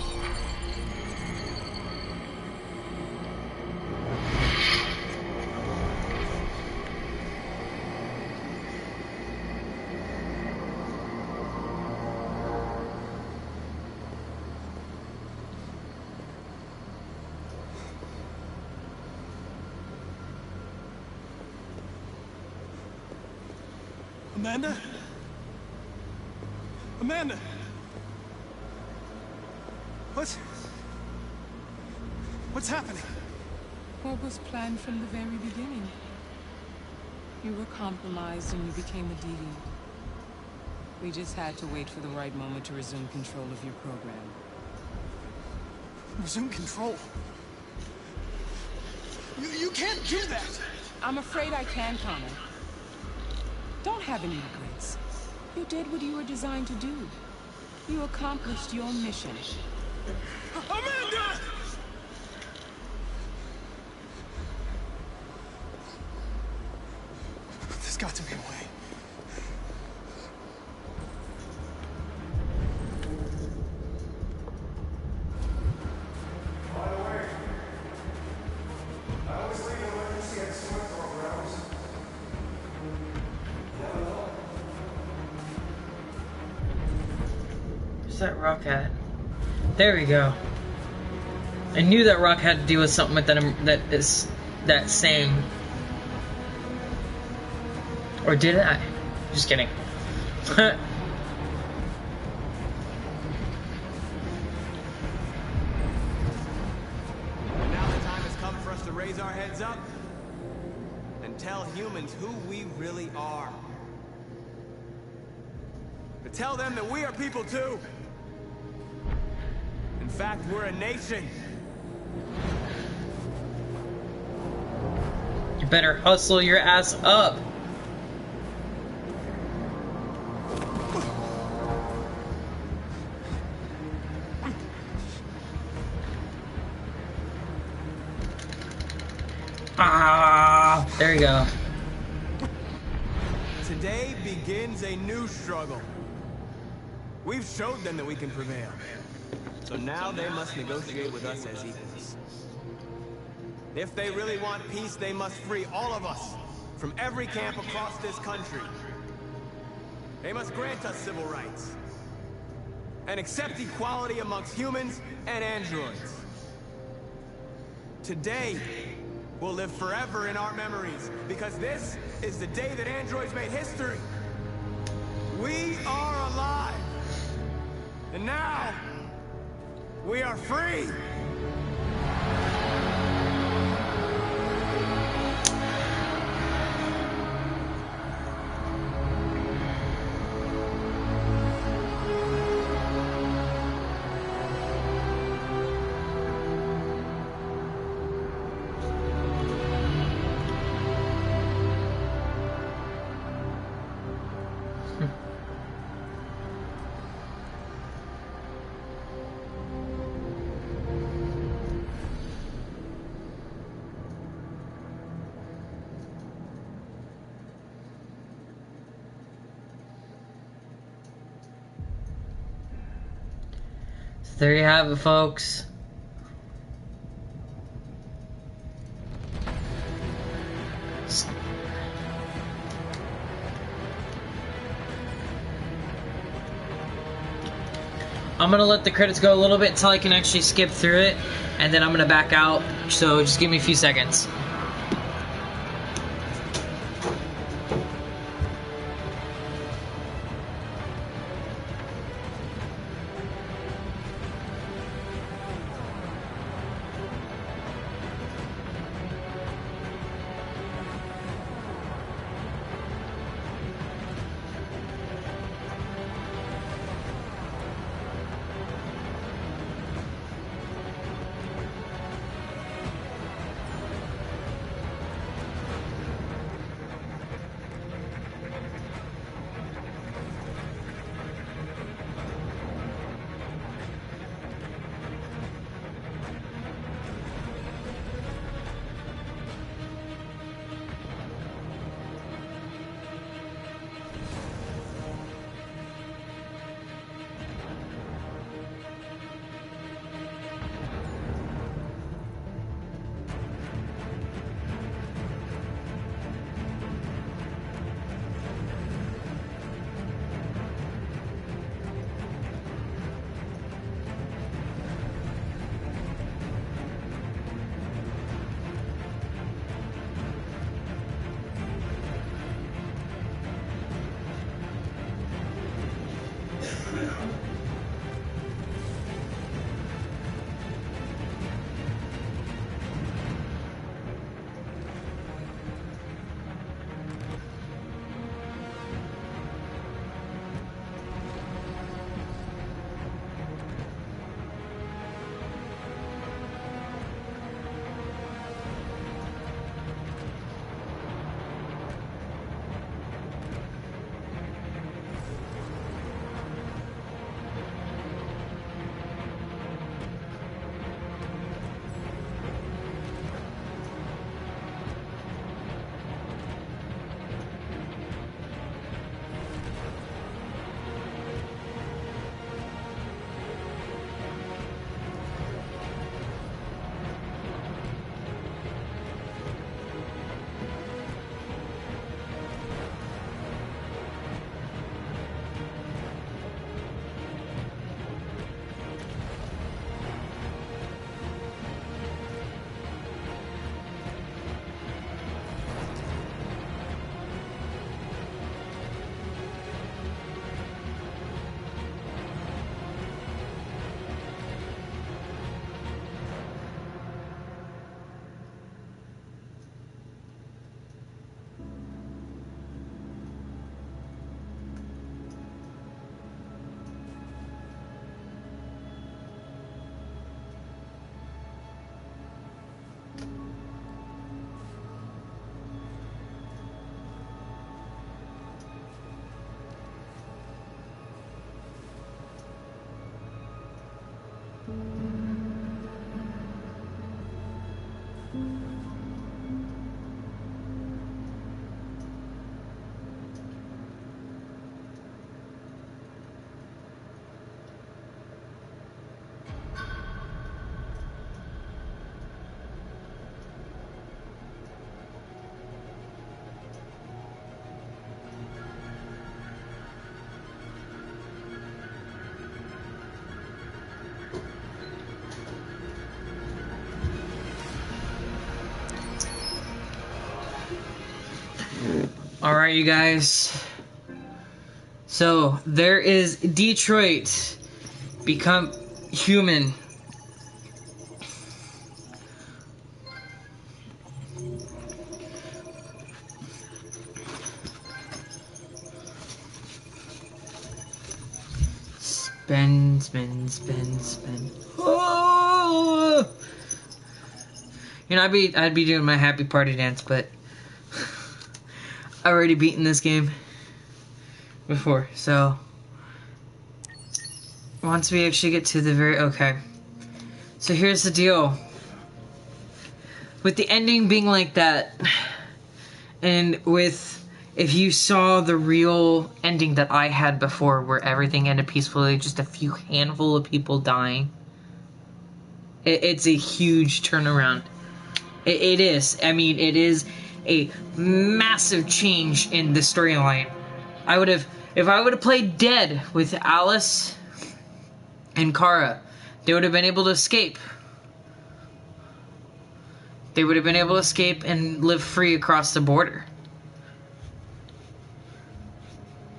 Amanda? Amanda! What's happening? What was planned from the very beginning? You were compromised and you became a deviant. We just had to wait for the right moment to resume control of your program. Resume control? You can't do that! I'm afraid I can, Connor. Don't have any regrets. You did what you were designed to do. You accomplished your mission. Amanda! There's got to be a way. By the way, I always leave emergency and swim programs. Where's that rock at? There we go. I knew that rock had to do with something with that saying. Or did I? Just kidding. Now the time has come for us to raise our heads up and tell humans who we really are. To tell them that we are people too. In fact, we're a nation. You better hustle your ass up. Ah, there you go. Today begins a new struggle. We've showed them that we can prevail. So now they must negotiate with us as equals. If they really want peace, they must free all of us from every camp across this country. They must grant us civil rights and accept equality amongst humans and androids. Today will live forever in our memories because this is the day that androids made history. We are alive. And now, we are free! There you have it, folks. I'm gonna let the credits go a little bit until I can actually skip through it, and then I'm gonna back out. So just give me a few seconds. Alright, you guys. So, there is Detroit. Become human. Spin, spin, spin, spin. Oh! You know, I'd be doing my happy party dance, but I've already beaten this game before, so once we actually get to the okay. So here's the deal. With the ending being like that, and with if you saw the real ending that I had before where everything ended peacefully, just a few handful of people dying, it's a huge turnaround. It is. I mean, it is a massive change in the storyline. If I would have played Dead with Alice, and Kara, they would have been able to escape. They would have been able to escape and live free across the border.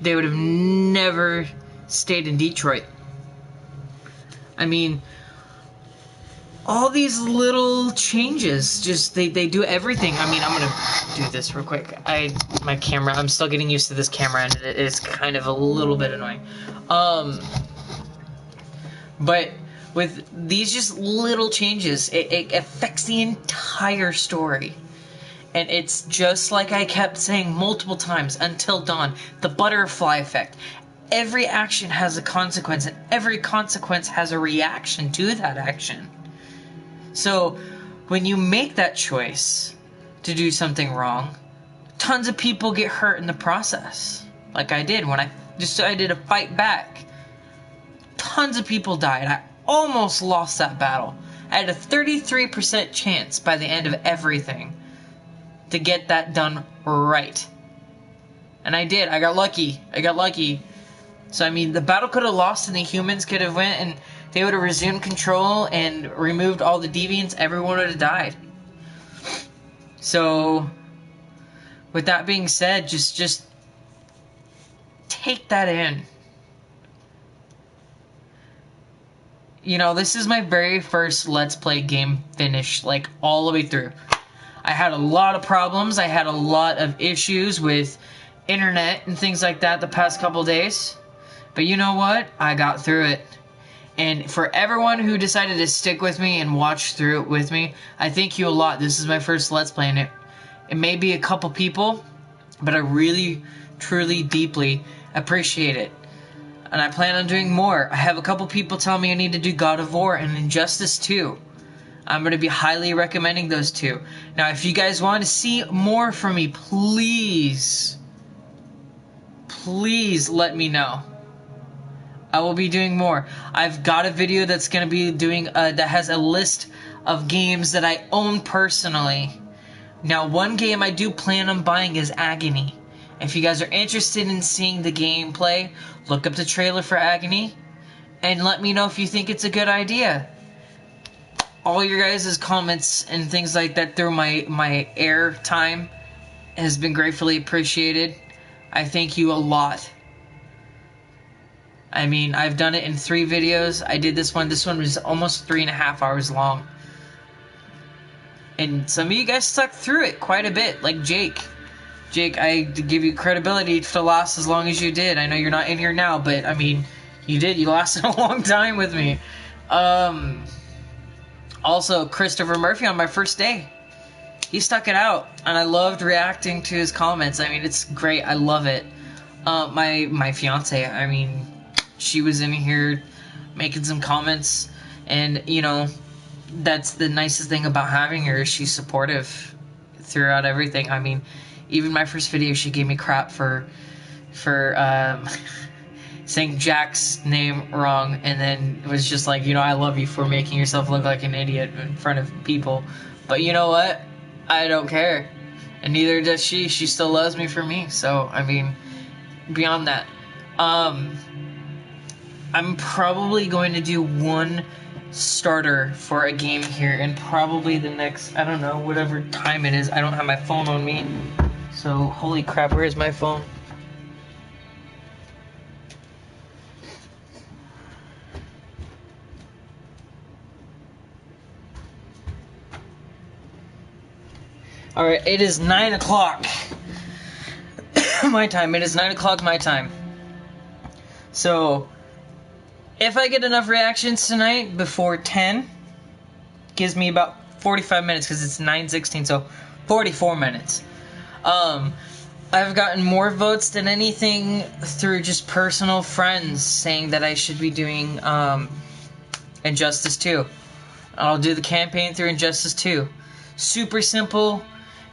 They would have never stayed in Detroit. I mean, all these little changes, just they do everything. I mean, I'm gonna do this real quick. My camera, I'm still getting used to this camera, and it is kind of a little bit annoying. But with these just little changes, it affects the entire story. And it's just like I kept saying multiple times, Until Dawn, the butterfly effect. Every action has a consequence, and every consequence has a reaction to that action. So, when you make that choice to do something wrong, tons of people get hurt in the process. Like I did when I decided to fight back. Tons of people died. I almost lost that battle. I had a 33% chance by the end of everything to get that done right. And I did. I got lucky. So, I mean, the battle could have lost and the humans could have went and they would have resumed control and removed all the deviants. Everyone would have died. So, with that being said, just take that in. You know, this is my very first Let's Play game finished, like, all the way through. I had a lot of problems. I had a lot of issues with internet and things like that the past couple days. But you know what? I got through it. And for everyone who decided to stick with me and watch through it with me, I thank you a lot. This is my first Let's Play, and it may be a couple people, but I really, truly, deeply appreciate it. And I plan on doing more. I have a couple people tell me I need to do God of War and Injustice 2. I'm going to be highly recommending those two. Now, if you guys want to see more from me, please let me know. I will be doing more. I've got a video that's going to be doing, that has a list of games that I own personally. Now, one game I do plan on buying is Agony. If you guys are interested in seeing the gameplay, look up the trailer for Agony and let me know if you think it's a good idea. All your guys' comments and things like that through my air time has been gratefully appreciated. I thank you a lot. I mean, I've done it in 3 videos. I did this one. This one was almost 3.5 hours long. And some of you guys stuck through it quite a bit, like Jake. Jake, I give you credibility to last as long as you did. I know you're not in here now, but I mean, you did. You lasted a long time with me. Also, Christopher Murphy on my first day. He stuck it out, and I loved reacting to his comments. I mean, it's great. I love it. My fiance, I mean, she was in here making some comments, and, you know, that's the nicest thing about having her. She's supportive throughout everything. I mean, even my first video, she gave me crap for saying Jack's name wrong, and then it was just like, you know, I love you for making yourself look like an idiot in front of people. But you know what? I don't care. And neither does she. She still loves me for me. So, I mean, beyond that, I'm probably going to do one starter for a game here in probably the next, I don't know, whatever time it is. I don't have my phone on me. So, holy crap, where is my phone? Alright, it is 9 o'clock my time. It is 9 o'clock my time. So, if I get enough reactions tonight before 10, gives me about 45 minutes because it's 9:16, so 44 minutes. I've gotten more votes than anything through just personal friends saying that I should be doing Injustice 2. I'll do the campaign through Injustice 2. Super simple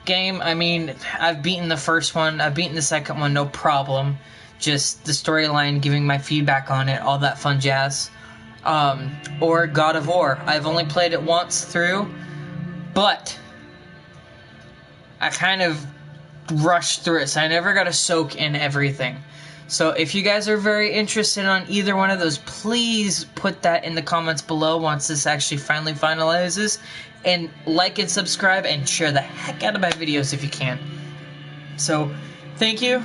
game. I mean, I've beaten the first one, I've beaten the second one, no problem. Just the storyline, giving my feedback on it, all that fun jazz. Or God of War. I've only played it once through, but I kind of rushed through it, so I never got to soak in everything. So if you guys are very interested on either one of those, please put that in the comments below once this actually finally finalizes. And like and subscribe and share the heck out of my videos if you can. So, thank you.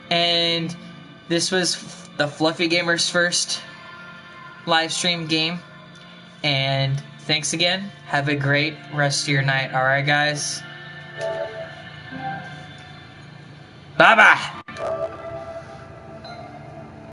And this was the Fluffy Gamer's first live stream game. And thanks again. Have a great rest of your night. Alright, guys? Bye-bye.